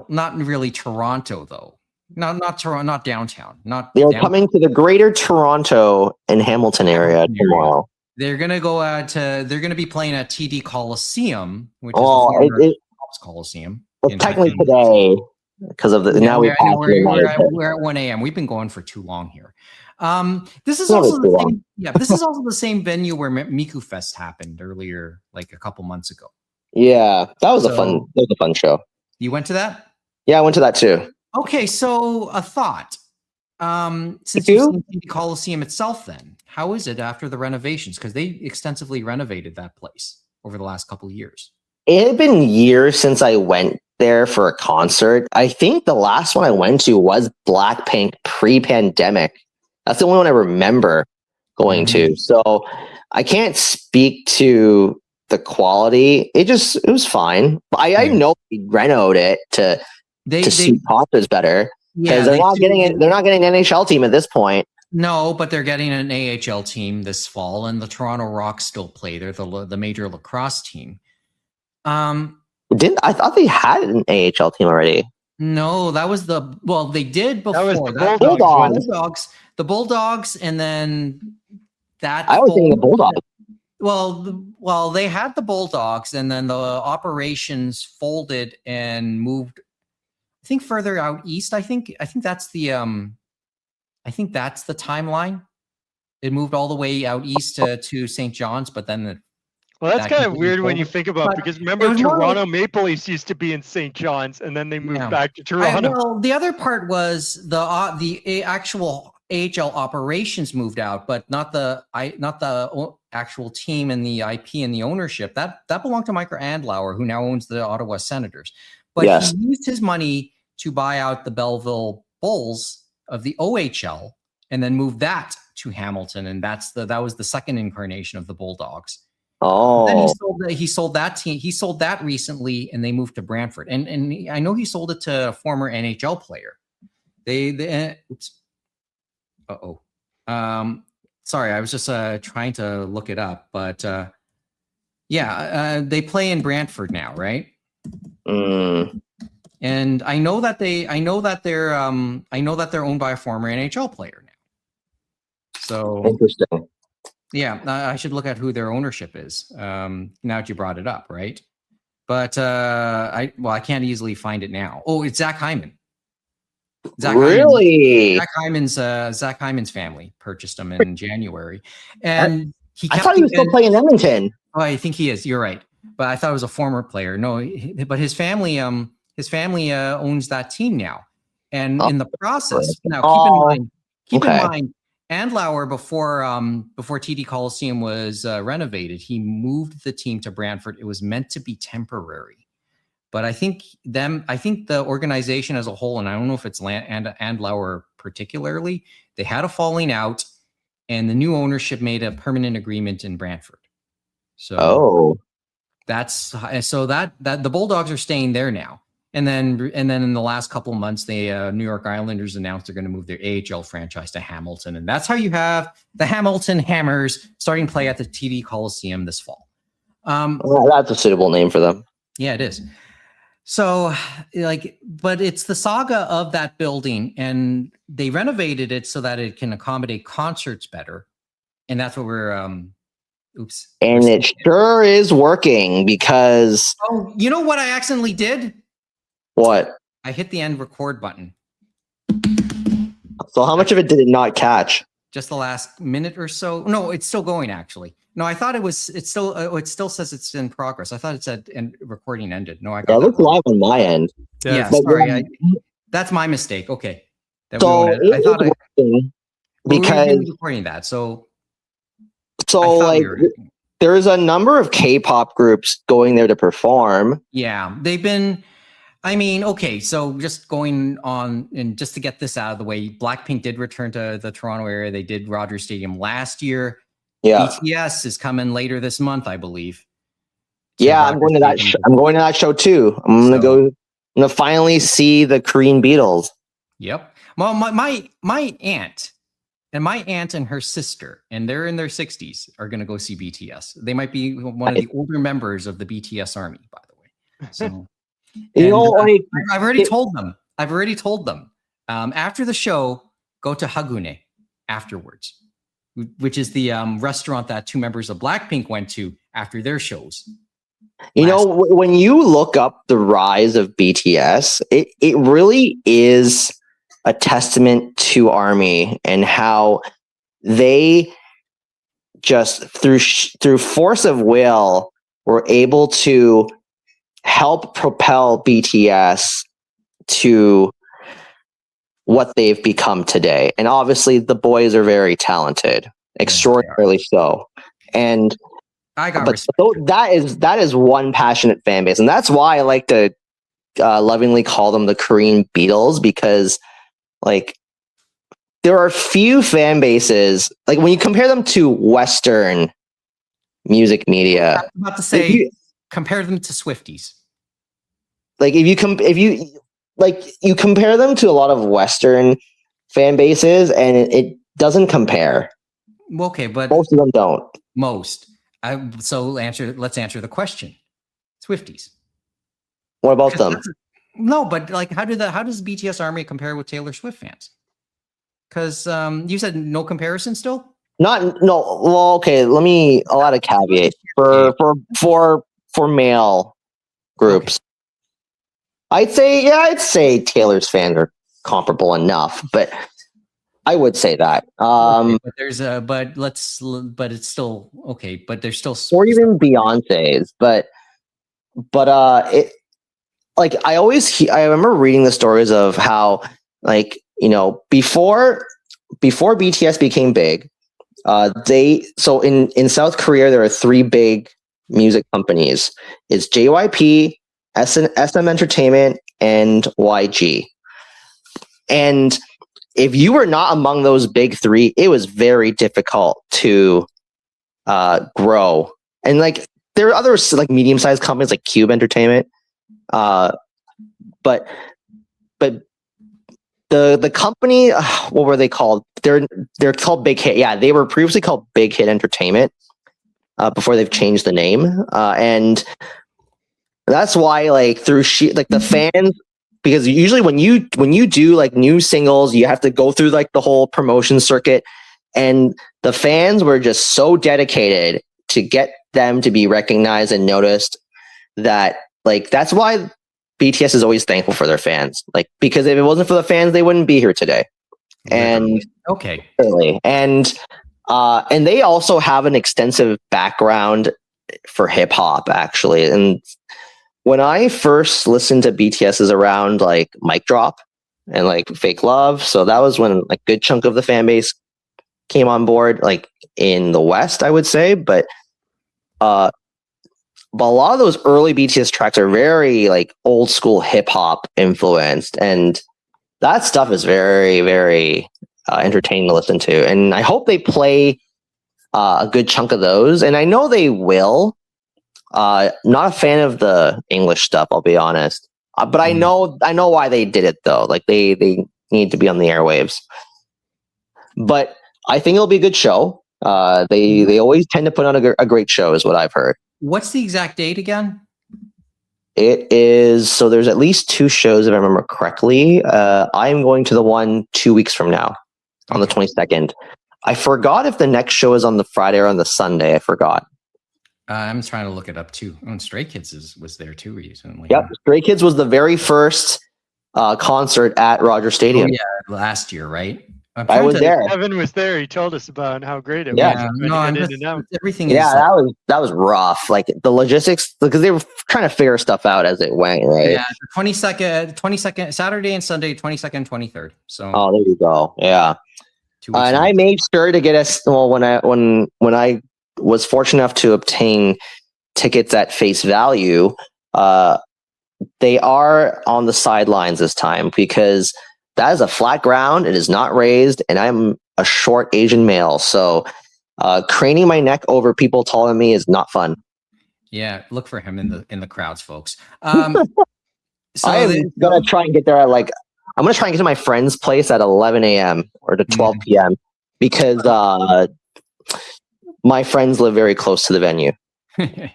not really Toronto though. Not Toronto, not downtown. They're coming to the Greater Toronto and Hamilton area tomorrow. They're gonna go they're gonna be playing at TD Coliseum, which is the Coliseum. Well, technically today, because of the we're at 1 a.m. We've been going for too long here. This is also the same venue where Miku Fest happened earlier, like a couple months ago. Yeah, that was a fun show. You went to that? Yeah, I went to that too. Okay, so a thought. Since you've seen the Coliseum itself, then how is it after the renovations? Because they extensively renovated that place over the last couple of years. It had been years since I went there for a concert. I think the last one I went to was Blackpink pre-pandemic. That's the only one I remember going to. So I can't speak to the quality. It was fine. I know we renoed it to suit Poppers better because they're not getting an NHL team at this point. No, but they're getting an AHL team this fall, and the Toronto Rock still play. They're the major lacrosse team. I thought they had an AHL team already. No, that was they did before. That was the Bulldogs, and then that. I was thinking the Bulldogs. Well, they had the Bulldogs, and then the operations folded and moved. I think further out east. I think that's the timeline. It moved all the way out east to St. John's, but then that's kind of weird when you think about it, because remember Toronto Maple Leafs used to be in St. John's, and then they moved back to Toronto. The other part was the actual AHL operations moved out, but not the actual team and the IP and the ownership. That belonged to Mike Andlauer, who now owns the Ottawa Senators. But he used his money to buy out the Belleville Bulls of the OHL and then moved that to Hamilton, and that was the second incarnation of the Bulldogs. Oh, then he sold that team. He sold that recently, and they moved to Brantford. And I know he sold it to a former NHL player. Sorry, I was just trying to look it up, but they play in Brantford now, right? And I know that they're owned by a former NHL player now. So interesting. Yeah, I should look at who their ownership is. Now that you brought it up, right? But I can't easily find it now. Oh, it's Zach Hyman. Zach Hyman's family purchased him in January, and I thought he was still playing in Edmonton. Oh, I think he is. You're right, but I thought it was a former player. No, but his family owns that team now, and in the process, now keep in mind. Andlauer, before TD Coliseum was renovated, he moved the team to Brantford. It was meant to be temporary, but I think the organization as a whole, and I don't know if it's Andlauer particularly, they had a falling out, and the new ownership made a permanent agreement in Brantford. So that the Bulldogs are staying there now. And then in the last couple of months, the New York Islanders announced they're going to move their AHL franchise to Hamilton. And that's how you have the Hamilton Hammers starting play at the TD Coliseum this fall. That's a suitable name for them. Yeah, it is. So, but it's the saga of that building, and they renovated it so that it can accommodate concerts better. And that's what we're... And it sure is working, because... Oh, you know what I accidentally did? What? I hit the end record button. So how much of it did it not catch? Just the last minute or so. No, it's still going, actually. No, I thought it still says it's in progress. I thought it said recording ended. No, I got it. Looks live on my end. Yeah, sorry. That's my mistake. Okay. Because recording that. So there's a number of K-pop groups going there to perform. Yeah, they've been... I mean, okay, so just going on, and just to get this out of the way, Blackpink did return to the Toronto area. They did Rogers Stadium last year. Yeah. BTS is coming later this month, I believe. Yeah, I'm going to that. I'm going to that show too. I'm going to finally see the Korean Beatles. Yep. Well, my aunt and her sister, and they're in their 60s, are going to go see BTS. They might be one of the older members of the BTS army, by the way. So. I've already told them. After the show, go to Hagune afterwards, which is the restaurant that two members of Blackpink went to after their shows. When you look up the rise of BTS, it really is a testament to ARMY and how they just through force of will were able to help propel BTS to what they've become today. And obviously the boys are very talented, extraordinarily so. And that is one passionate fan base. And that's why I like to lovingly call them the Korean Beatles, because there are few fan bases, like when you compare them to Western music media. I was about to say, compare them to Swifties. Like if you compare them to a lot of Western fan bases, and it doesn't compare. Okay, but most of them don't. So let's answer the question. Swifties. What about them? No, but like, how does BTS Army compare with Taylor Swift fans? Because you said no comparison still. Well, okay. I'll add a caveat for male groups. Okay. I'd say Taylor's fans are comparable enough, but I would say that. But it's still okay. But there's still, or even Beyonce's, but it, like, I remember reading the stories of how, like, before BTS became big, in South Korea there are 3 big music companies. It's JYP, SM Entertainment, and YG. And if you were not among those big 3, it was very difficult to grow. And like, there are other like medium-sized companies like Cube Entertainment, but the company, what were they called? They're called Big Hit. Yeah, they were previously called Big Hit Entertainment before they've changed the name, and that's why, like, through the fans, because usually when you do like new singles, you have to go through like the whole promotion circuit, and the fans were just so dedicated to get them to be recognized and noticed that, like, that's why BTS is always thankful for their fans. Like, because if it wasn't for the fans, they wouldn't be here today. And okay, and they also have an extensive background for hip hop, actually. And when I first listened to BTS is around like Mic Drop and like Fake Love, so that was when like a good chunk of the fan base came on board, like in the West, I would say. But a lot of those early BTS tracks are very like old school hip hop influenced, and that stuff is very, very entertaining to listen to. And I hope they play a good chunk of those, and I know they will. Not a fan of the English stuff, I'll be honest. But I know why they did it though. Like they need to be on the airwaves. But I think it'll be a good show. They always tend to put on a great show, is what I've heard. What's the exact date again? It is, so there's at least 2 shows if I remember correctly. I'm going to the one 2 weeks from now, on the 22nd. I forgot if the next show is on the Friday or on the Sunday. I forgot. I'm trying to look it up too. Oh, Stray Kids was there too recently. Yep, Stray Kids was the very first concert at Rogers Stadium. Oh, yeah, last year, right? I was there. Kevin was there. He told us about how great it was. Everything. Yeah, that was rough. Like the logistics, because they were trying to figure stuff out as it went. Right. Yeah, 22nd, Saturday and Sunday, 22nd, 23rd. So. Oh, there you go. Yeah. And I made sure to get us. Well, when I was fortunate enough to obtain tickets at face value, they are on the sidelines this time because that is a flat ground. It is not raised, and I'm a short Asian male, so craning my neck over people taller than me is not fun. Yeah, look for him in the crowds, folks. So I'm gonna try and get there at I'm gonna try and get to my friend's place at 11 a.m. or to 12 p.m. because my friends live very close to the venue. As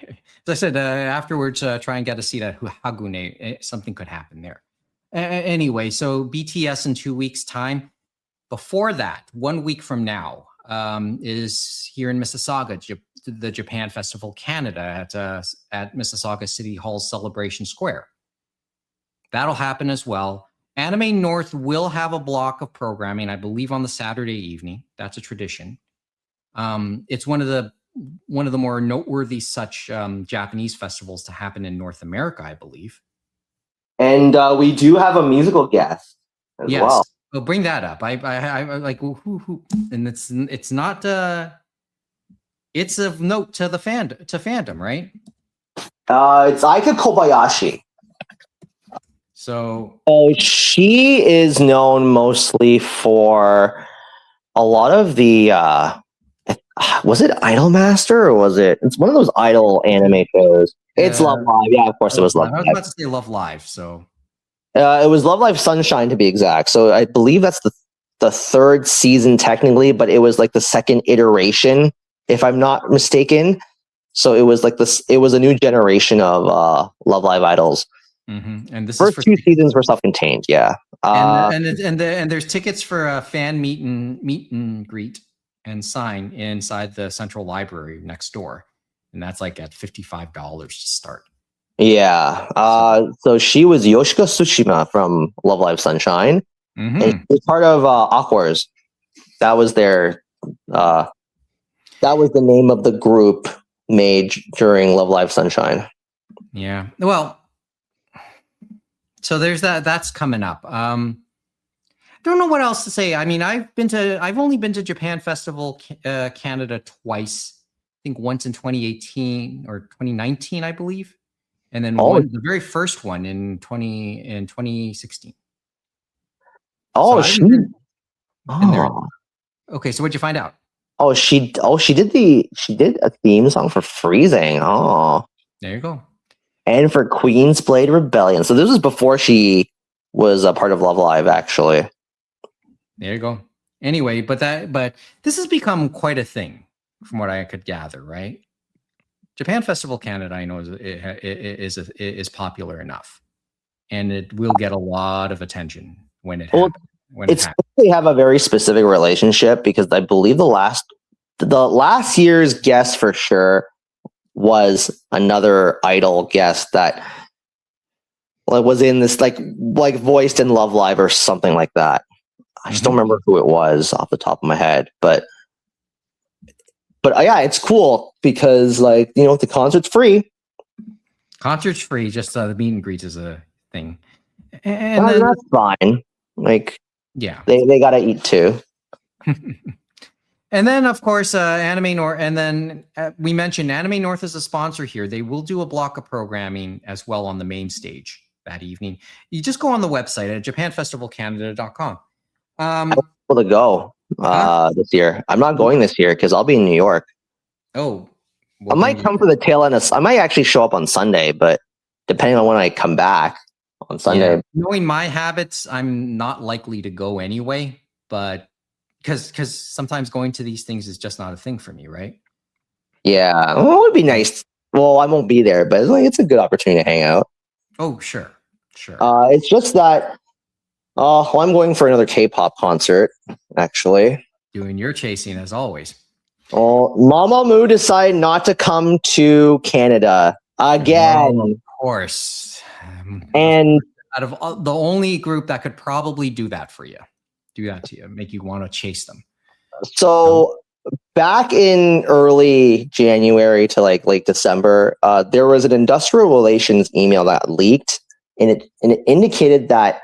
I said, afterwards, try and get a seat at Hagune. Something could happen there. Anyway, so BTS in 2 weeks' time. Before that, 1 week from now, is here in Mississauga, the Japan Festival Canada at Mississauga City Hall's Celebration Square. That'll happen as well. Anime North will have a block of programming, I believe, on the Saturday evening. That's a tradition. It's one of the more noteworthy such Japanese festivals to happen in North America, I believe. And we do have a musical guest as well. Well, bring that up. I like who, and it's not. It's of note to the fandom, right? It's Aika Kobayashi. So she is known mostly for a lot of the was it Idol Master or was it? It's one of those Idol anime shows. It's Love Live. Yeah, of course it was Love I was Live. about to say Love Live, so It was Love Live Sunshine to be exact. So I believe that's the third season technically, but it was like the second iteration, if I'm not mistaken. So it was like this. It was a new generation of Love Live idols. And this First is for two seasons were self-contained. Yeah. and there's tickets for a fan meet and greet and sign inside the central library next door, and that's like at $55 to start. Yeah. So she was Yoshika Tsushima from Love Live Sunshine, and she was part of Aquars. That was their. That was the name of the group made during Love Live Sunshine. Yeah. Well, so there's that. That's coming up. Don't know what else to say. I mean, I've only been to Japan Festival Canada twice. I think once in 2018 or 2019, I believe, and then the very first one in 2016. Oh, so she. Okay, so what'd you find out? She did a theme song for Freezing. Oh, there you go. And for Queen's Blade Rebellion. So this was before she was a part of Love Live, actually. There you go. Anyway, but this has become quite a thing, from what I could gather. Right? Japan Festival Canada, I know is popular enough, and it will get a lot of attention when it happens. They have a very specific relationship because I believe the last year's guest for sure was another idol guest that was in this like voiced in Love Live or something like that. I just don't remember who it was off the top of my head, but yeah, it's cool because the concert's free. Concert's free. Just the meet and greets is a thing, and well, that's fine. Yeah, they gotta eat too. And then, of course, Anime North. And then we mentioned Anime North is a sponsor here. They will do a block of programming as well on the main stage that evening. You just go on the website at japanfestivalcanada.com. I'm able to go this year. I'm not going this year because I'll be in New York. Oh, I might come for the tail end I might actually show up on Sunday, but depending on when I come back on Sunday. Yeah. Knowing my habits, I'm not likely to go anyway, but because sometimes going to these things is just not a thing for me, right? Yeah, well, it would be nice. Well, I won't be there, but it's a good opportunity to hang out. Oh, sure. It's just that I'm going for another K-pop concert, actually. Doing your chasing as always. Well, Mamamoo decided not to come to Canada again. Of course. And out of the only group that could probably do that for you. Do that to you, make you want to chase them. So back in early January to late December, there was an industrial relations email that leaked, and it indicated that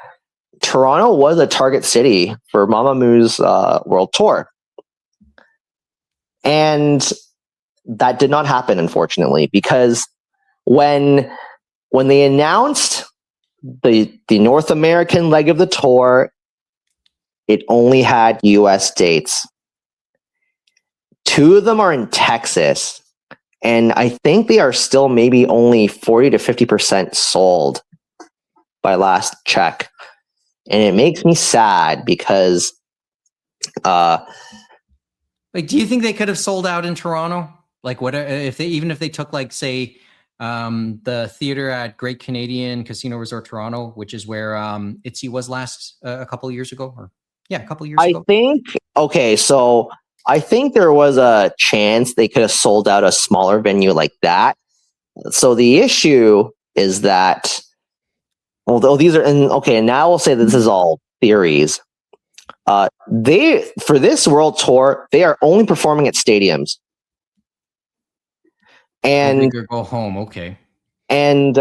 Toronto was a target city for Mamamoo's world tour, and that did not happen, unfortunately, because when they announced the North American leg of the tour, it only had US dates. 2 of them are in Texas, and I think they are still maybe only 40 to 50% sold by last check. And it makes me sad because do you think they could have sold out in Toronto? What if they took say the theater at Great Canadian Casino Resort Toronto, which is where ITZY was last a couple of years ago, or a couple of years ago. So I think there was a chance they could have sold out a smaller venue like that. So the issue is that, although these are, and now we'll say that this is all theories. For this world tour, they are only performing at stadiums. And go home, okay. And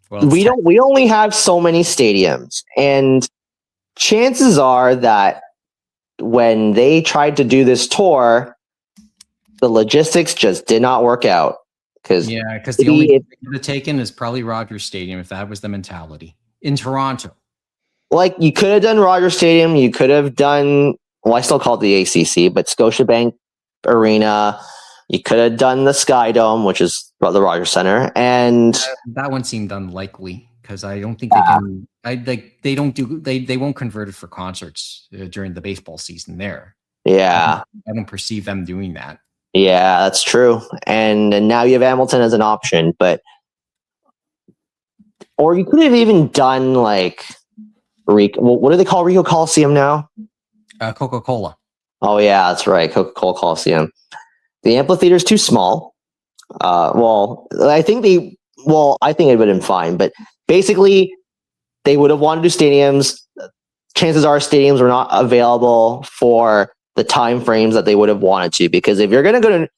we only have so many stadiums, and chances are that when they tried to do this tour, the logistics just did not work out. Because the only thing they could have taken is probably Rogers Stadium if that was the mentality in Toronto. You could have done Rogers Stadium, you could have done I still call it the ACC, but Scotiabank Arena. You could have done the Sky Dome, which is the Rogers Center, and that one seemed unlikely because I don't think they can. They won't convert it for concerts during the baseball season there. Yeah, I don't perceive them doing that. Yeah, that's true. And now you have Hamilton as an option, or you could have even done like what do they call Ricoh Coliseum now? Coca-Cola. Oh yeah, that's right, Coca-Cola Coliseum. The amphitheater is too small. I think it would have been fine, but basically they would have wanted to do stadiums. Chances are stadiums were not available for the time frames that they would have wanted to, because if you're going to go to,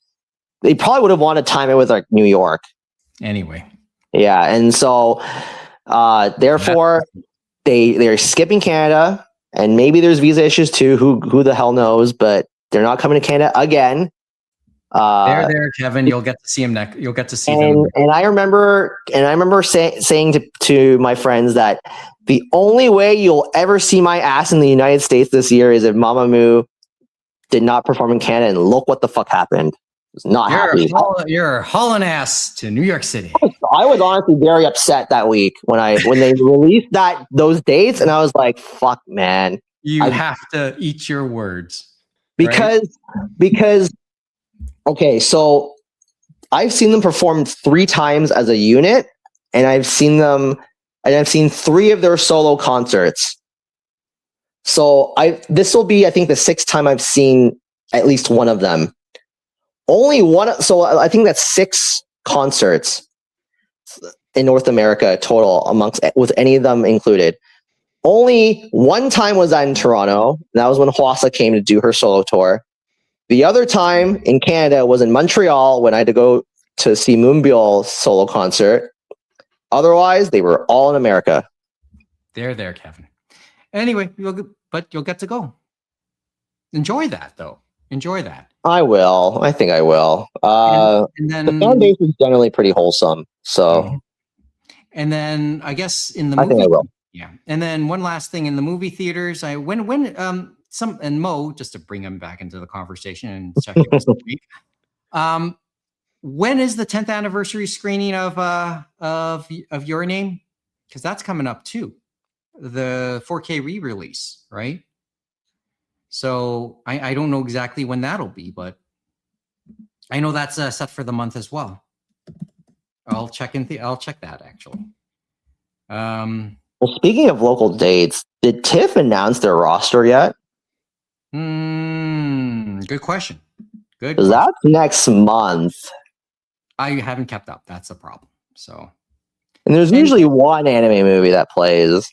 they probably would have wanted to time it with like New York. Anyway. Yeah. And so, therefore they're skipping Canada, and maybe there's visa issues too. Who the hell knows, but they're not coming to Canada again. They're there, Kevin. You'll get to see them next. You'll get to see them. And I remember saying to my friends that the only way you'll ever see my ass in the United States this year is if Mamamoo did not perform in Canada, and look what the fuck happened. I was not happy. You're hauling ass to New York City. I was honestly very upset that week when they released those dates, and I was like, "Fuck, man!" You have to eat your words because okay, so I've seen them perform 3 times as a unit, and I've seen 3 of their solo concerts. So this will be, I think, the 6th time I've seen at least one of them. Only one. So I think that's 6 concerts in North America total, with any of them included. Only one time was that in Toronto. And that was when Hwasa came to do her solo tour. The other time in Canada was in Montreal when I had to go to see Moonbyul's solo concert. Otherwise, they were all in America. They're there, Kevin. Anyway, you'll get to go. Enjoy that, though. Enjoy that. I will. I think I will. And then the fan base is generally pretty wholesome. So, and then I guess in the movie, I think I will. Yeah. And then one last thing in the movie theaters, and Mo, just to bring him back into the conversation and check it this week. When is the 10th anniversary screening of Your Name? Because that's coming up too. The 4K re-release, right? So I don't know exactly when that'll be, but I know that's set for the month as well. I'll check that actually. Well, speaking of local dates, did TIFF announce their roster yet? Good question. That's next month. I haven't kept up. That's a problem. So, and there's usually one anime movie that plays.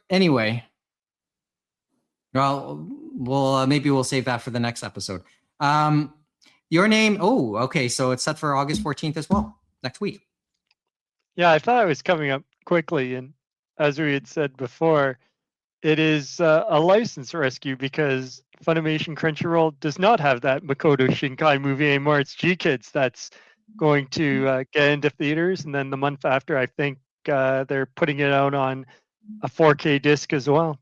Anyway. Well, maybe we'll save that for the next episode. Your Name. Oh, okay. So it's set for August 14th as well, next week. Yeah, I thought it was coming up quickly, and as we had said before, it is a license rescue because Funimation Crunchyroll does not have that Makoto Shinkai movie anymore. It's G-Kids that's going to get into theaters, and then the month after, I think they're putting it out on a 4K disc as well.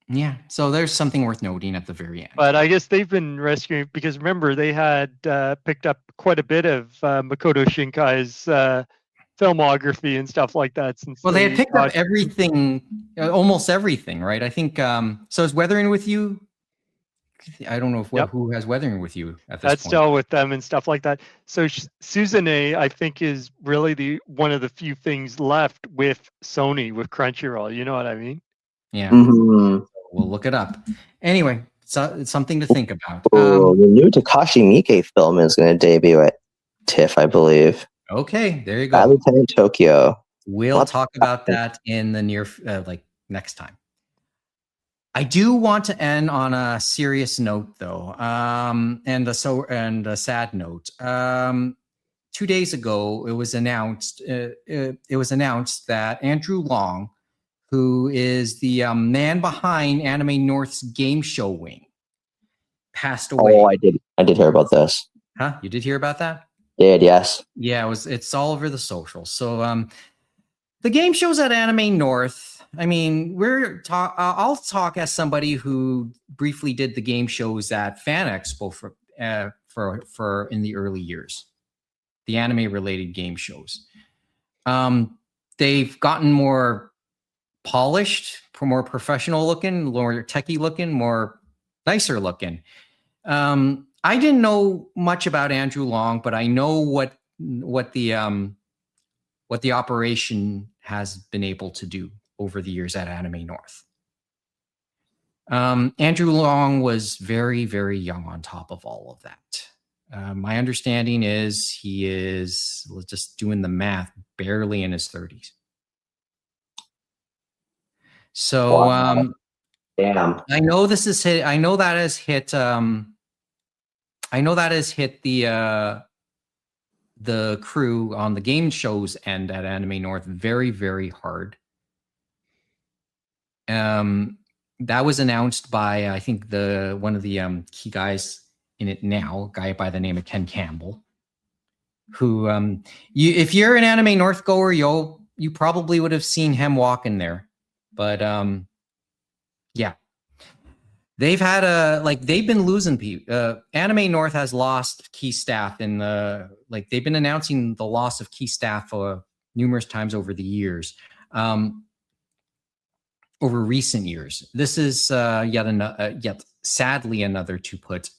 Yeah, so there's something worth noting at the very end. But I guess they've been rescuing, because remember, they had picked up quite a bit of Makoto Shinkai's filmography and stuff like that. Well, they had picked up everything, almost everything, right? I think, so is Weathering With You? I don't know who has Weathering With You at this point. That's still with them and stuff like that. So Suzune, I think, is really one of the few things left with Sony, with Crunchyroll. You know what I mean? Yeah. Mm-hmm. We'll look it up. Anyway, it's something to think about. The new Takashi Miike film is going to debut at TIFF, I believe. Okay, there you go. Lieutenant Tokyo. We'll talk about that in the near, next time. I do want to end on a serious note, though, and a sad note. 2 days ago, it was announced. It was announced that Andrew Long, who is the man behind Anime North's game show wing, passed away. Oh, I did hear about this. Huh? You did hear about that? Yes. Yeah, it's all over the socials. So the game shows at Anime North I mean, I'll talk as somebody who briefly did the game shows at Fan Expo for in the early years, the anime related game shows. They've gotten more polished, more professional looking, more techie looking, more nicer looking. I didn't know much about Andrew Long, but I know what the operation has been able to do over the years at Anime North. Andrew Long was very, very young on top of all of that. My understanding is he is, just doing the math, barely in his 30s. So Wow. Damn. I know this is hit. I know that has hit. I know that has hit the crew on the game shows end at Anime North very, very hard. That was announced by I think one of the key guys in it now, a guy by the name of Ken Campbell, who if you're an Anime North goer, you probably would have seen him walking there. But yeah, they've had they've been losing people. Anime North has lost key staff they've been announcing the loss of key staff numerous times over the years. Over recent years, this is yet sadly another to put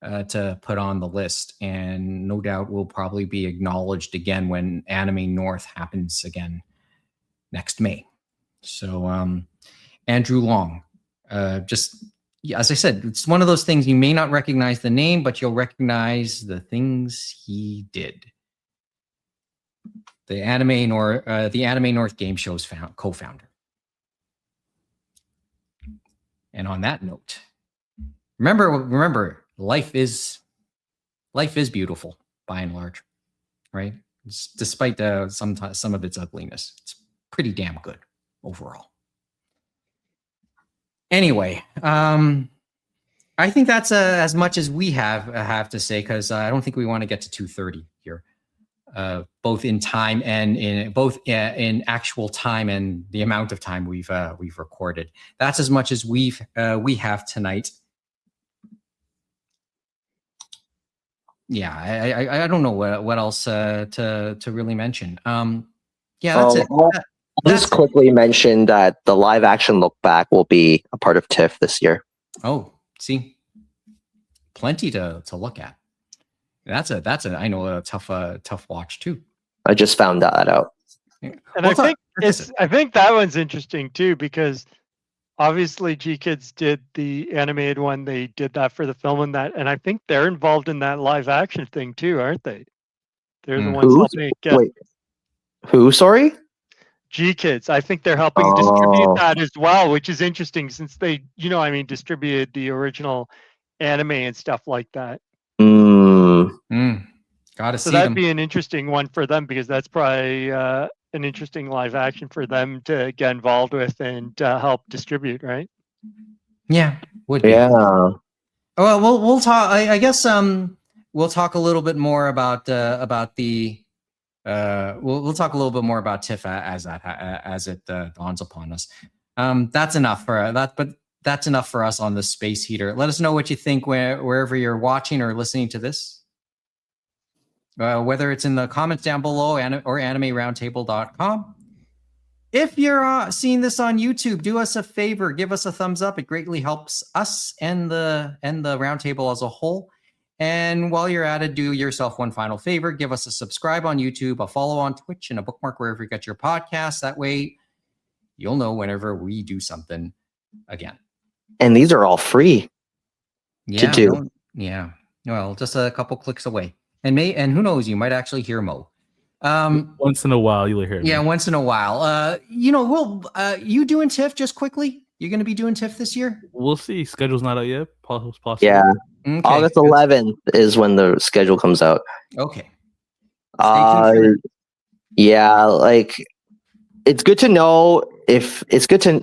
on the list, and no doubt will probably be acknowledged again when Anime North happens again next May. So Andrew Long, as I said, it's one of those things you may not recognize the name, but you'll recognize the things he did. The Anime North Game Show's co-founder. And on that note, remember, life is beautiful by and large, right? Despite some of its ugliness, it's pretty damn good overall. Anyway, I think that's as much as we have to say, because I don't think we want to get to 2:30 here, both in time and in actual time and the amount of time we've recorded. That's as much as we have tonight. Yeah, I don't know what else to really mention. Yeah, that's it. I'll just quickly mention that the live action look back will be a part of TIFF this year. Oh, see, plenty to look at. That's a tough watch too. I just found that out. And I think that one's interesting too, because obviously G-Kids did the animated one. They did that for the film and I think they're involved in that live action thing too, aren't they? They're the ones helping get. Wait, who? Sorry. G-Kids. I think they're helping distribute that as well, which is interesting since they, distributed the original anime and stuff like that. Gotta see that'd them. be an interesting one for them, because that's probably an interesting live action for them to get involved with and help distribute, right? Yeah, would be. Yeah. Well, we'll talk. I guess we'll talk a little bit more about the. We'll talk a little bit more about TIFF as it dawns upon us. That's enough for that, but that's enough for us on the Space Heater. Let us know what you think wherever you're watching or listening to this. Whether it's in the comments down below or animeroundtable.com. If you're seeing this on YouTube, do us a favor, give us a thumbs up. It greatly helps us and the roundtable as a whole. And while you're at it, do yourself one final favor. Give us a subscribe on YouTube, a follow on Twitch, and a bookmark wherever you get your podcasts. That way, you'll know whenever we do something again. And these are all free to do. Yeah. Well, just a couple clicks away. And who knows, you might actually hear Mo. Once in a while, you'll hear me. Yeah, once in a while. You doing TIFF just quickly? You're going to be doing TIFF this year? We'll see. Schedule's not out yet. Possible. Yeah. Okay. August 11th is when the schedule comes out. Okay. Yeah, it's good to know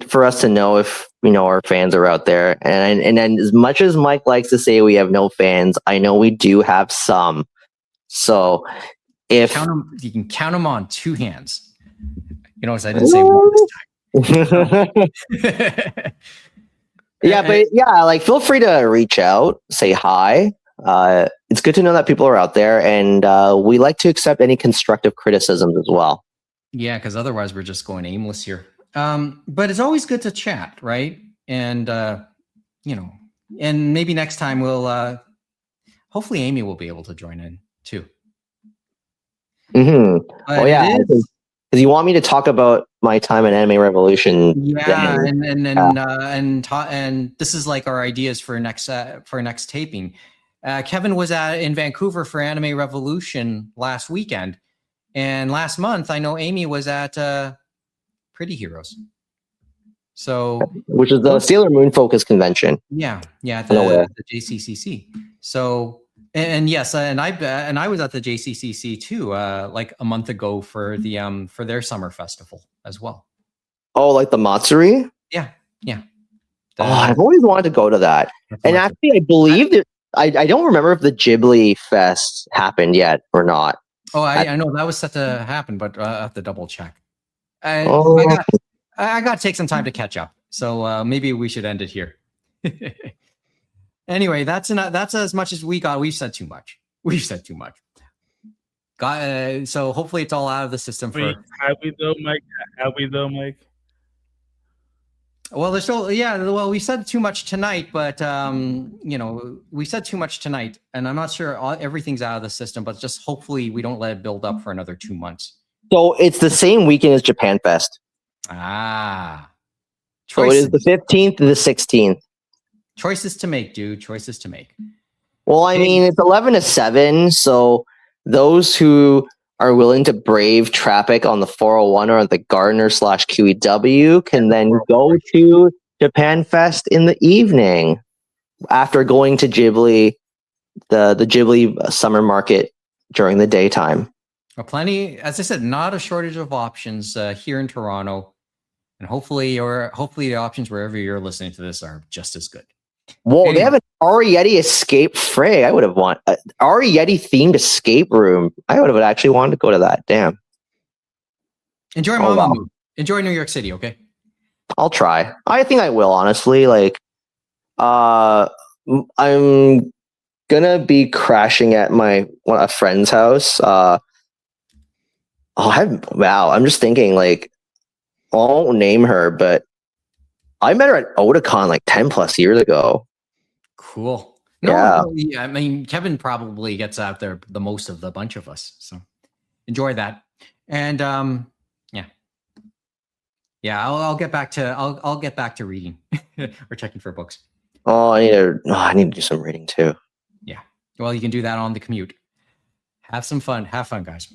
for us to know if our fans are out there, and then as much as Mike likes to say we have no fans, I know we do have some. So if you can count them on two hands. You notice I didn't say one this time. Yeah, but yeah, like feel free to reach out, say hi. It's good to know that people are out there, and we like to accept any constructive criticisms as well. Yeah, because otherwise we're just going aimless here. But it's always good to chat, right? And and maybe next time we'll hopefully Amy will be able to join in too. Mm-hmm. Oh yeah, because you want me to talk about my time in Anime Revolution. Yeah, and this is like our ideas for next taping. Kevin was in Vancouver for Anime Revolution last weekend, and last month I know Amy was at Pretty Heroes. So, which is the Sailor Moon Focus convention. Yeah, at the JCCC. So, and yes, and I was at the JCCC too, like a month ago for the for their summer festival as well. Oh, like the Matsuri? Yeah. I've always wanted to go to that. And actually, I believe that I don't remember if the Ghibli Fest happened yet or not. Oh, I know that was set to happen, but I have to double check. I got to take some time to catch up, so maybe we should end it here. Anyway, that's as much as we got. We've said too much. So hopefully it's all out of the system. Have we though, Mike? Well, there's still, well, we said too much tonight, but we said too much tonight, and I'm not sure everything's out of the system, but just hopefully we don't let it build up for another 2 months. So it's the same weekend as Japan Fest. So it is the 15th to the 16th. Choices to make, dude. Choices to make. Well, I mean, it's 11 to 7, so those who are willing to brave traffic on the 401 or the Gardner/QEW can then go to Japan Fest in the evening after going to Ghibli, the Ghibli summer market during the daytime. Well, plenty, as I said, not a shortage of options here in Toronto, and hopefully the options wherever you're listening to this are just as good. Whoa, anyway. They have an Arietti Escape Fray. I would have wanted an Arietti themed escape room. I would have actually wanted to go to that. Damn. Enjoy Mamamoo. Enjoy New York City, okay? I'll try. I think I will, honestly. Like, I'm gonna be crashing at a friend's house. I'm just thinking, like, I won't name her, but I met her at Otakon like 10 plus years ago. Cool. No, I mean, Kevin probably gets out there the most of the bunch of us, so enjoy that. And I'll get back to reading or checking for books. Oh, I need to do some reading too. Yeah. Well, you can do that on the commute. Have some fun. Have fun, guys.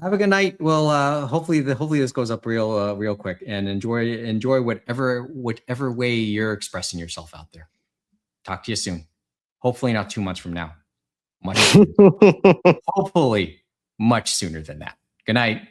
Have a good night. Well, hopefully this goes up real quick, and enjoy whatever way you're expressing yourself out there. Talk to you soon. Hopefully not 2 months from now. Hopefully much sooner than that. Good night.